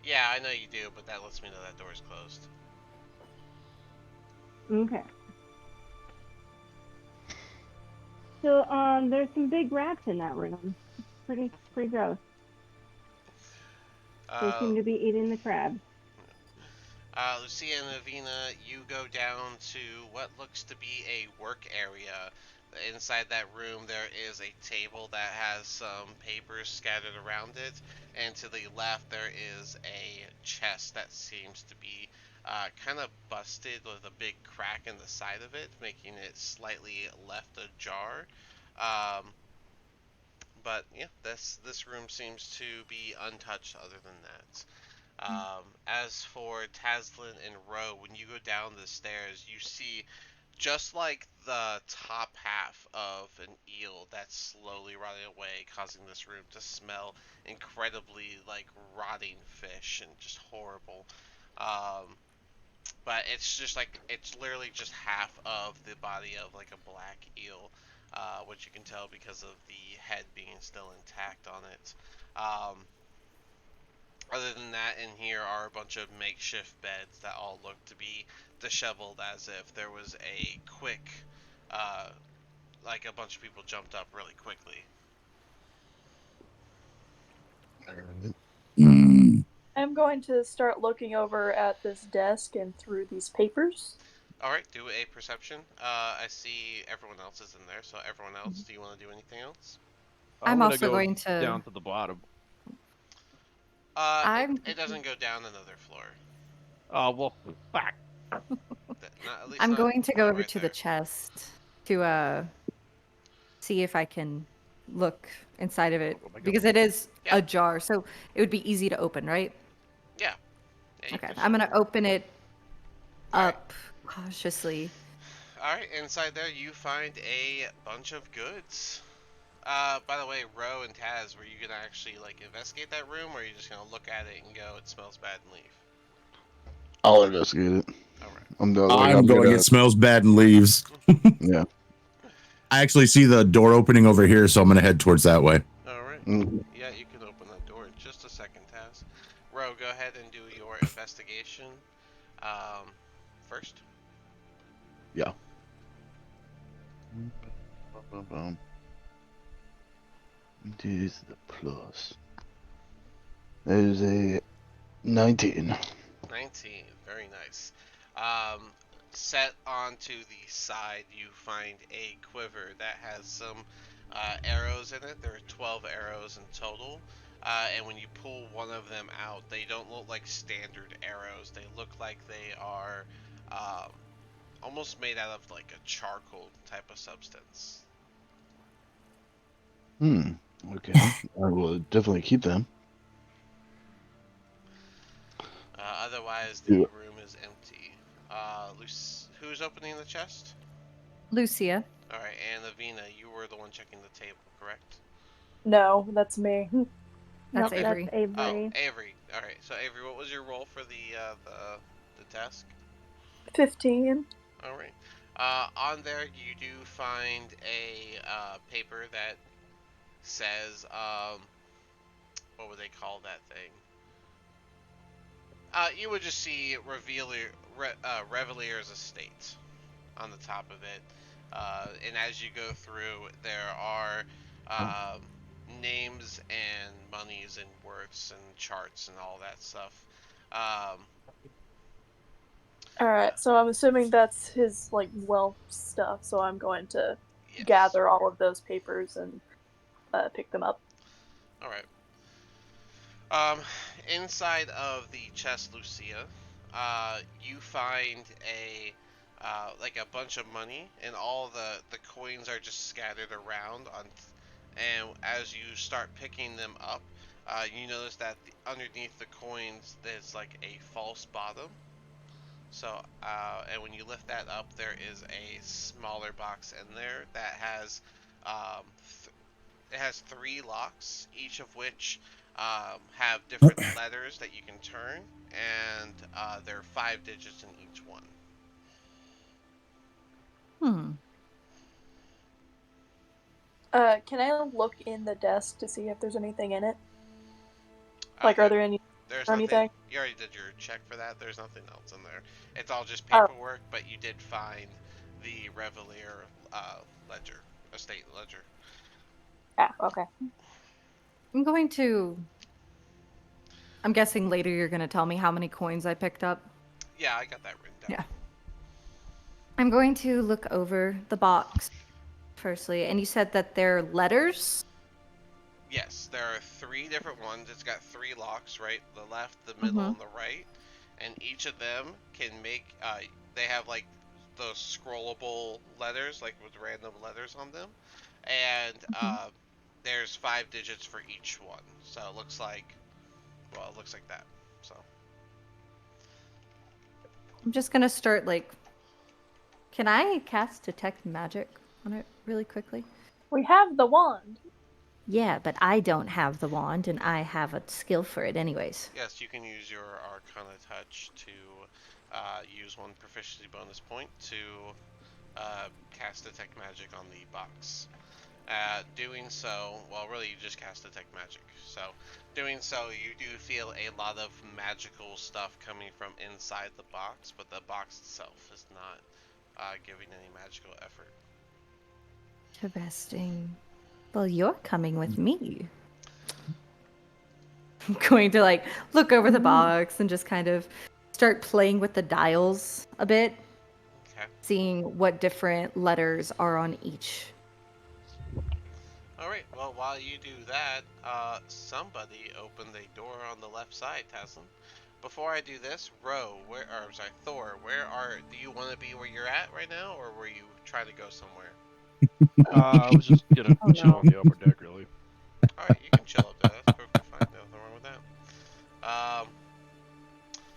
Yeah, I know you do, but that lets me know that door's closed. Okay. So, there's some big rats in that room. Pretty gross. They seem to be eating the crab. Lucia and Avina, you go down to what looks to be a work area. Inside that room, there is a table that has some papers scattered around it, and to the left, there is a chest that seems to be kind of busted with a big crack in the side of it, making it slightly left ajar. Um, but yeah, this room seems to be untouched other than that. As for Taslin and Roe, when you go down the stairs, you see just like the top half of an eel that's slowly rotting away, causing this room to smell incredibly like rotting fish and just horrible. Um, but it's just like it's literally just half of the body of like a black eel, which you can tell because of the head being still intact on it. Other than that, in here are a bunch of makeshift beds that all look to be disheveled as if there was a quick, uh, like a bunch of people jumped up really quickly. Mm. I'm going to start looking over at this desk and through these papers. Alright, do a perception. I see everyone else is in there, so everyone else, do you want to do anything else? I'm gonna also go going to. down to the bottom. It doesn't go down another floor. Oh, well, fuck. At least I'm not, going to go over right to there. the chest to see if I can look inside of it because it is Yeah. ajar, so it would be easy to open, right? Yeah. You Okay, can I'm gonna open it Alright. up cautiously. Alright, inside there you find a bunch of goods. By the way, Ro and Taz, were you gonna actually like investigate that room, or are you just gonna look at it and go, "It smells bad," and leave? I'll investigate it. All right. I'm I'm going. gonna, It smells bad and leaves. yeah. I actually see the door opening over here, so I'm going to head towards that way. All right. Mm. Yeah, you can open that door in just a second, Taz. Ro, go ahead and do your investigation. First. Yeah. It is the plus. There's a 19. 19. Very nice. Set onto the side, you find a quiver that has some arrows in it. There are 12 arrows in total. And when you pull one of them out, they don't look like standard arrows. They look like they are almost made out of like a charcoal type of substance. Okay. I will definitely keep them. Otherwise, the room is empty. Who's opening the chest? Lucia. Alright, and Avina, you were the one checking the table, correct? No, that's me. That's Nope, Avery. That's Avery. Oh, Avery. Alright, so Avery, what was your role for the task? 15. Alright. On there, you do find a paper that says, what would they call that thing? You would just see Revelier's estate on the top of it. And as you go through, there are names and monies and worths and charts and all that stuff. Alright, so I'm assuming that's his, like, wealth stuff, so I'm going to Yes. gather all of those papers and pick them up. Alright. Inside of the chest, Lucia, you find like a bunch of money, and all the coins are just scattered around and as you start picking them up, you notice that underneath the coins there's like a false bottom. So, and when you lift that up, there is a smaller box in there that has um, it has 3 locks, each of which have different letters that you can turn, and there are 5 digits in each one. Can I look in the desk to see if there's anything in it? Uh, Like, are there any there's or nothing. anything? You already did your check for that. There's nothing else in there. It's all just Oh, paperwork, but you did find the Revelier ledger, estate ledger. yeah, okay. I'm going to. I'm guessing later you're going to tell me how many coins I picked up. Yeah, I got that written down. Yeah. I'm going to look over the box firstly, and you said that they're letters? Yes, there are 3 different ones. It's got 3 locks, right? The left, the middle, Mm-hmm. and the right. And each of them can make, they have like those scrollable letters, like with random letters on them. And there's 5 digits for each one. So it looks like, well, it looks like that. So. I'm just going to start, like. Can I cast Detect Magic on it really quickly? We have the wand. Yeah, but I don't have the wand, and I have a skill for it anyways. Yes, you can use your Arcana Touch to use 1 proficiency bonus point to cast Detect Magic on the box. Doing so, well, really, you just cast Detect Magic. So, doing so, you do feel a lot of magical stuff coming from inside the box, but the box itself is not giving any magical effort. Interesting. Well, you're coming with me. I'm going to, like, look over the box and just kind of start playing with the dials a bit, Okay. seeing what different letters are on each. Alright, well, while you do that, somebody opened a door on the left side, Taslim. Before I do this, Thor, do you want to be where you're at right now, or were you trying to go somewhere? I was just gonna chill on the upper deck, really. Alright, you can chill up there, that's perfectly fine, nothing wrong with that.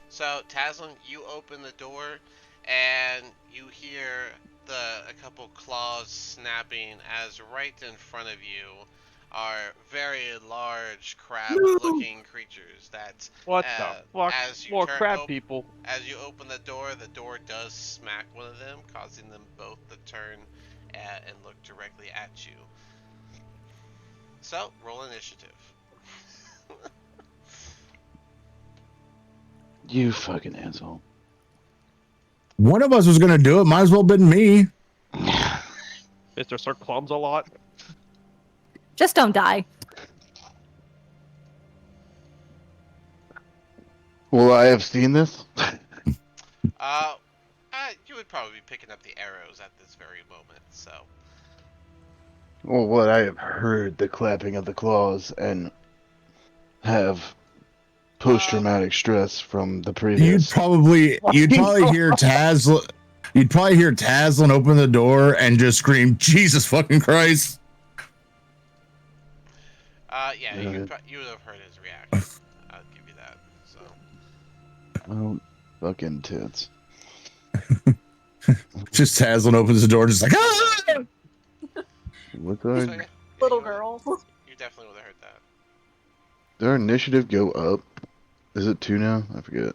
So, Taslim, you open the door, and you hear a couple claws snapping as right in front of you are very large crab-looking creatures that, What the fuck? as you More crab people. as you open the door does smack one of them, causing them both to turn and look directly at you. So, roll initiative. You fucking asshole. One of us was gonna do it. Might as well been me. Mr. Sir Clums a lot. Just don't die. Will I have seen this? You would probably be picking up the arrows at this very moment, so. Well, what I have heard the clapping of the claws and have post-traumatic stress from the previous. You'd probably hear Taz. You'd probably hear Tazlin open the door and just scream, "Jesus fucking Christ!" Yeah, you would have heard his reaction. I'll give you that. So. Oh, fucking tits. Just Tazlin opens the door, just like, ah! What So, the? yeah, Little you girl. You definitely would have heard that. Did our initiative go up? Is it 2 now? I forget.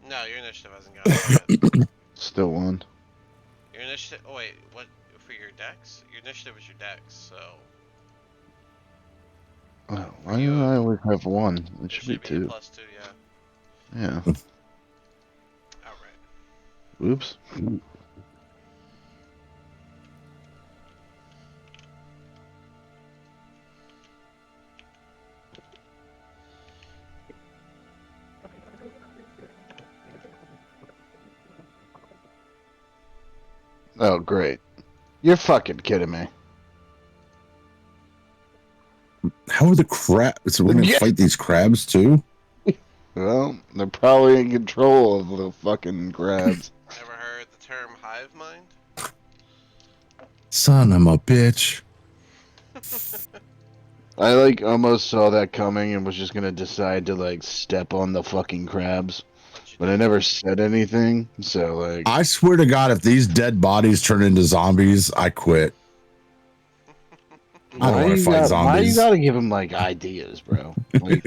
No, your initiative hasn't gone yet. Still 1. Your initiative. Oh wait, what for your dex? Your initiative is your dex, so. Oh, why do I always have 1? It It should be a 2. +2, yeah. Yeah. Alright. Oops. Oh, great. You're fucking kidding me. How are the crabs? So we're gonna Yeah. fight these crabs too? Well, they're probably in control of the fucking crabs. Ever heard the term hive mind? Son of a bitch. I like almost saw that coming and was just gonna decide to like step on the fucking crabs, but I never said anything. So like, I swear to God, if these dead bodies turn into zombies, I quit. I don't want to fight why you zombies. gotta give him like ideas, bro? Like,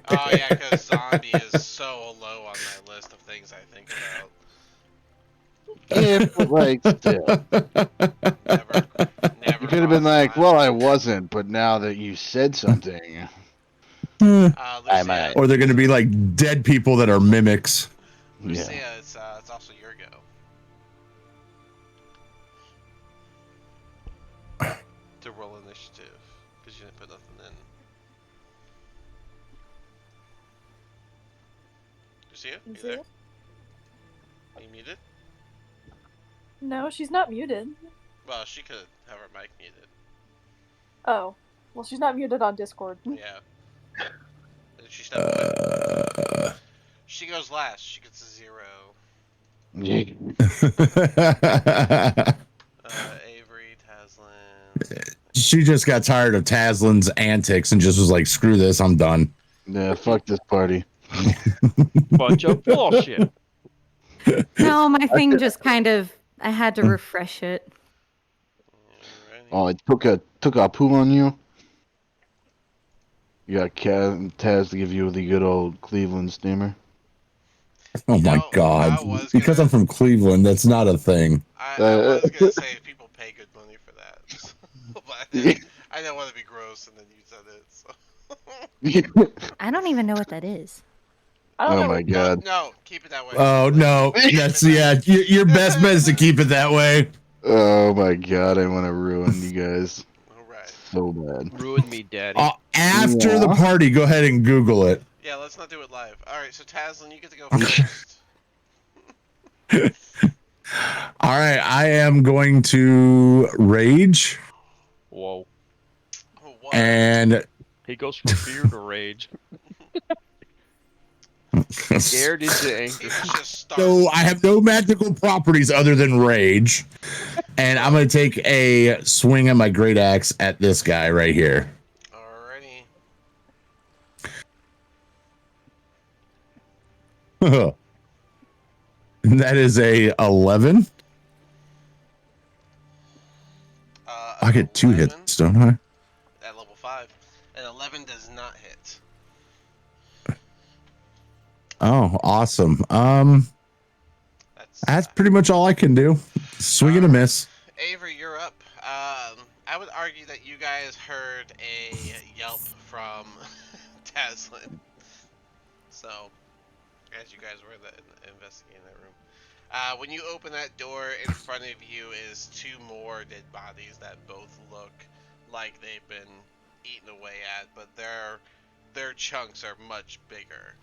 Oh yeah, because zombie is so low on my list of things I think about. yeah, but like, still. Never You could have been crossed like, my well, I mind. wasn't, but now that you said something, I Lucia, might. Or they're going to be like dead people that are mimics. Lucia, Yeah. it's also your go. To roll initiative, because you didn't put nothing in. Lucia, you there? Are you muted? No, she's not muted. Well, she could have her mic muted. Oh. Well, she's not muted on Discord. Yeah. Did she step away? She goes last. She gets a 0. Avery, Taslin. She just got tired of Taslin's antics and just was like, screw this, I'm done. Yeah, fuck this party. Bunch of bullshit. No, my thing just kind of. I had to refresh it. Oh, it took a poo on you. You got Taz to give you the good old Cleveland steamer. Oh my God. Because I'm from Cleveland, that's not a thing. I was gonna say people pay good money for that, but I didn't want to be gross, and then you said it. So. I don't even know what that is. Oh my God. No, keep it that way. Oh no, that's your best bet is to keep it that way. Oh my God, I want to ruin you guys. Alright. So bad. Ruin me, daddy. After the party, go ahead and Google it. Yeah, let's not do it live. Alright, so Taslin, you get to go first. All right, I am going to rage. Whoa. What? And he goes from fear to rage. Scared into anger. So I have no magical properties other than rage. And I'm going to take a swing of my great axe at this guy right here. Alrighty. That is a 11. I get 2 hits, don't I? At level 5. An 11 does not hit. Oh, awesome. That's pretty much all I can do. Swing and a miss. Avery, you're up. I would argue that you guys heard a yelp from Taslin. So, as you guys were investigating that room. When you open that door, in front of you is 2 more dead bodies that both look like they've been eaten away at, but their chunks are much bigger.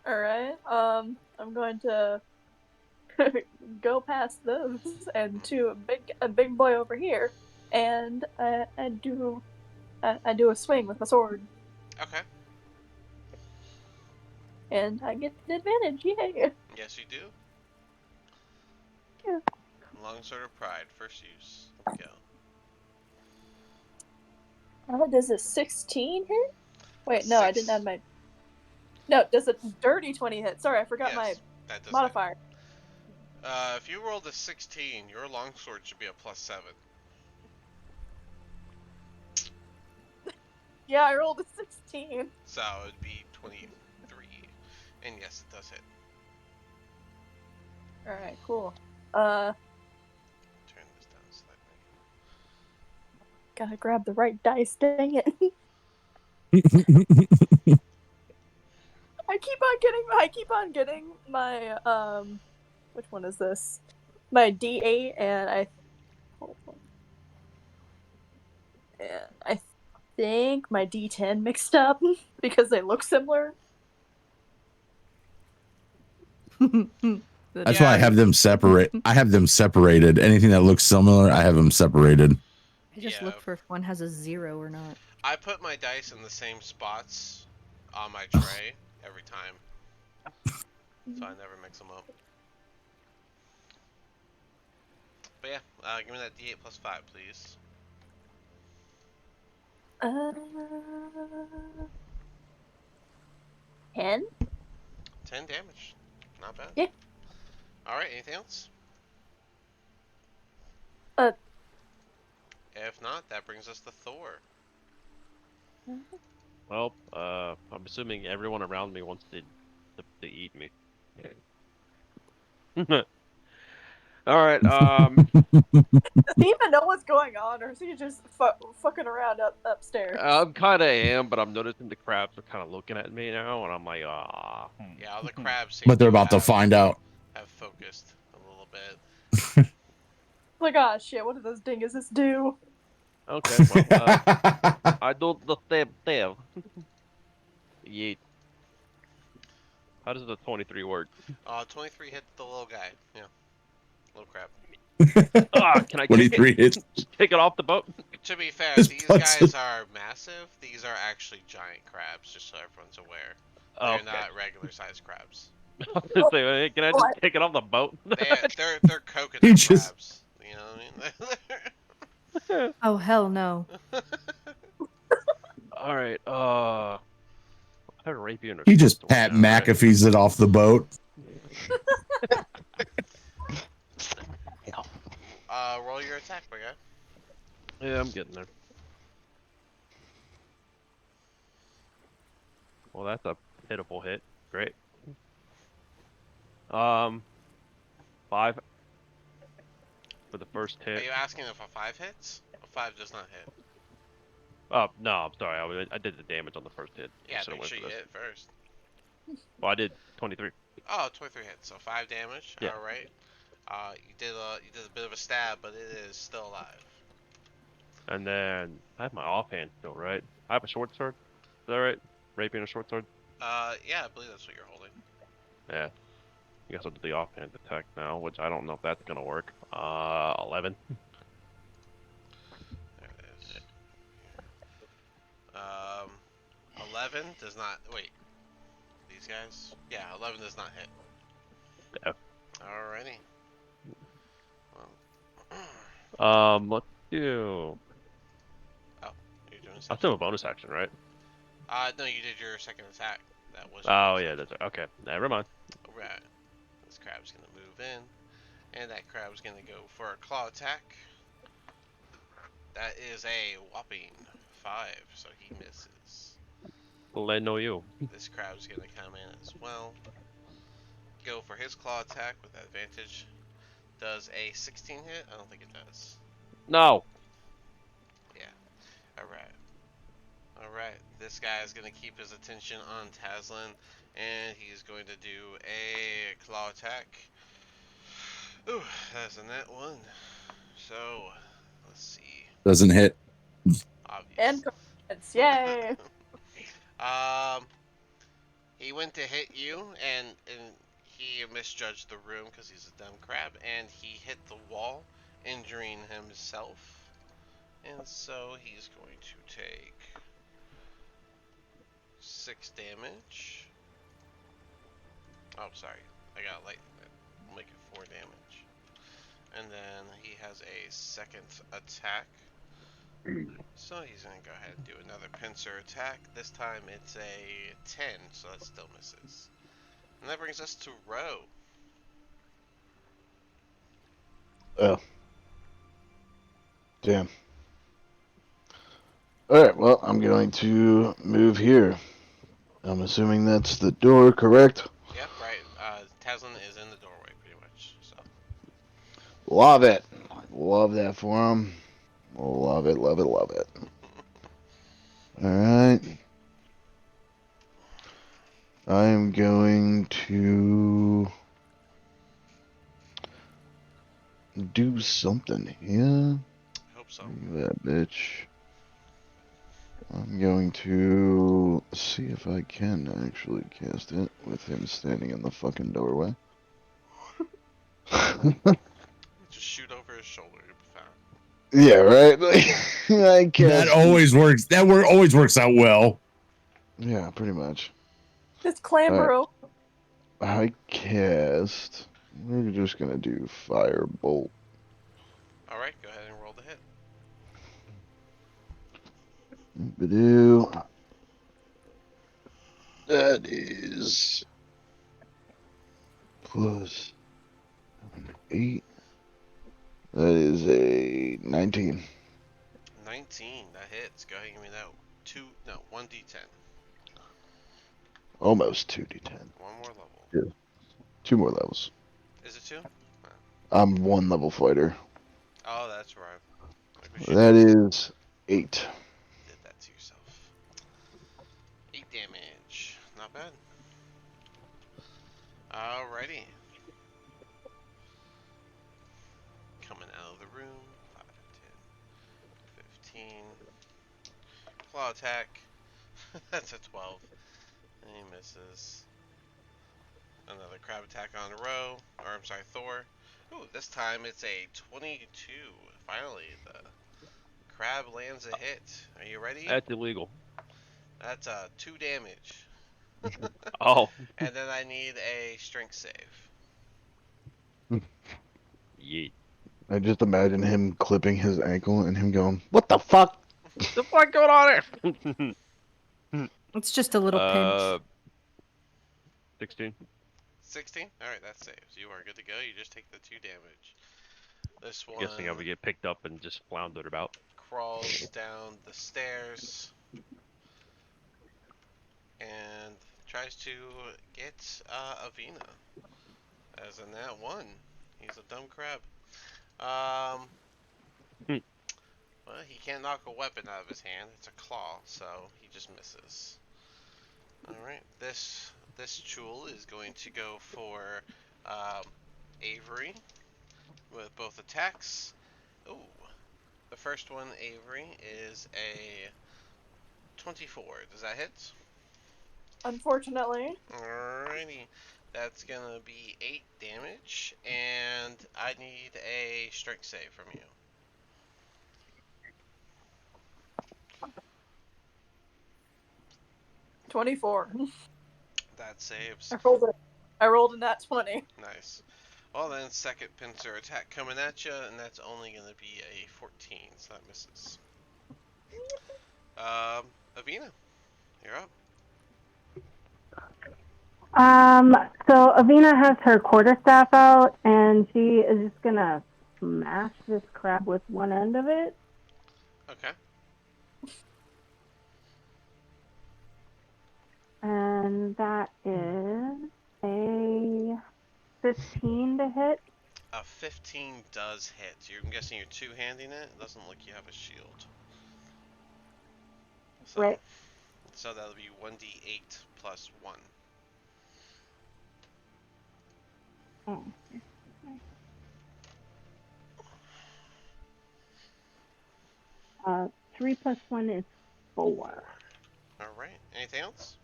Alright, I'm going to go past those and to a big boy over here, and I do a swing with my sword. Okay. And I get the advantage, yay! Yes, you do. Yeah. Longsword of Pride, first use. Go. Does a 16 hit? Wait, no, I didn't add my... No, does a dirty 20 hit? Sorry, I forgot my modifier. If you rolled a 16, your longsword should be a +7. Yeah, I rolled a 16. So it would be 23. And yes, it does hit. Alright, cool. Turn this down slightly. Gotta grab the right dice, dang it. I keep on getting my which one is this? My D8 and I think my D10 mixed up because they look similar. That's why I have them separate. I have them separated. Anything that looks similar, I have them separated. I just look for if one has a 0 or not. I put my dice in the same spots on my tray every time, so I never mix them up. But yeah, give me that D8 plus 5, please. 10? 10 damage. Not bad. Yeah. Alright, anything else? Uh. If not, that brings us to Thor. Well, I'm assuming everyone around me wants to eat me. All right. Does he even know what's going on, or is he just fucking around upstairs? I'm kind of am, but I'm noticing the crabs are kind of looking at me now, and I'm like, ah. Yeah, all the crabs seem But they're about to find out. Have focused a little bit. Like, ah, shit, what do those dinguses do? Okay, well, I do the same thing. Yeet. How does the 23 work? 23 hit the little guy. Yeah. Little crab. Can I 23 hits? Take it off the boat? To be fair, Just these puts guys it- are massive. These are actually giant crabs, just so everyone's aware. Oh, They're not regular sized crabs. Hey, can I just take it off the boat? They're coconut crabs. You know what I mean? Oh, hell no. Alright, I have a rapier and a He just sword Pat now, right? McAfee's it off the boat. Roll your attack, my guy. Yeah, I'm getting there. Well, that's a pitiful hit. Great. 5 for the first hit. Are you asking if a 5 hits? A 5 does not hit. Oh, no, I'm sorry. I did the damage on the first hit. Yeah, Should've make went sure for you this. hit first. Well, I did 23. Oh, 23 hits, so 5 damage. Yeah. All right. You did a bit of a stab, but it is still alive. And then I have my offhand still, right? I have a short sword. Is that right? Rapier and a short sword? Yeah, I believe that's what you're holding. Yeah. I guess I'll do the offhand attack now, which I don't know if that's gonna work. 11. There it is. 11 does not. Wait. These guys? Yeah, 11 does not hit. Yeah. Alrighty. Let's do. Oh, you're doing I'll something. do a bonus action, right? No, you did your second attack. That was. Oh yeah, that's right. Okay. Never mind. Right. This crab's gonna move in, and that crab's gonna go for a claw attack. That is a whopping 5, so he misses. Let know you. This crab's gonna come in as well. Go for his claw attack with advantage. Does a 16 hit? I don't think it does. No. Yeah. Alright. Alright. This guy is gonna keep his attention on Taslin, and he's going to do a claw attack. Ooh, that's a net 1. So, let's see. Doesn't hit. Obvious. And cards, yay! He went to hit you, and he misjudged the room because he's a dumb crab, and he hit the wall, injuring himself. And so he's going to take 6 damage. Oh, sorry. I got like make it 4 damage. And then he has a second attack. So he's going to go ahead and do another pincer attack. This time it's a 10, so that still misses. And that brings us to Ro. Oh. Damn. Alright, well, I'm going to move here. I'm assuming that's the door, correct? Yep, right. Taslin is in the doorway, pretty much. So. Love it. Love that for him. Love it, love it, love it. Alright. I am going to do something here. Hope so. Look at that bitch. I'm going to see if I can actually cast it with him standing in the fucking doorway. Just shoot over his shoulder. You'll be fine. Yeah, right. I cast. That always works. Always works out well. Yeah, pretty much. It's clamber over. I cast. We're just gonna do firebolt. All right, go ahead and roll the hit. Badoo. That is plus 8. That is a 19. 19. That hits. Go ahead and give me that 1d10. Almost 2d10. One more level. Yeah. 2 more levels. Is it 2? I'm 1 level fighter. Oh, that's right. That is 8. Did that to yourself. 8 damage. Not bad. Alrighty. Coming out of the room. 5, 10, 15. Claw attack. That's a 12. And he misses. Another crab attack on a row. Or, I'm sorry, Thor. Ooh, this time it's a 22. Finally, the crab lands a hit. Are you ready? That's illegal. That's 2 damage. Oh. And then I need a strength save. Yeet. I just imagine him clipping his ankle and him going, "What the fuck?" What the fuck going on here? It's just a little pinch. 16. 16? Alright, that saves. You are good to go. You just take the 2 damage. This one Guessing I would get picked up and just floundered about. crawls down the stairs and tries to get Avina. As in that one. He's a dumb crab. Well, he can't knock a weapon out of his hand. It's a claw, so he just misses. Alright, this Chul is going to go for Avery with both attacks. Ooh. The first one, Avery, is a 24. Does that hit? Unfortunately. Alrighty. That's gonna be 8 damage, and I need a strength save from you. $24. That saves. I rolled a nat 20. Nice. Well then, second pincer attack coming at you, and that's only gonna be a 14, so that misses. Avina, you're up. So Avina has her quarterstaff out, and she is just gonna smash this crab with one end of it. Okay. And that is a 15 to hit. A 15 does hit. I'm guessing you're two-handing it? It doesn't look you have a shield. So, Right. So that'll be 1d8 plus 1. Oh. 3 plus 1 is 4. Alright. Anything else?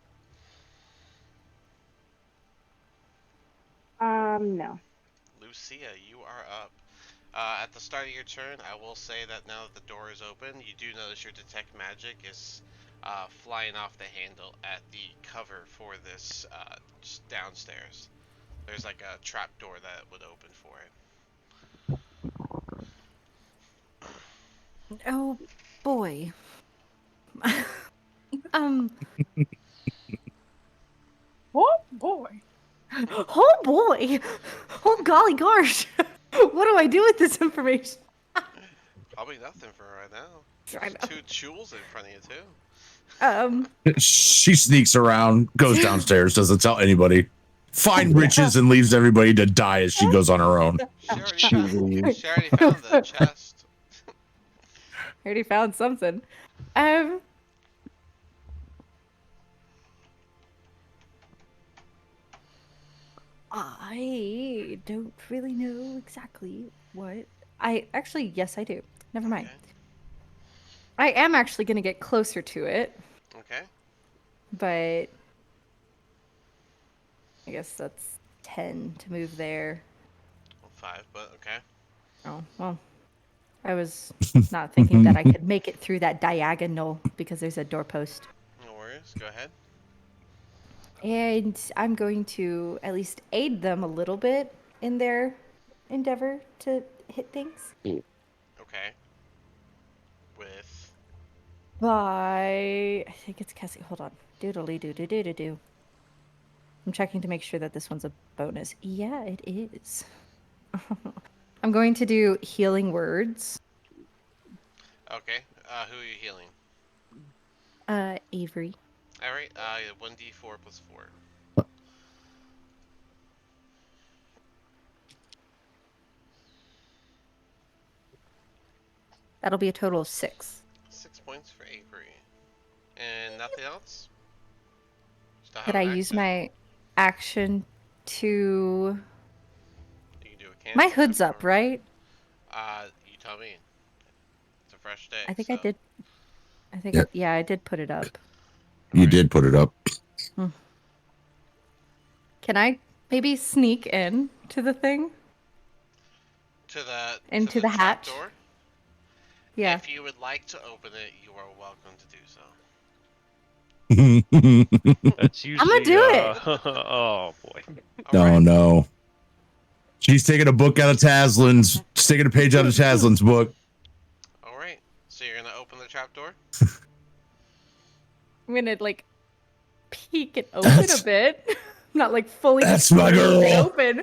No. Lucia, you are up. At the start of your turn, I will say that now that the door is open, you do notice your detect magic is flying off the handle at the cover for this downstairs. There's like a trap door that would open for it. Oh boy. Oh boy. Oh boy. Oh golly gosh. What do I do with this information? Probably nothing for right now. I There's know. 2 Chules in front of you too. She sneaks around, goes downstairs, doesn't tell anybody. Find riches and leaves everybody to die as she goes on her own. She already found the chest. I already found something. I don't really know exactly what. Yes, I do. Never mind. Okay. I am actually going to get closer to it, Okay. but I guess that's 10 to move there. 5, but okay. Oh, well. I was not thinking that I could make it through that diagonal because there's a doorpost. No worries. Go ahead. And I'm going to at least aid them a little bit in their endeavor to hit things. Okay. With. By I think it's Cassie. Hold on. Doodly doo doo doo doo doo. I'm checking to make sure that this one's a bonus. Yeah, it is. I'm going to do healing words. Okay. Who are you healing? Avery. Alright, 1d4 plus 4. That'll be a total of 6. 6 points for Avery. And nothing else? Still have Could I an use action? my action to... You can do a My cantrip hood's up, or. right? You tell me. It's a fresh day, I think so. I did. I think, Yeah. yeah, I did put it up. You Alright. did put it up. Can I maybe sneak in to the thing? To the Into the hatch? trapdoor. Yeah. If you would like to open it, you are welcome to do so. That's I'm gonna usually do it. oh boy. Oh Alright. no. She's taking a book out of Taslin's. She's taking a page out of Taslin's book. Alright. So you're gonna open the trapdoor? I'm gonna like peek and open a bit. Not like fully That's just my leave it girl. open.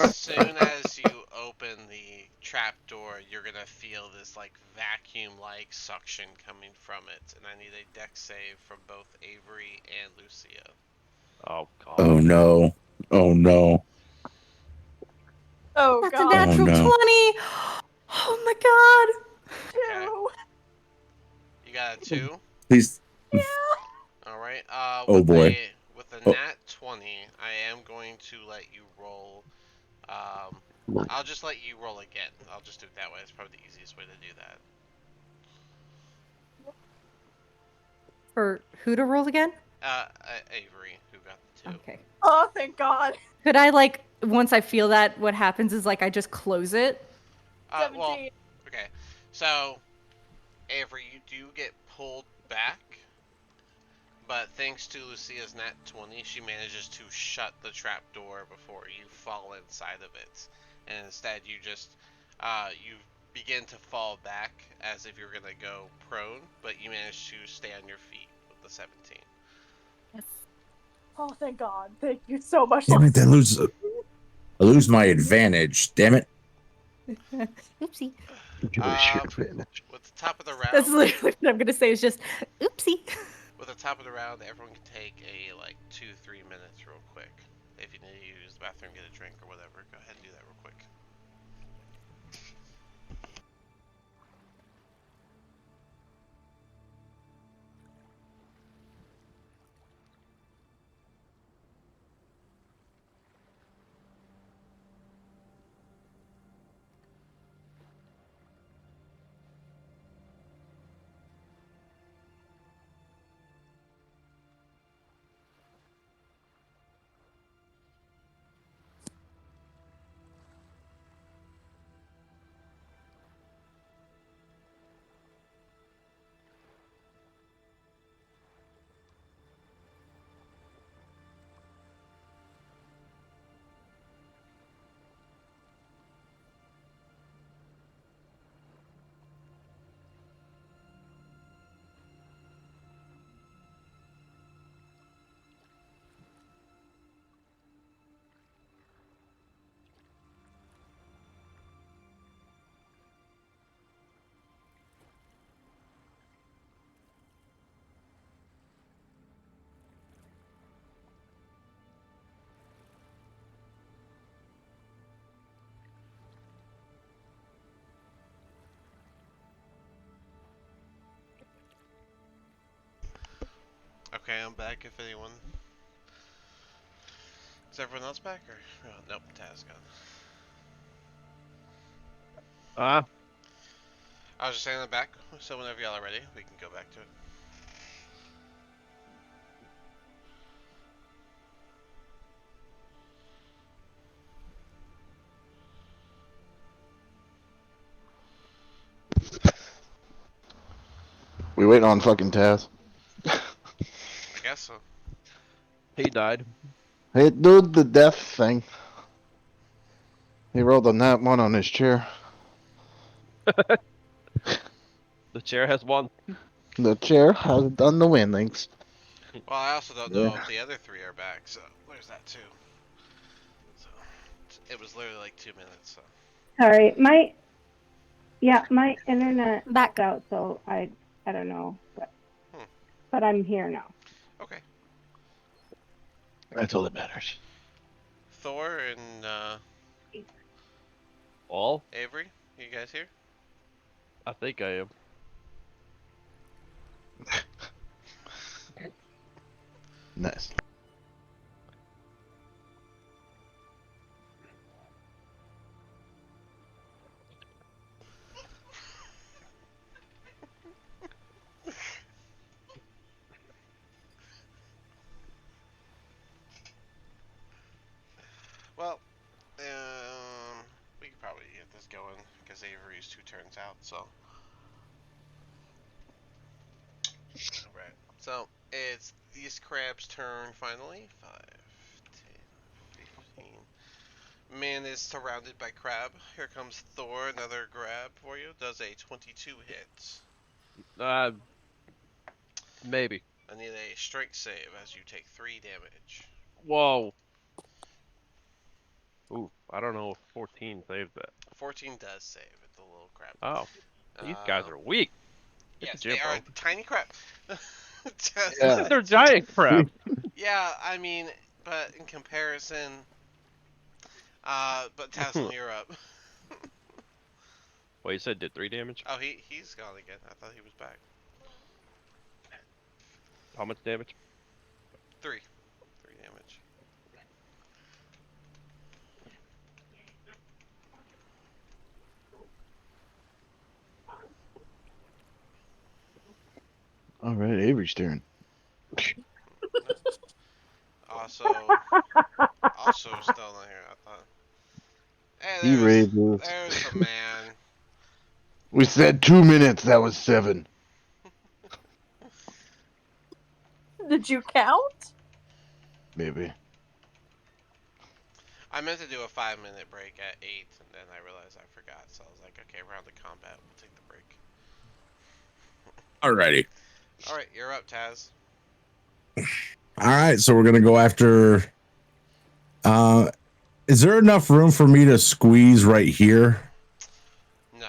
As soon as you open the trapdoor, you're gonna feel this like vacuum-like suction coming from it, and I need a dex save from both Avery and Lucia. Oh god. Oh no. Oh no. Oh That's god. a natural no. 20. Oh my god. Okay. Two. You got a 2. Please. All right. Oh boy. With a Oh. nat 20, I am going to let you roll. I'll just let you roll again. I'll just do it that way. It's probably the easiest way to do that. For who to roll again? Avery, who got the 2. Okay. Oh, thank God. Could I like once I feel that what happens is like I just close it? Well, 17. okay. So, Avery, you do get pulled back, but thanks to Lucia's nat 20, she manages to shut the trapdoor before you fall inside of it. And instead, you just, you begin to fall back as if you're gonna go prone, but you manage to stay on your feet with the 17. Yes. Oh, thank God. Thank you so much. Damn it, I lose my advantage. Damn it. Oopsie. With the top of the round, That's literally what I'm gonna say is just oopsie. with the top of the round, everyone can take a like 2-3 minutes real quick. If you need to use the bathroom, get a drink or whatever, go ahead and do that real quick. Okay, I'm back if anyone. Is everyone else back or? Oh, nope, Taz gone. I was just saying I'm back, so whenever y'all are ready, we can go back to it. We waiting on fucking Taz. I guess so. He died. Hey, dude, the death thing. He rolled on that one on his chair. The chair has won. The chair has done the winnings. Well, I also don't know if the other three are back, so there's that too. So it was literally like 2 minutes. So Sorry, my internet backed out, so I don't know, but I'm here now. okay. That's all that matters. Thor and All? Avery, you guys here? I think I am. Nice. Well, we could probably get this going because Avery's 2 turns out. So, alright. So it's these crabs' turn finally. 5, 10, 15. Man is surrounded by crab. Here comes Thor. Another grab for you. Does a 22 hit. Maybe. I need a strength save as you take 3 damage. Whoa. Ooh, I don't know if 14 saved that. 14 does save. It's a little crab. Oh, these guys are weak. Yes, Gym, they are bro. tiny crab. Yeah. They're giant crab. Yeah, I mean, but in comparison, but Taslim, you're up. Well, you said did 3 damage? Oh, he's gone again. I thought he was back. How much damage? 3 damage. All right, Avery's turn. Also still not here. I thought. Hey, He raises. there's the man. We said 2 minutes. That was 7. Did you count? Maybe. I meant to do a 5-minute break at 8, and then I realized I forgot. So I was like, okay, round of combat. We'll take the break. Alrighty. All right, you're up, Taz. All right, so we're gonna go after. Is there enough room for me to squeeze right here? No.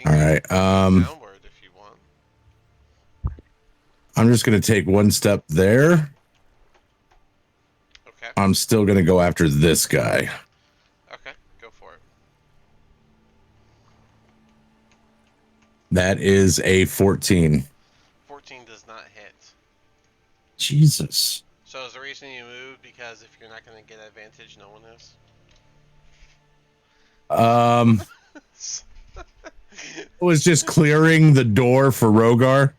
All right. Downward if you want. I'm just gonna take one step there. Okay. I'm still gonna go after this guy. Okay, go for it. That is a 14. 14 does not hit. Jesus. So is the reason you moved because if you're not going to get advantage, no one is? Was just clearing the door for Rogar.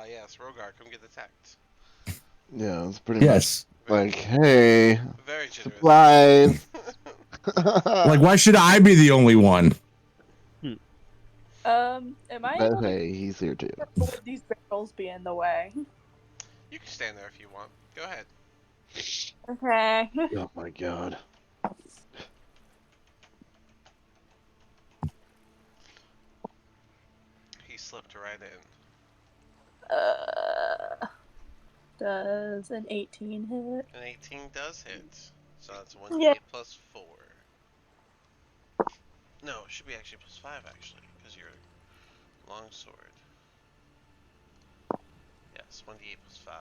Yes, Rogar, come get attacked. Yeah, it's pretty Yes. much like, hey, Very generous. supplies. Like, why should I be the only one? Am I But able to hey, he's here too. would these barrels be in the way? You can stand there if you want. Go ahead. Okay. Oh my god. He slipped right in. Does an 18 hit? An 18 does hit. So that's 1d8 Yeah. plus 4. No, it should be actually plus 5 actually, because you're longsword. Yes, 1d8 plus 5.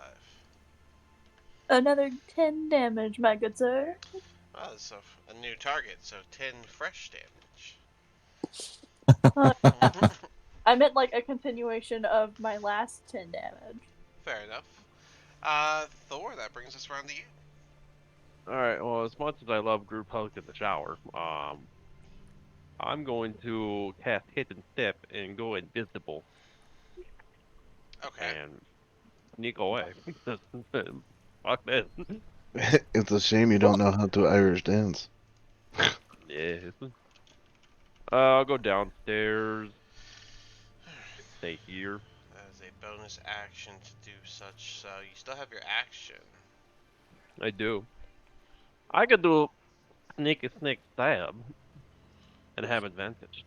Another 10 damage, my good sir. Oh, so a new target, so 10 fresh Uh, damage. I meant like a continuation of my last 10 damage. Fair enough. Thor, that brings us around to you. Alright, well, as much as I love group hugs in the shower, I'm going to cast Hidden Step and go invisible Okay. and sneak away. Fuck this. It's a shame you don't know how to Irish dance. Yes. I'll go downstairs. Stay here. As a bonus action to do such, so you still have your action. I do. I could do sneaky sneak stab and have advantage.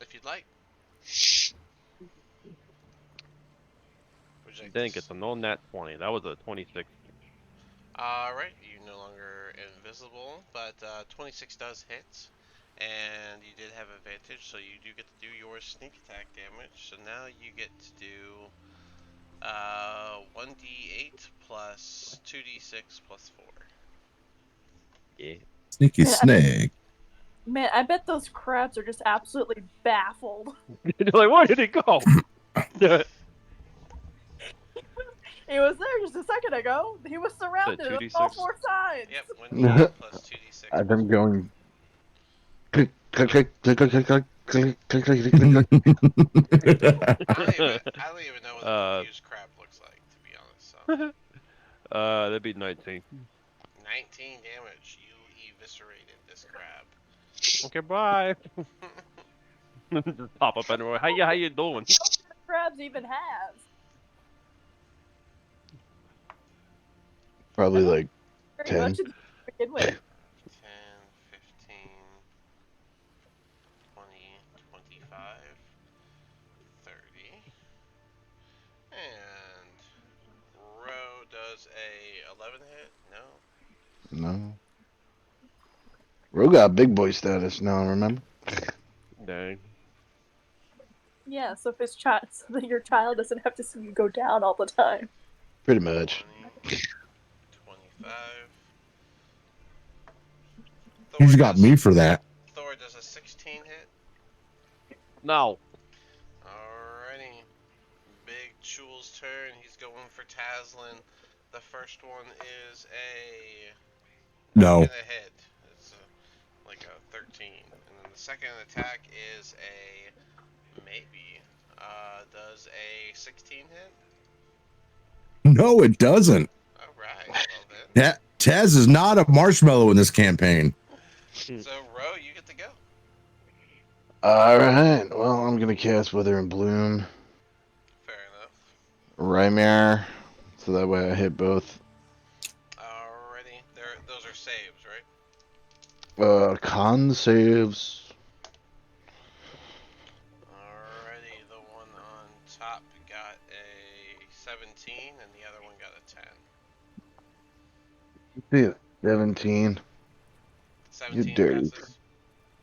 If you'd like. Would you I like didn't this? get the no nat 20. That was a 26. Alright, you're no longer invisible, but 26 does hit. And you did have advantage, so you do get to do your sneak attack damage. So now you get to do 1d8 plus 2d6 plus 4. Yeah. Sneaky Man, snake. Man, I bet those crabs are just absolutely baffled. You're like, where did he go? He was there just a second ago. He was surrounded on 2d6? all four sides. Yep, 1d8 plus 2d6 I've plus been 4. going. Click, click, click, click, click, click, click, click, click, click, click, click. I don't even know what a confused crab looks like, to be honest. So. That'd be 19. 19 damage. You eviscerated this crab. Okay, bye. Just pop up anyway. How you doing? Crabs even have. Probably like Very 10. much to begin with. 10, 15, 20, 25, 30. And Ro does a 11 hit? No. No. Ro got big boy status now, remember? Dang. Yeah, so if his child, so that your child doesn't have to see you go down all the time. Pretty much. 20, 25. He's got me for that. Thor does a 16 hit. No. Alrighty. Big Chul's turn. He's going for Taslin. The first one is No. a hit. It's like a 13. And then the second attack is a maybe. Does a 16 hit? No, it doesn't. Alright, well then. Taz is not a marshmallow in this campaign. So, Ro, you get to go. Alright, well, I'm gonna cast Wither and Bloom. Fair enough. Rymare. So that way I hit both. Alrighty. Those are saves, right? Con saves. Alrighty, the one on top got a 17 and the other one got a 10. Yeah, 17. 17 dirty. passes.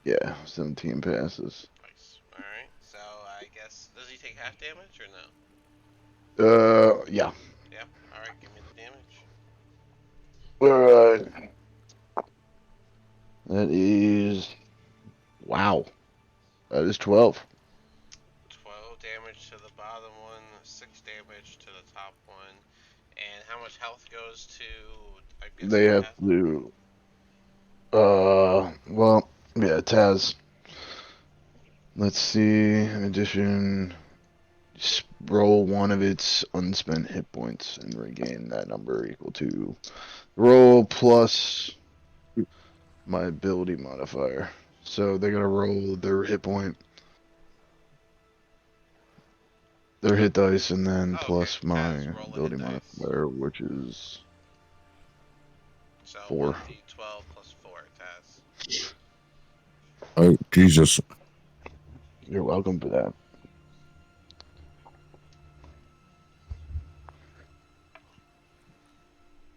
Yeah, 17 passes. Nice. Alright, so I guess, does he take half damage or no? Yeah. Yep. Alright, give me the damage. Alright. That is. Wow. That is 12. 12 damage to the bottom one, 6 damage to the top one. And how much health goes to, I guess, They have to. Well, yeah, Taz. Let's see. In addition, roll one of its unspent hit points and regain that number equal to roll plus my ability modifier. So they're gonna roll their hit point, their hit dice, and then plus okay. my Taz, roll a ability hit dice. modifier, which is So 4. 1d12 plus 4, Taz. Oh, Jesus. You're welcome for that.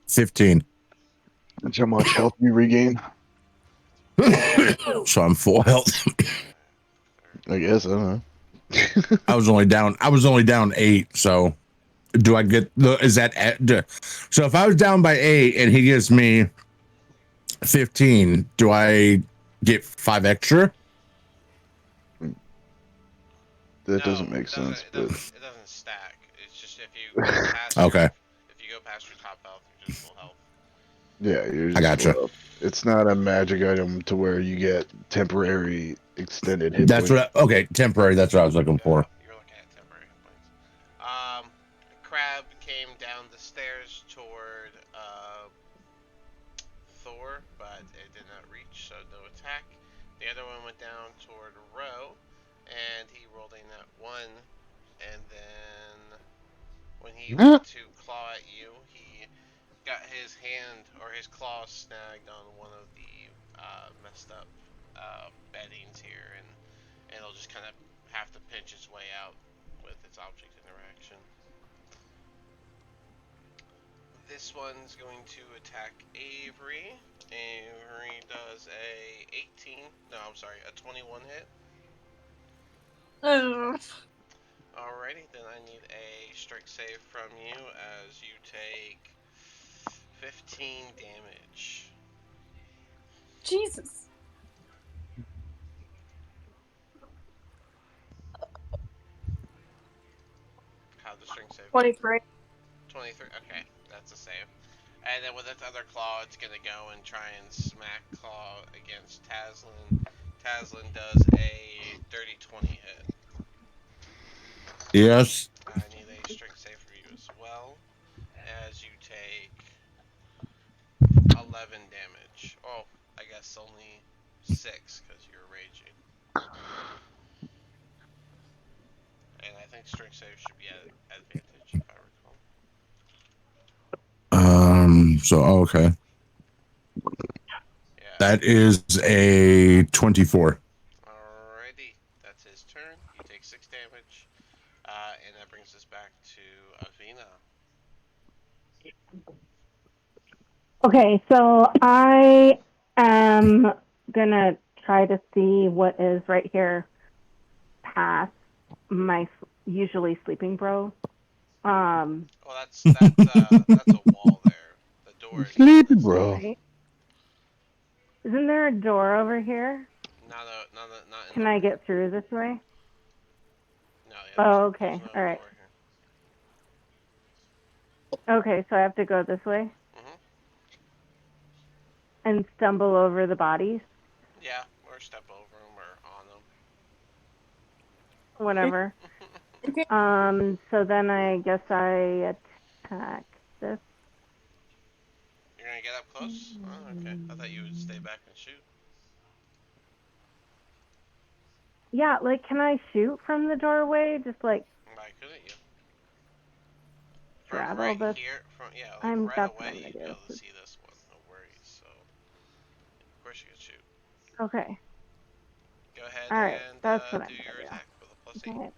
$15. That's how much health you regain. So I'm full health. I guess I don't know. I was only down 8. So do I get the? Is that so? If I was down by 8 and he gives me 15, do I get 5 extra? That doesn't make sense. It doesn't stack. It's just if you go past Okay. if you go past your top health, you're just full health. Yeah, you're just I gotcha. full up. It's not a magic item to where you get temporary extended hit That's points. what. Okay, temporary. That's what I was looking for. You're looking at temporary hit points. Crab came down the stairs toward Thor, but it did not reach, so no attack. The other one went down toward Ro, and he rolled a nat 1 and then when he Huh? went to claw at you, he got his hand or his claw snagged on one of the messed up beddings here, and it'll just kind of have to pinch its way out with its object interaction. This one's going to attack Avery. Avery does a 18. No, I'm sorry, a 21 hit. Ugh. Alrighty, then I need a strength save from you as you take 15 damage. Jesus. How'd the strength save go? 23. 23? Okay, that's a save. And then with its other claw, it's gonna go and try and smack claw against Taslin. Taslin does a dirty 20 hit. Yes. I need a strength save for you as well, as you take 11 damage. Oh, I guess only 6 because you're raging. And I think strength save should be at advantage if I recall. So okay. Yeah. That is a 24. Alrighty, that's his turn. He takes 6 damage. And that brings us back to Avina. Okay, so I am gonna try to see what is right here past my usually sleeping bro. Well, that's a wall there. The door is not Sleepy, listed. bro. Right? Isn't there a door over here? Not in Can the I room. get through this way? No, yeah. Oh, There's okay. no All right. door here. Okay, so I have to go this way Mhm. and stumble over the bodies. Yeah, or step over them or on Whatever. Okay. So then I guess I attack this. You're gonna get up close? Oh, okay. I thought you would stay back and shoot. Yeah, like, can I shoot from the doorway? Just like Why couldn't you? From straddle right this. here, like right That's what I'm away, gonna you'd be do. able to see this one. No worries. So, of course you can shoot. Okay. Go ahead All right. and That's what do I'm your gonna attack with a plus do. 8. Okay.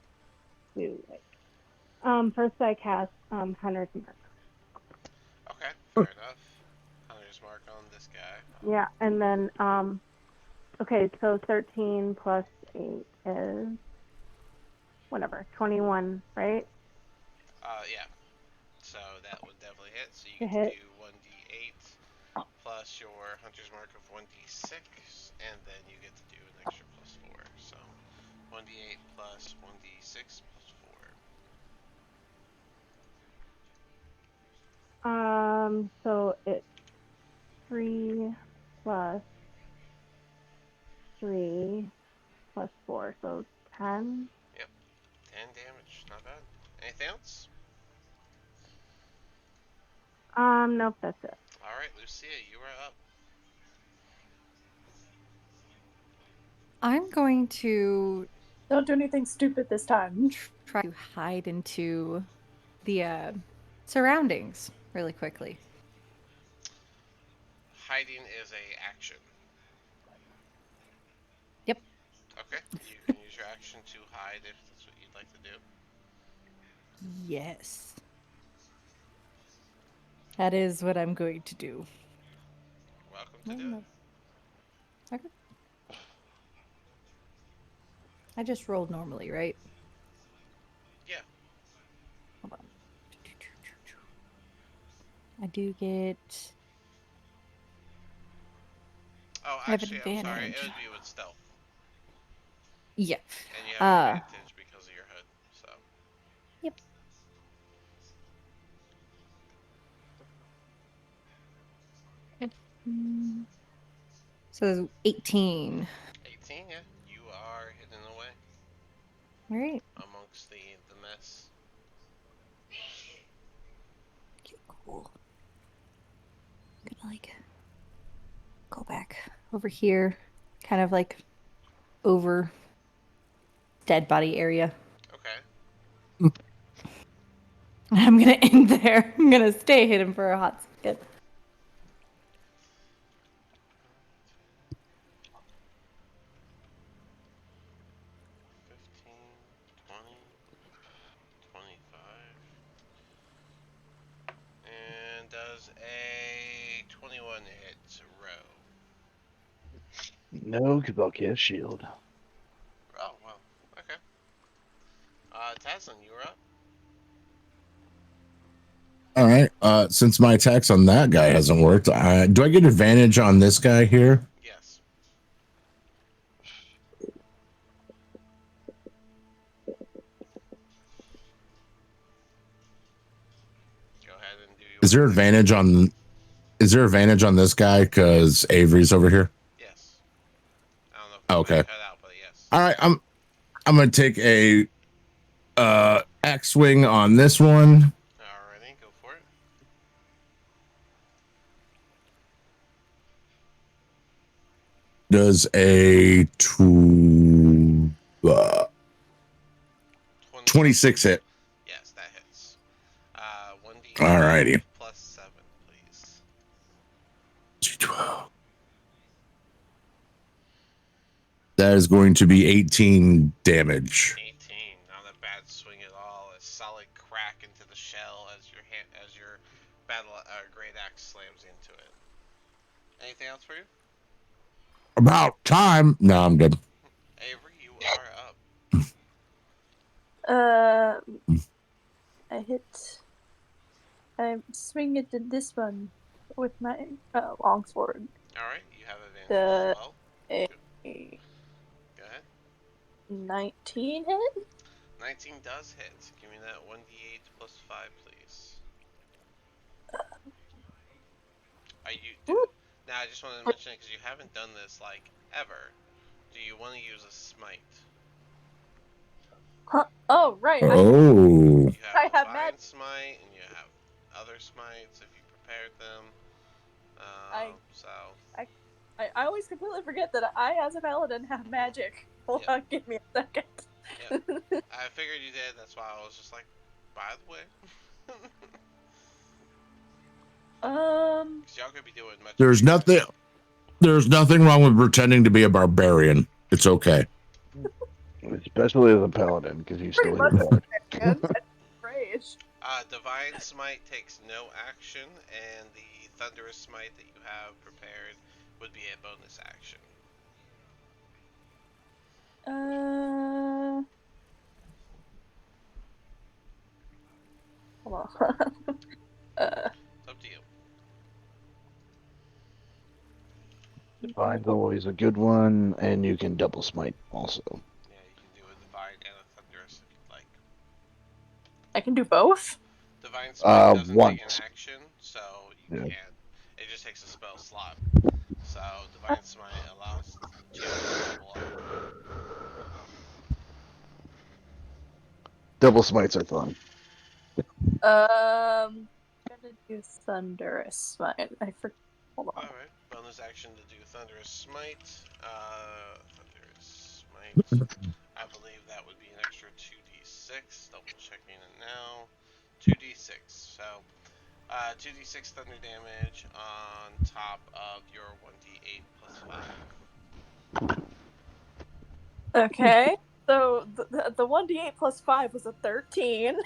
Do it. First I cast Hunter's Mark. Okay, fair enough. Hunter's mark on this guy. Yeah, and then okay, so 13 plus 8 is whatever, 21, right? Yeah. So that would definitely hit. So you To get to hit. do 1d8 plus your hunter's mark of 1d6, and then you get to do an extra plus 4. So 1d8 plus 1d6 plus 4. So it's 3 plus 3 plus 4, so 10. Yep, 10 damage. Not bad. Anything else? Nope, that's it. Alright, Lucia, you are up. I'm going to Don't do anything stupid this time. try to hide into the surroundings really quickly. Hiding is a action. Yep. Okay, you can use your action to hide if that's what you'd like to do. Yes. That is what I'm going to do. Welcome to do it. Okay. I just rolled normally, right? Yeah. Hold on. I do get. Oh, I have actually, I'm sorry. It advantage. would be with stealth. Yeah. And you have advantage because of your hood, so. Yep. So 18. 18, yeah. You are hidden away All right. amongst the mess. Okay, cool. I'm gonna go back over here, kind of like over dead body area. Okay. I'm gonna end there. I'm gonna stay hidden for a hot second. 15, 20, 25. And does a 21 hit row? No, because I'll cast shield. Oh, well. Okay. Taslin, you were up. All right. Since my attacks on that guy hasn't worked, do I get advantage on this guy here? Yes. Go ahead and do your. Is there advantage on? Is there advantage on this guy because Avery's over here? Yes. I don't know if Okay. cut out, but yes. All right. I'm gonna take a axe swing on this one. Alrighty, go for it. Does a 26 hit? Yes, that hits. 1d8 Alrighty. plus 7, please. 12. That is going to be 18 damage. 18, not a bad swing at all. A solid crack into the shell as your great axe slams into it. Anything else for you? About time. No, I'm good. Avery, you are up. I swing it to this one with my longsword. Alright, you have advantage as well. Go ahead. 19 hit? 19 does hit. Give me that 1d8 plus 5, please. Now, I just wanted to mention it because you haven't done this, like, ever. Do you want to use a smite? Huh? Oh, right. Oh. You have Divine Smite, and you have other smites if you prepared them. I always completely forget that I, as a paladin, have magic. Hold on, give me a second. Yep. I figured you did. That's why I was just like, by the way. Because y'all could be doing much. There's nothing wrong with pretending to be a barbarian. It's okay. Especially as a paladin, because he's still your paladin. Rage. Divine Smite takes no action, and the Thunderous Smite that you have prepared would be a bonus action. Hold on. It's up to you. Divine's always a good one, and you can double smite also. Yeah, you can do a Divine and a Thunderous if you'd like. I can do both? Divine Smite doesn't take an action, so you can. It just takes a spell slot. So Divine Smite allows you to double up. Double smites are fun. I'm gonna do Thunderous Smite. Hold on. Alright, bonus action to do Thunderous Smite. Thunderous Smite. I believe that would be an extra 2d6. Double checking it now. 2d6. So, 2d6 thunder damage on top of your 1d8 plus 5. Okay, so the 1d8 plus 5 was a 13.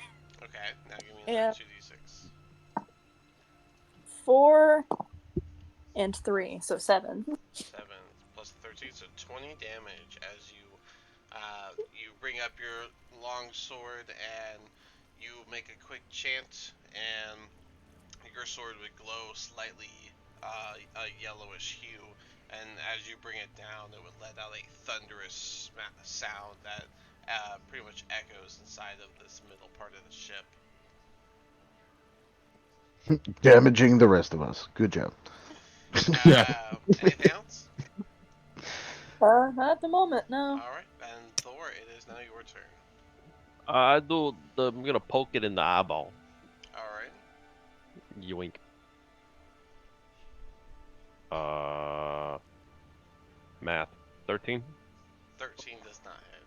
Okay, now give me another 2d6. 4 and 3, so 7. 7 plus 13, so 20 damage as you bring up your long sword and you make a quick chant, and your sword would glow slightly a yellowish hue, and as you bring it down, it would let out a thunderous sound that pretty much echoes inside of this middle part of the ship. Damaging the rest of us. Good job. Anything else? Not at the moment, no. Alright, and Thor, it is now your turn. I'm gonna poke it in the eyeball. Alright. Yoink. Math. 13? 13 does not hit.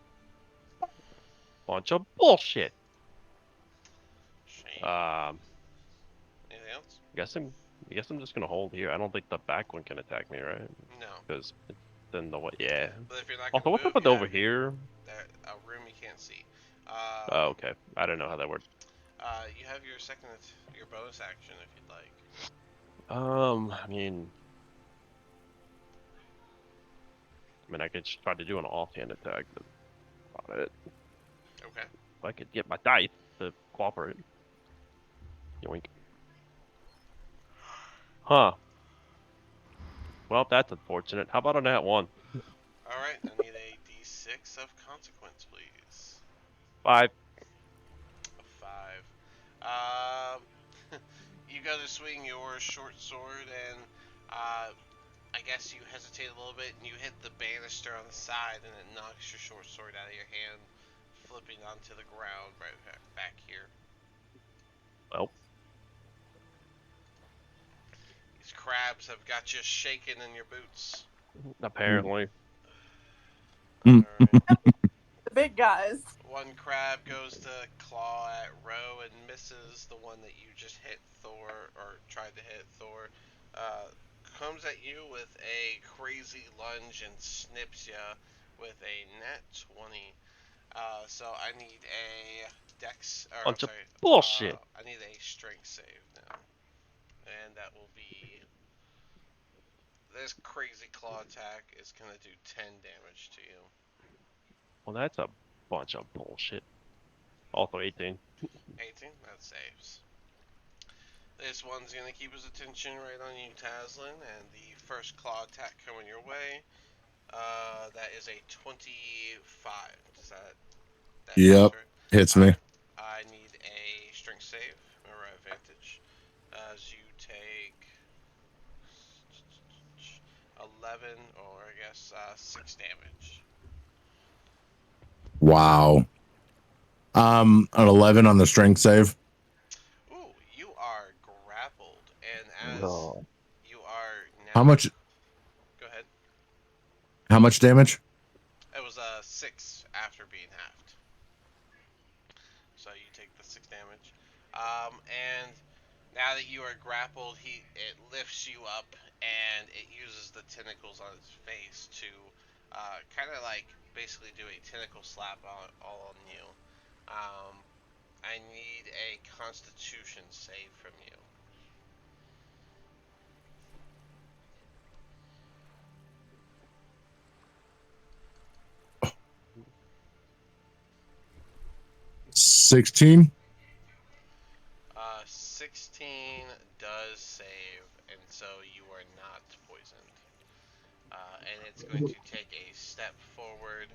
Bunch of bullshit. Anything else? I guess I'm just gonna hold here. I don't think the back one can attack me, right? No. Because then the what? Yeah. But if you're not Also, gonna what's up move, with you over have here? a room you can't see. Oh, okay. I don't know how that works. You have your your bonus action if you'd like. I mean, I could just try to do an offhand attack, but about it. Okay. If I could get my dice to cooperate. Yoink. Huh. Well, that's unfortunate. How about on that one? All right. I need a d6 of consequence, please. 5. A 5. You go to swing your short sword, and I guess you hesitate a little bit, and you hit the banister on the side, and it knocks your short sword out of your hand, flipping onto the ground right back here. Well. These crabs have got you shaking in your boots. Apparently. Alright. The big guys. One crab goes to claw at Ro and misses. The one that you just hit Thor, or tried to hit Thor, comes at you with a crazy lunge and snips you with a nat 20. So I need a dex, or I'm Bunch of sorry, bullshit. I need a strength save now. And that will be, this crazy claw attack is going to do 10 damage to you. Well, that's a bunch of bullshit. Also 18. 18, that saves. This one's going to keep his attention right on you, Taslin, and the first claw attack coming your way, that is a 25. Does that hits, Yep. right? Hits me. Alright, I need a strength save, or advantage, as you take 11, or I guess 6 damage. Wow. An 11 on the strength save. Ooh, you are grappled, and as No. you are now... How much? Go ahead. How much damage? It was 6 after being halved. So you take the 6 damage. And now that you are grappled, it lifts you up, and it uses the tentacles on its face to kind of like basically do a tentacle slap all on you. I need a Constitution save from you. $16. 16 does save, and so you are not poisoned. And it's going to take a step forward,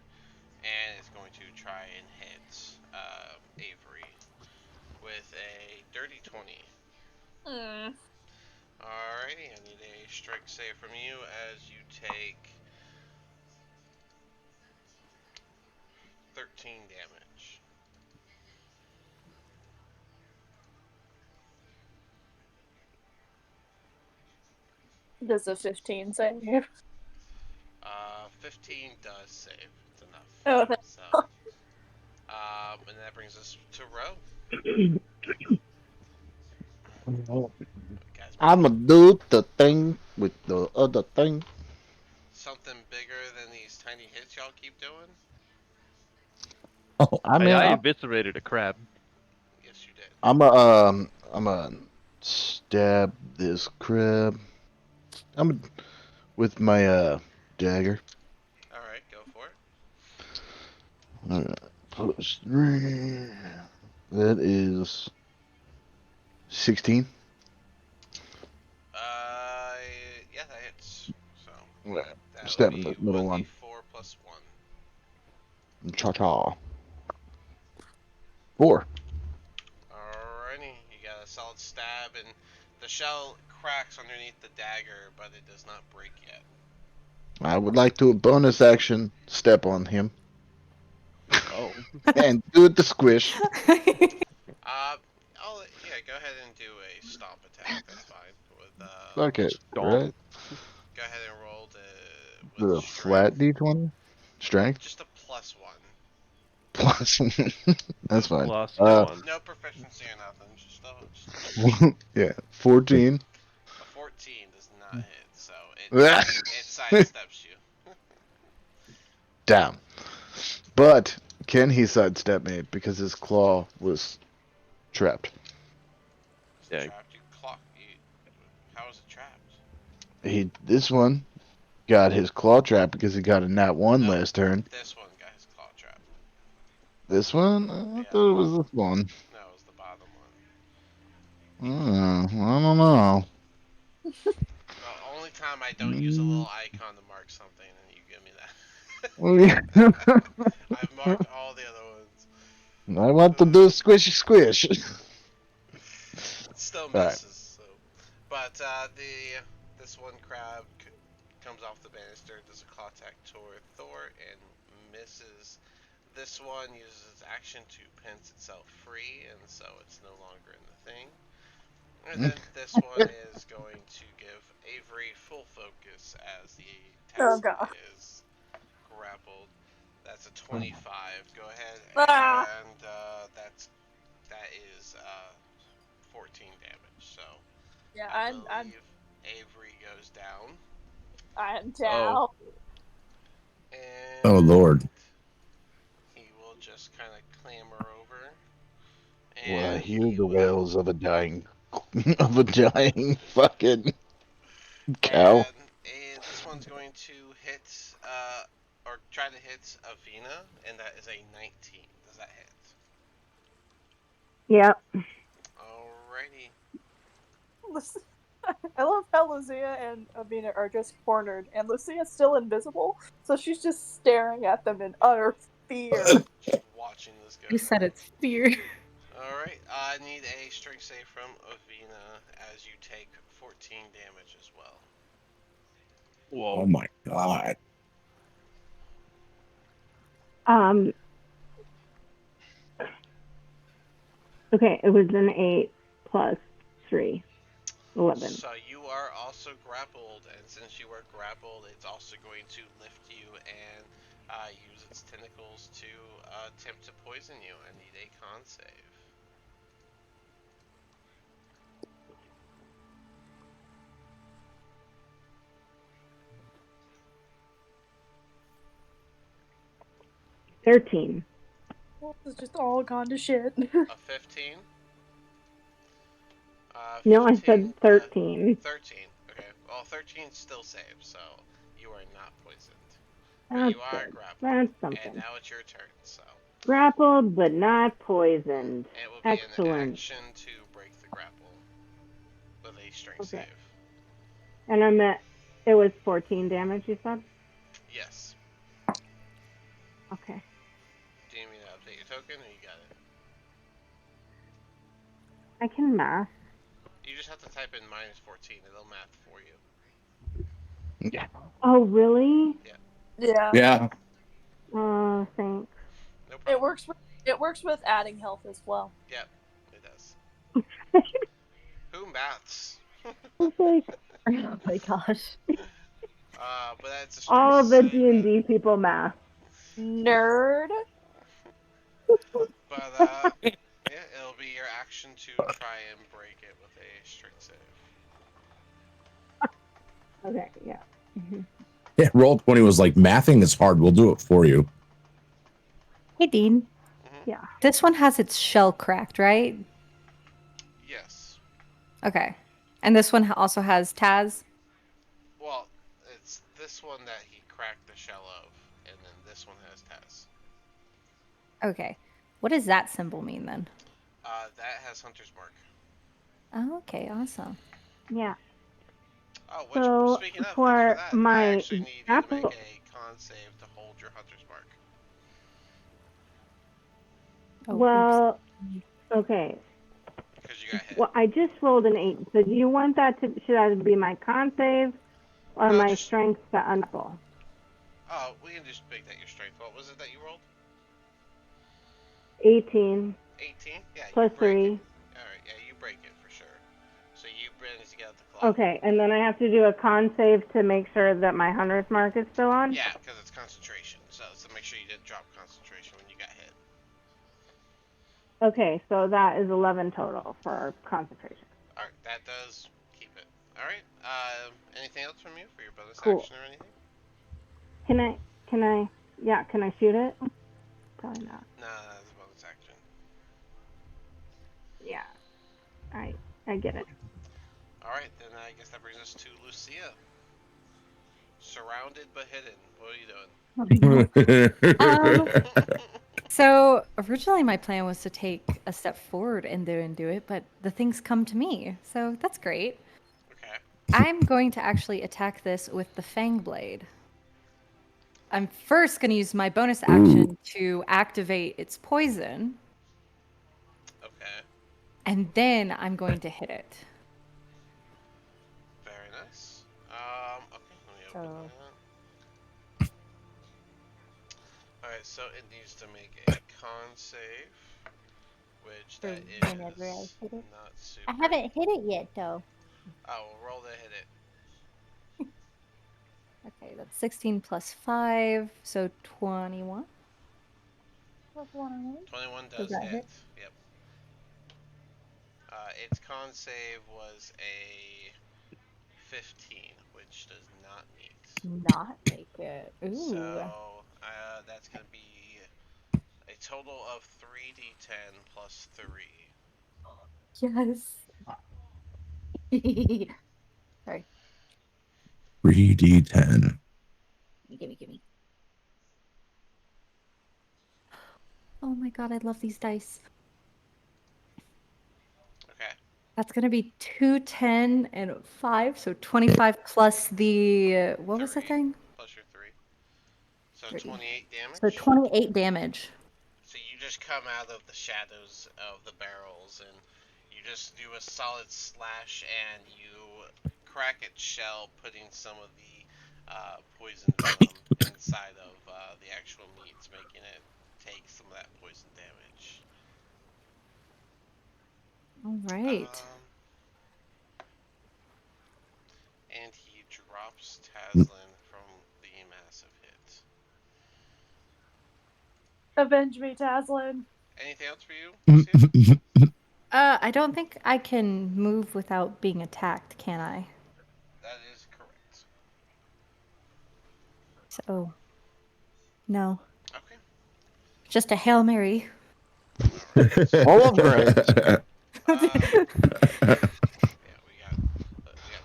and it's going to try and hit Avery with a dirty 20. Alrighty, I need a strength save from you as you take 13 damage. Does a 15 save? 15 does save. It's enough. Oh, So, and that brings us to Ro. Guys, I'ma do the thing with the other thing. something bigger than these tiny hits y'all keep doing? Oh, I mean, I eviscerated a crab. Yes, you did. I'm a stab this crab. With my dagger. Alright, go for it. Alright, +3. That is 16. Yeah, that hits. So Right. that would Stab in be the middle one. 1d4 plus 1. Cha-cha. 4. Alrighty, you got a solid stab, and the shell cracks underneath the dagger, but it does not break yet. I would like to bonus action step on him Oh. and do it the squish. Yeah, go ahead and do a stomp attack. That's fine. With Okay, Stomp. right? go ahead and roll with The flat strength. d20? Strength? Just a +1. Awesome. That's fine. Plus one. No proficiency or nothing. Just yeah, 14. a 14 does not hit, so it sidesteps you. Down. But can he sidestep me because his claw was trapped? Yeah. Trapped. How is it trapped? This one got his claw trapped because he got a nat 1 last turn. This one got his claw trapped. This one? I thought it was this one. No, it was the bottom one. I don't know. The only time I don't use a little icon to mark something, and you give me that. Oh, yeah. I've marked all the other ones. I want to do squishy squish. It still misses. So, but this one crab comes off the banister, does a claw attack toward Thor, and misses. This one uses its action to pinch itself free, and so it's no longer in the thing. And then this one is going to give Avery full focus as the task is grappled. That's a 25. Go ahead, and that is 14 damage. So Yeah, I I'm believe Avery goes down. I'm down. And Oh Lord. he will just kind of clamber over. Well, I And hear the wails of a dying fucking cow. And this one's going to hit, or try to hit Avina, and that is a 19. Does that hit? Yep. Alrighty. I love how Lucia and Avina are just cornered, and Lucia's still invisible, so she's just staring at them in utter fear. Just watching this go. You said it's fear. Alright, I need a strength save from Avina as you take 14 damage as well. Whoa. Oh my god. Okay, it was an 8 plus 3. 11. So you are also grappled, and since you are grappled, it's also going to lift you and use its tentacles to attempt to poison you. I need a con save. $13. Well, it's just all gone to shit. A 15? No, I 15, said 13. 13. Okay. Well, 13 still saves, so you are not poisoned. That's You are good. grappled. That's And something. now it's your turn, so. Grappled, but not poisoned. It will be Excellent. an action to break the grapple with a strength save. And it was 14 damage, you said? Yes. Okay. Do you need me to update your token, or you got it? I can math. You just have to type in -14, it'll math for you. Yeah. Oh, really? Yeah. Yeah. Oh, thanks. No problem. It works with adding health as well. Yep, it does. Who maths? It's like, Oh my gosh. But that's a strength all the save. D&D people math. Nerd. But yeah, it'll be your action to try and break it with a strength save. Okay, yeah. Yeah, Roll20 was like, mathing is hard. We'll do it for you. Hey, Dean. Yeah. This one has its shell cracked, right? Yes. Okay. And this one also has Taz? Well, it's this one that he cracked the shell of, and then this one has Taz. Okay. What does that symbol mean then? That has Hunter's Mark. Oh, okay, awesome. Yeah. Oh, So, speaking of, for thanks for that. my I actually need you to make grapple- a con save to hold your Hunter's Mark. Oh, Well, okay. Because you got hit. Well, I just rolled an 8. So do you want that to, should that be my con save or No, my just- strength to unroll? Oh, we can just make that your strength. What was it that you rolled? 18 18? Yeah, plus you break 3. it. Alright, yeah, you break it for sure. So you managed to get out the clock. Okay, and then I have to do a con save to make sure that my hunter's mark is still on? Yeah, because it's concentration. So make sure you didn't drop concentration when you got hit. Okay, so that is 11 total for concentration. All right, that does keep it. All right. Anything else from you for your bonus Cool. action or anything? Can I shoot it? Probably not. Nah, that's a bonus action. Yeah, I get it. All right, then I guess that brings us to Lucia. Surrounded but hidden. What are you doing? So originally my plan was to take a step forward and do it, but the things come to me, so that's great. Okay. I'm going to actually attack this with the Fang Blade. I'm first going to use my bonus action to activate its poison, Okay. and then I'm going to hit it. Very nice. Okay, let me open So- that. Alright, so it needs to make a con save, which For that whenever I is hit it. not super. I haven't hit it yet, though. Oh, well, roll to hit it. Okay, that's 16 plus 5, so 21. 21 Does does that hit. hit? Yep. Its con save was a 15, which does not meet. Not make it. Ooh. So, that's going to be a total of 3d10 plus 3. Yes. Sorry. 3d10. Gimme. Oh my god, I love these dice. Okay. That's gonna be 2, 10, and 5, so 25 plus the what was the 3 thing? plus your 3. So 3. 28 damage. So 28 damage. So you just come out of the shadows of the barrels and you just do a solid slash and you crack its shell, putting some of the poison venom inside of the actual meats, making it take some of that poison damage. All right. And he drops Taslin from the massive hit. Avenge me, Taslin. Anything else for you, Lucia? I don't think I can move without being attacked, can I? That is correct. So, no. Okay. Just a Hail Mary. Full of grace. Yeah, we got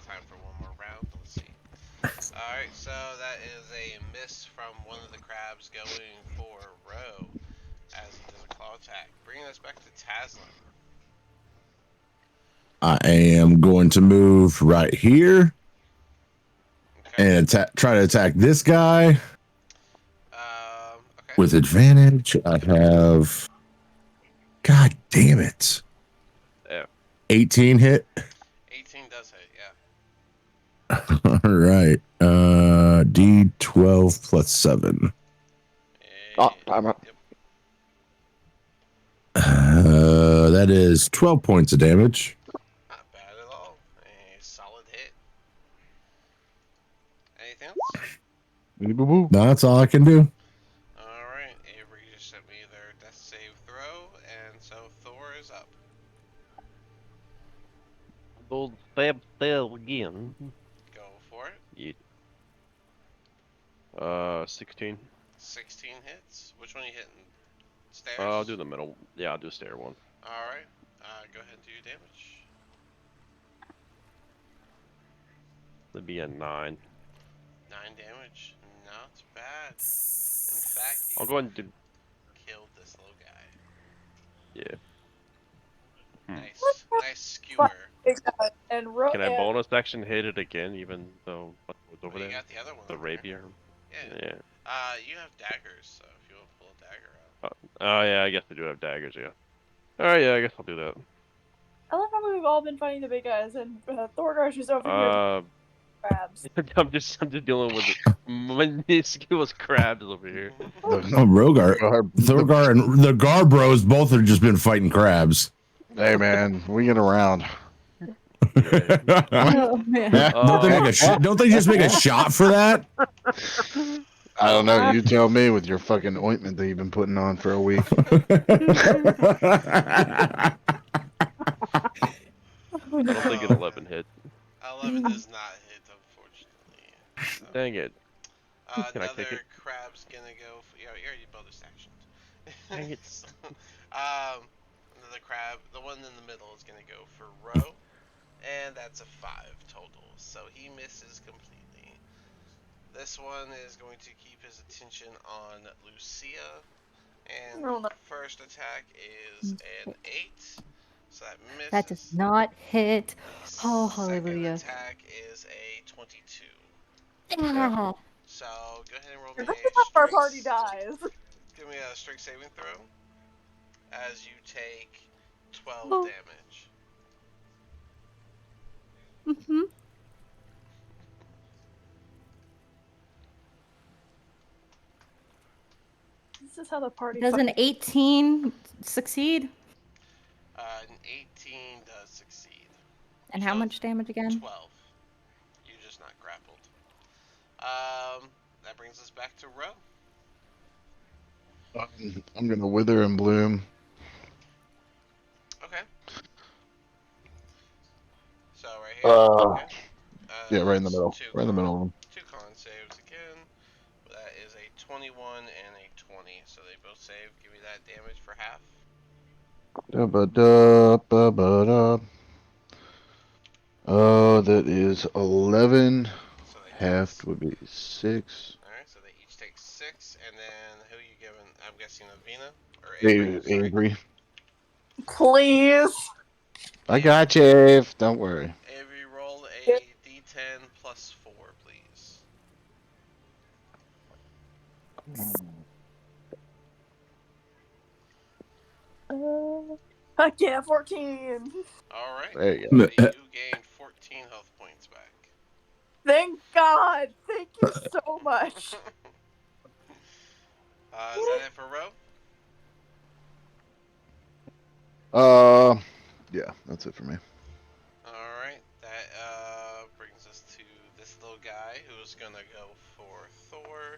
time for one more round. Let's see. Alright, so that is a miss from one of the crabs going for Ro as he does a claw attack. Bringing us back to Taslin. I am going to move right here Okay. and try to attack this guy Okay. with advantage. I have, God damn it, Yeah. 18 hit. 18 does hit, yeah. All right, D12 plus 7. Oh, I'm up. Yep. That is 12 points of damage. Not bad at all. A solid hit. Anything else? Boo-boo. No, that's all I can do. Alright, Avery just sent me their death save throw, and so Thor is up. Those stab again. Go for it. Yeah. 16. 16 hits. Which one are you hitting? Stairs? I'll do the middle. Yeah, I'll do stair one. Alright. Go ahead and do your damage. That'd be a 9. 9 damage. Not bad. In fact, I'll you go ahead and do. killed this little guy. Yeah. Nice. Nice skewer. And Can I bonus action hit it again, even though what was over Well, you there? got the other one. The over there. rapier. Yeah. Yeah. You have daggers, so if you want to pull a dagger out. Oh yeah, I guess I do have daggers. Yeah. All right. Yeah, I guess I'll do that. I love how we've all been fighting the big guys, and Thorgarsh is over here crabs. I'm just dealing with it. Minuscule crabs over here. Oh, Rogar, Thorgar, and the Garbros both have just been fighting crabs. Hey, man, we get around. Oh man. Don't they just make a shot for that? I don't know. You tell me with your fucking ointment that you've been putting on for a week. I don't think an 11 hit. 11 does not hit, unfortunately. So, Dang it. Can I take another it? crab's gonna go. Yeah, you already bonus actions. Dang it. So, another crab. The one in the middle is gonna go for Ro, and that's a 5 total. So he misses completely. This one is going to keep his attention on Lucia, and Oh, no. first attack is an 8, so that misses. That does not hit. The Oh, second hallelujah. attack is a 22. Ah. So go ahead and roll me This a is how our strength. party dies. Give me a strength saving throw. As you take 12 Oh. damage. Mm-hmm. This is how the party Does an 18 succeed? An 18 does succeed. And how much damage again? 12. You just not grappled. That brings us back to Ro. I'm gonna wither and bloom. Okay. So right here. Okay. Yeah, right in the That's middle. Right in the middle of them. 2 con saves again. That is a 21 and a 20. So they both save. Give me that damage for half. Oh, that is 11. So they Halved would be 6. Alright, so they each take 6, and then who are you giving? I'm guessing Avina? Or Avery, sorry. Avery. Please. I got you, Ave. Don't worry. Avery, roll a d10 plus 4, please. I can't. 14. Alright, There you so go. you gain 14 health points back. Thank God. Thank you so much. Is that it for Ro? Yeah, that's it for me. Alright, that brings us to this little guy who's gonna go for Thor,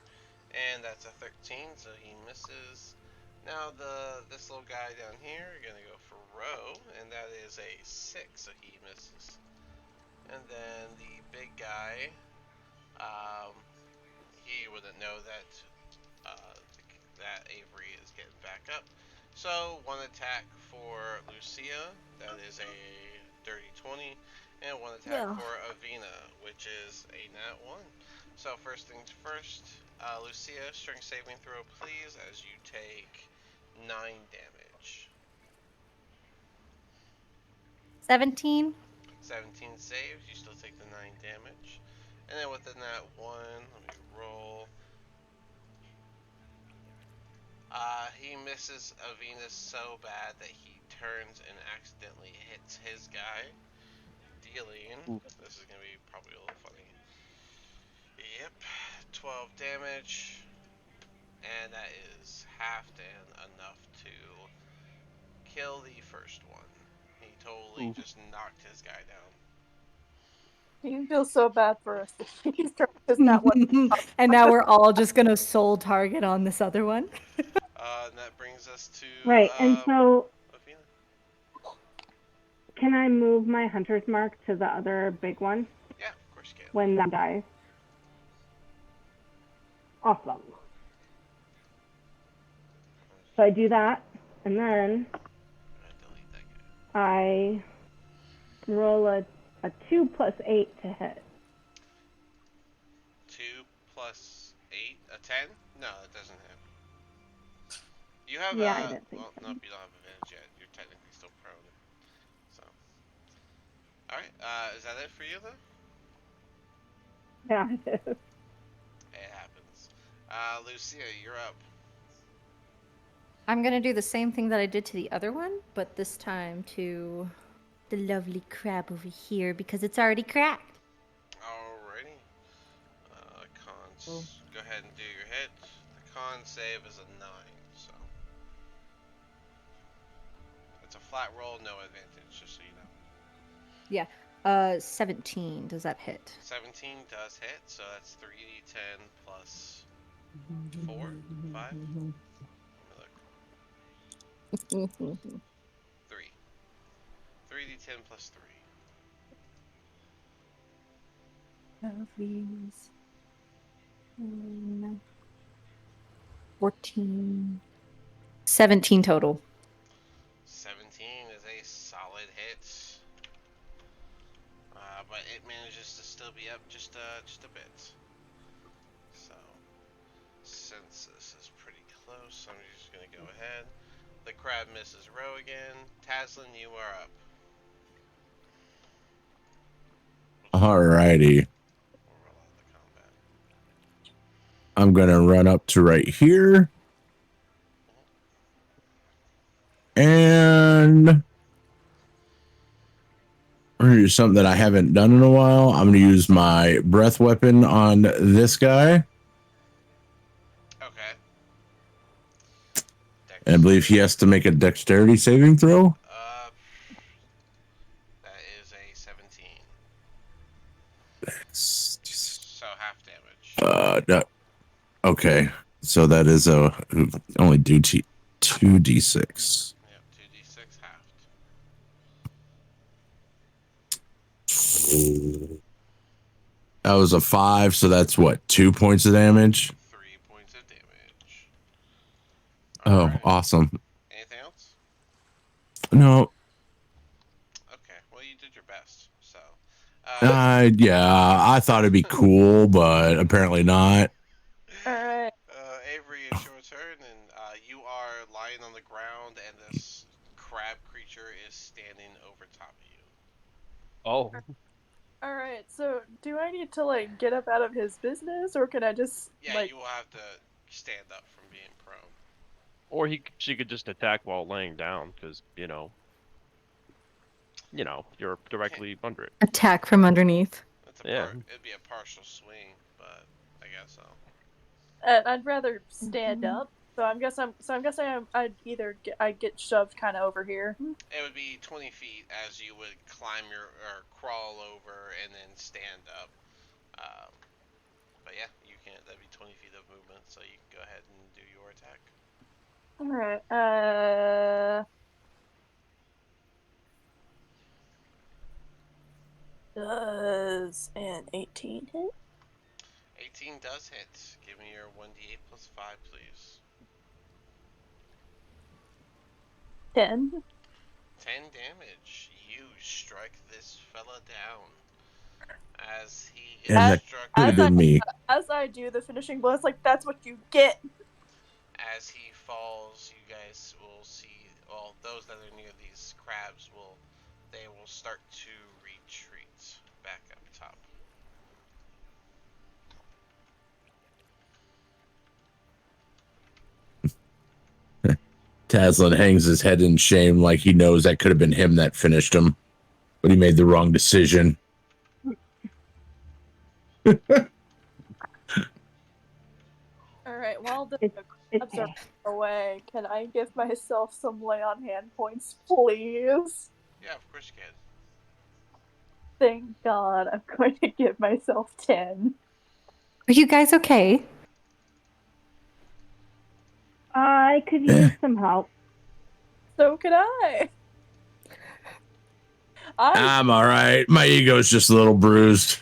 and that's a 13, so he misses. Now this little guy down here gonna go for Ro, and that is a 6, so he misses. And then the big guy, he wouldn't know that that Avery is getting back up. So one attack for Lucia, that is a dirty 20, and one attack for Avina, which is a nat 1. So first things first, Lucia, strength saving throw please, as you take 9 damage. 17. 17 saves, you still take the 9 damage. And then with the nat 1, let me roll. He misses Avina so bad that he turns and accidentally hits his guy, dealing. This is gonna be probably a little funny. Yep, 12 damage, and that is halved and enough to kill the first one. He totally just knocked his guy down. You feel so bad for us. He's not what. And now we're all just gonna soul target on this other one. And that brings us to Right, and so Avina. can I move my hunter's mark to the other big one Yeah, of course you can. when that dies? Awesome. So I do that, and then Delete that guy. I roll a 2 plus 8 to hit. 2 plus 8, a 10? No, that doesn't hit. You have Yeah, I didn't think well, so. nope, you don't have advantage yet. You're technically still prone. So, alright, is that it for you then? Yeah, it is. It happens. Lucia, you're up. I'm gonna do the same thing that I did to the other one, but this time to the lovely crab over here because it's already cracked. Alrighty. Go ahead and do your hit. The con save is a 9, so. It's a flat roll, no advantage, just so you know. Yeah. 17. Does that hit? 17 does hit, so that's 3d10 plus 4, 5. Let me look. 3. 3d10 plus 3. Of these. 14. 17 total. 17 is a solid hit. But it manages to still be up just a bit. So, since this is pretty close, I'm just gonna go ahead. The crab misses Row again. Taslin, you are up. Alrighty. We'll roll out the combat. I'm gonna run up to right here. And we're gonna do something that I haven't done in a while. I'm gonna use my breath weapon on this guy. Okay. And I believe he has to make a dexterity saving throw. That is a 17. So half damage. No. Okay. So that is only do 2d6. Yep, 2d6 halved. That was a 5, so that's what, 2 points of damage? 3 points of damage. Right. Awesome. Anything else? No. Okay, well you did your best, so. Yeah, I thought it'd be cool, but apparently not. Alright. Avery, it's your turn, and you are lying on the ground, and this crab creature is standing over top of you. Oh. Alright, so do I need to, like, get up out of his business, or can I just, Yeah, like... you will have to stand up from being prone. Or she could just attack while laying down, because, you're directly under it. Attack from underneath. It'd be a partial swing, but I guess so. I'd rather stand up, so I'm guessing I'd either get shoved kind of over here. It would be 20 feet as you would climb or crawl over and then stand up. But yeah, you can. That'd be 20 feet of movement, so you can go ahead and do your attack. Alright, does an 18 hit? 18 does hit. Give me your 1d8 plus 5, please. 10. 10 damage. You strike this fella down. As he is And that struck could have been me. As I do the finishing blow, it's like, that's what you get. As he falls, you guys will see, well, those that are near these crabs will start to retreat back up top. Taslin hangs his head in shame like he knows that could have been him that finished him, but he made the wrong decision. Alright, while the crabs are away, can I give myself some lay on hand points, please? Yeah, of course you can. Thank God, I'm going to give myself 10. Are you guys okay? I could use some help. So could I. I'm all right. My ego's just a little bruised.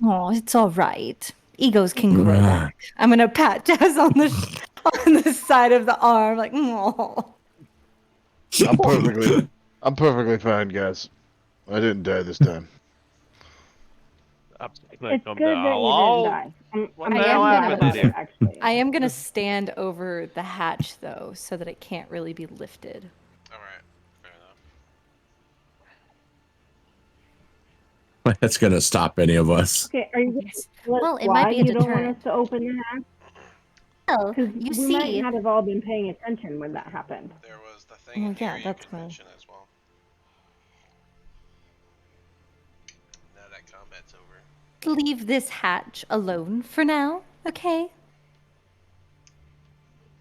Oh, it's all right. Egos can grow back. I'm gonna pat Jazz on the side of the arm, like, oh. I'm perfectly fine, guys. I didn't die this time. It's good that you didn't die. What the hell happened to you? Actually. I am gonna stand over the hatch though, so that it can't really be lifted. Alright, fair enough. That's gonna stop any of us. Okay, are you? Well, it why might be a you don't want deterrent. us to open the hatch? Well, Because you we might see, not have all been paying attention when that happened. There was the thing in here you that's could fine. mention as well. Now that combat's over. Leave this hatch alone for now, okay?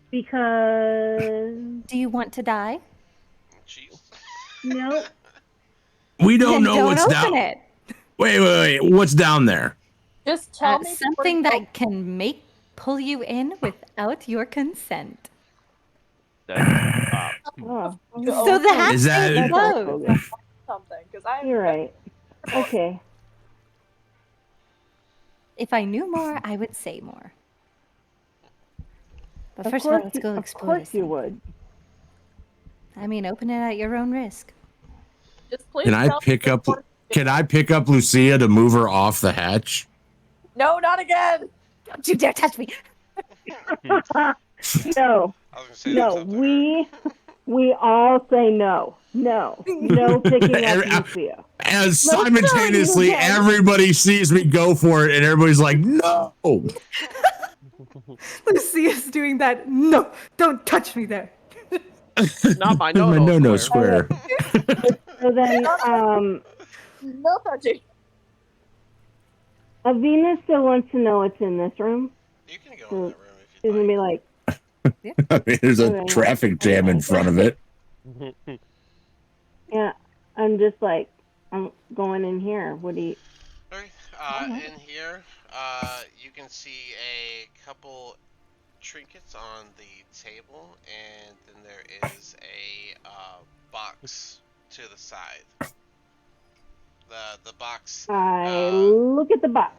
Because Do you want to die? Jeez. no, We don't Then know don't what's open down. it. Wait. What's down there? Just tell me Something that can make pull you in without your consent. That's Oh, So the hatch Is that- stays that's not closed. bogus. something because I. You're right. Okay. If I knew more, I would say more. But Of first of all, course, let's go of explore course this you thing. would. I mean, open it at your own risk. Just please Can I tell me pick up? before- Can I pick up Lucia to move her off the hatch? No, not again. Don't you dare touch me! No, I was gonna say no, that's up to her. we all say no. No. No picking up And- Lucia. And Let's try simultaneously, you again. everybody sees me go for it, and everybody's like, "No!" Lucia's doing that. No, don't touch me there. not my My no-no no-no square. square. So then, No touching. Avina still wants to know what's in this room. You can go in that room if She's you'd gonna be like. like, I mean, there's a Okay. traffic jam in front of it. yeah, I'm just like, I'm going in here. What do you? Okay, in here, you can see a couple trinkets on the table, and then there is a box to the side. The box. I look at the box.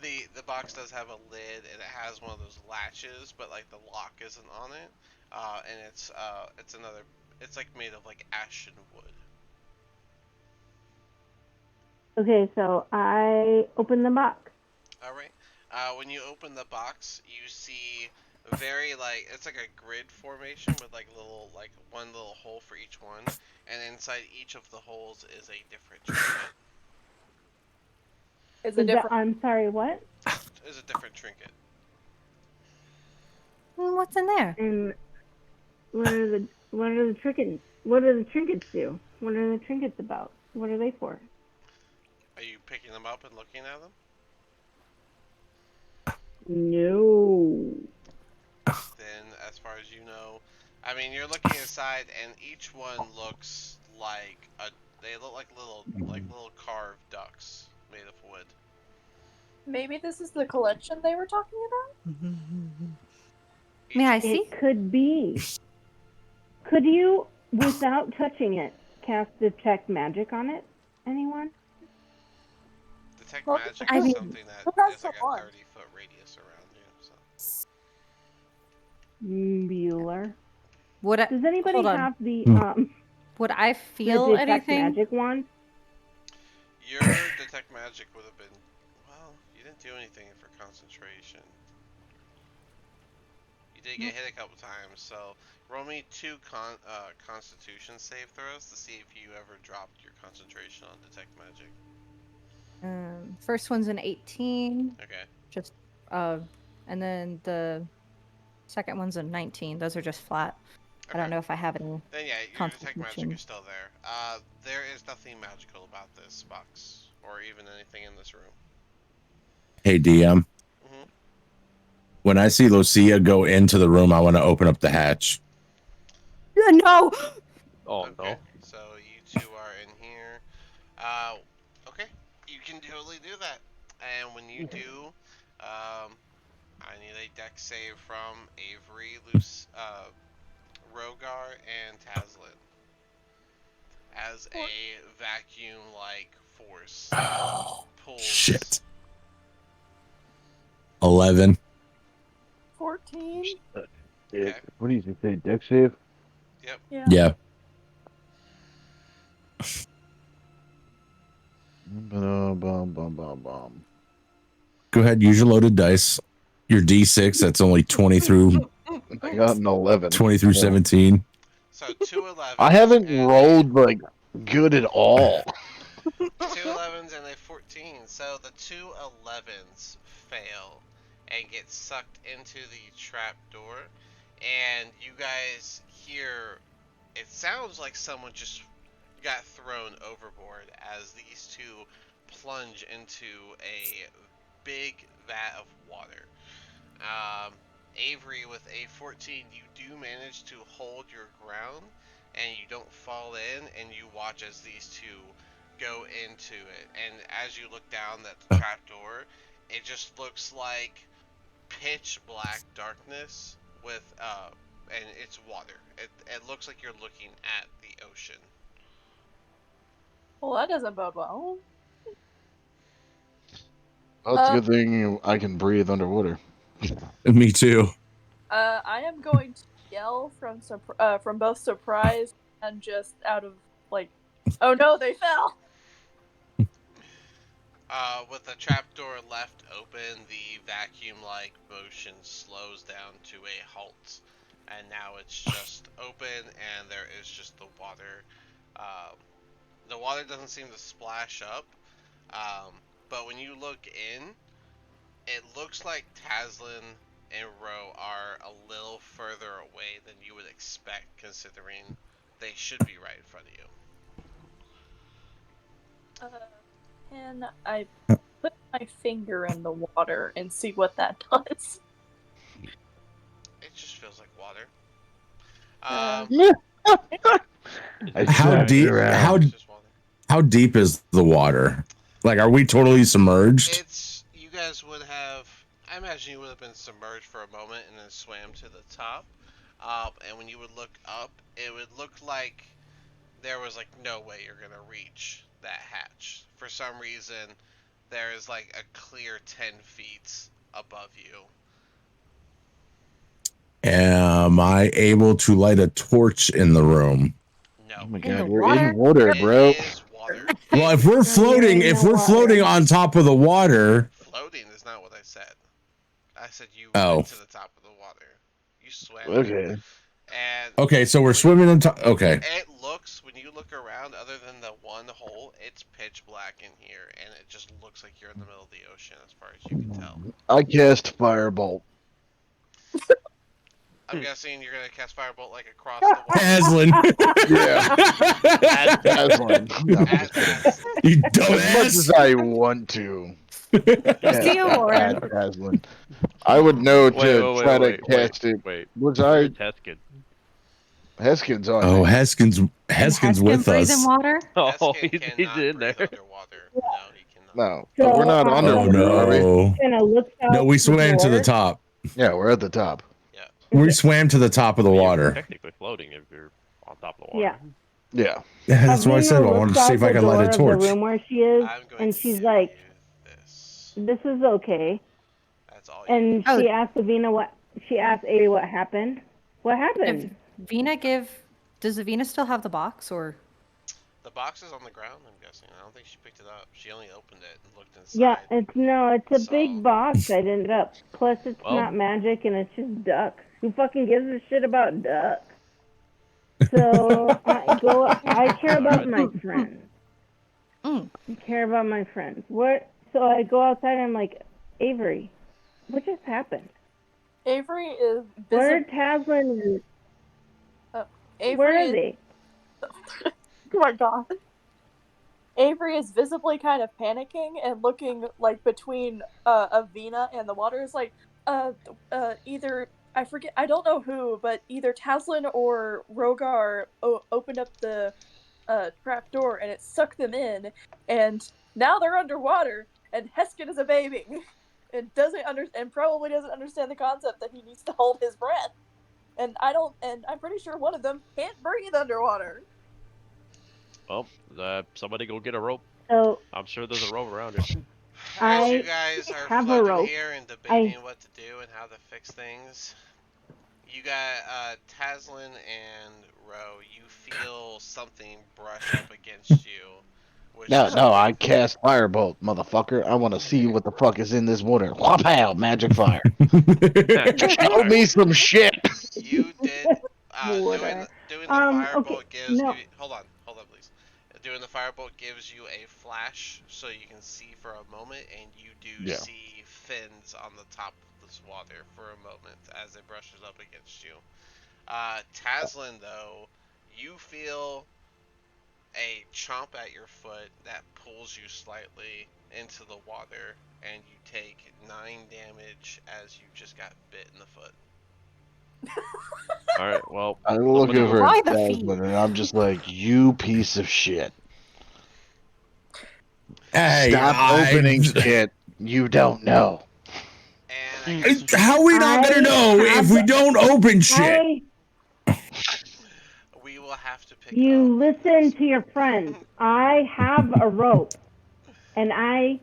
The box does have a lid, and it has one of those latches, but like the lock isn't on it. And it's like made of like ashen wood. Okay, so I open the box. All right. When you open the box, you see very it's like a grid formation with like one little hole for each one, and inside each of the holes is a different trinket. Is it different? I'm sorry, what? Is a different trinket. What's in there? And what are the trinkets? What do the trinkets do? What are the trinkets about? What are they for? Are you picking them up and looking at them? No. Then, as far as you know, I mean, you're looking inside, and each one looks like they look like little carved ducks made of wood. Maybe this is the collection they were talking about? May I see? It could be. Could you, without touching it, cast detect magic on it? Anyone? Detect Well, magic I is mean, something that who has is like the a wand? 30-foot radius around you. So. Bueller. Would I, Does anybody hold on. have the Would I the feel detect anything? magic wand? Your detect magic would have been, well, you didn't do anything for concentration. You did get hit a couple times, so roll me 2 Constitution save throws to see if you ever dropped your concentration on detect magic. First one's an 18. Okay. Just and then the second one's a 19. Those are just flat. I don't Okay. know if I have any. Then yeah, your detect magic Constitution. is still there. There is nothing magical about this box, or even anything in this room. Hey, DM. Mhm. When I see Lucia go into the room, I want to open up the hatch. No. Oh Okay, no. so you two are in here. Okay, you can totally do that. And when you do, I need a deck save from Avery, Rogar, and Tazlin. As a vacuum-like force pulls. Shit. 11. 14? Okay. What do you say? Deck save? Yep. Yeah. Yeah. Bum. Go ahead. Use your loaded dice. Your D6. That's only 20 through I got an 11. 20 through 17. So 2 11s. I haven't and rolled like good at all. 2 11s and a 14. So the 2 11s fail and get sucked into the trap door, and you guys hear. It sounds like someone just got thrown overboard as these two plunge into a big vat of water. Avery, with a 14, you do manage to hold your ground, and you don't fall in, and you watch as these two go into it. And as you look down at the trapdoor, it just looks like pitch black darkness with and it's water. It looks like you're looking at the ocean. Well, that doesn't bode well. Well, it's a good thing I can breathe underwater. Me too. I am going to yell from both surprise and just out of like, oh no, they fell. With the trapdoor left open, the vacuum-like motion slows down to a halt, and now it's just open, and there is just the water. The water doesn't seem to splash up, but when you look in, it looks like Taslin and Ro are a little further away than you would expect, considering they should be right in front of you. Can I put my finger in the water and see what that does? It just feels like water. How deep? How deep is the water? Like, are we totally submerged? You guys would have. I imagine you would have been submerged for a moment and then swam to the top. And when you would look up, it would look like there was like no way you're gonna reach that hatch. For some reason, there is like a clear 10 feet above you. Am I able to light a torch in the room? No. Oh my god, you're in water, bro. It is water. Well, if we're floating on top of the water. Floating is not what I said. I said you Oh. went to the top of the water. You swam. Okay. And Okay, so we're swimming on top. Okay. it looks, when you look around, other than the one hole, it's pitch black in here, and it just looks like you're in the middle of the ocean as far as you can tell. I cast Firebolt. I'm guessing you're gonna cast Firebolt like across the water. Aslan. Yeah. Aslan. You As much dumbass. as I want to. See you, Warren. Aslan. I would know to try to cast it. Was I? Heskin. Heskin's on. Oh, there. Heskin's with breathe us. in water? Oh, Heskin he's cannot in breathe there. underwater. No, he cannot. No, So, we're not underwater, are we? No, we swam to the top. Yeah, we're at the top. We swam to the top of the You're water. technically floating if you're on top of the water. Yeah. Yeah. Yeah, that's what I said. I wanted to see if I could light a torch. The room where she is, I'm going and to she's give like, you this. "This is okay." That's all you And Oh. she asked Avina what. She asked Avery what happened. What happened? Does Avina still have the box, or? The box is on the ground, I'm guessing. I don't think she picked it up. She only opened it and looked inside. Yeah, it's a big box. I ended up. Plus, it's Well- not magic, and it's just ducks. Who fucking gives a shit about ducks? So I care about my friends. I care about my friends. What? So I go outside and I'm like, Avery, what just happened? Avery is Where are busy. Taslin and Avery where are is- they? Oh my god. Avery is visibly kind of panicking and looking like between Avina and the water. Is like either I forget, I don't know who, but either Taslin or Rogar opened up the trap door and it sucked them in, and now they're underwater, and Heskin is a baby and probably doesn't understand the concept that he needs to hold his breath. And I'm pretty sure one of them can't breathe underwater. Well, somebody go get a rope. So I'm sure there's a rope around here. As you guys are have a floating rope. here and debating what to do and how to fix things, you got Taslin and Ro, you feel something brush up against you. No, I cast Firebolt, motherfucker. I want to see what the fuck is in this water. Whapow, magic fire. Show me some shit. You did Water. doing the firebolt okay, gives no. you, hold on please. Doing the firebolt gives you a flash so you can see for a moment, and you do see fins on the top of this water for a moment as it brushes up against you. Taslin, though, you feel a chomp at your foot that pulls you slightly into the water, and you take 9 damage as you just got bit in the foot. All right, well, I look over Why at the feet? Tasman and I'm just like, you piece of shit. Hey, Stop opening shit you don't know. And I guess How are we not gonna know if we don't open shit? we will have to pick You up listen next to your friends. I have a rope, and I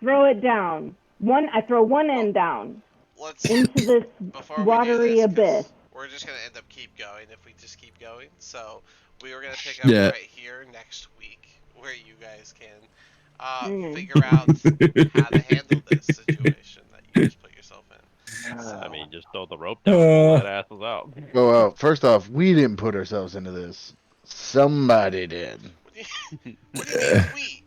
throw it down. I throw one end down Let's into this before we do watery this, abyss. because we're just gonna end up keep going if we just keep going. So we were gonna pick up Yeah. right here next week, where you guys can Mm. figure out how to handle this situation that you just put yourself in. So I mean, just throw the rope down and pull that asses out. Well, first off, we didn't put ourselves into this. Somebody did. what do you mean we?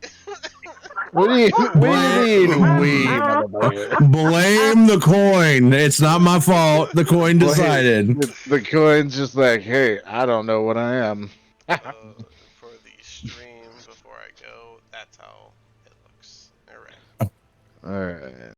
What do you mean, we, motherfucker? Blame the coin. It's not my fault. The coin decided. The coin's just like, hey, I don't know what I am. For the stream before I go, that's how it looks. All right. All right.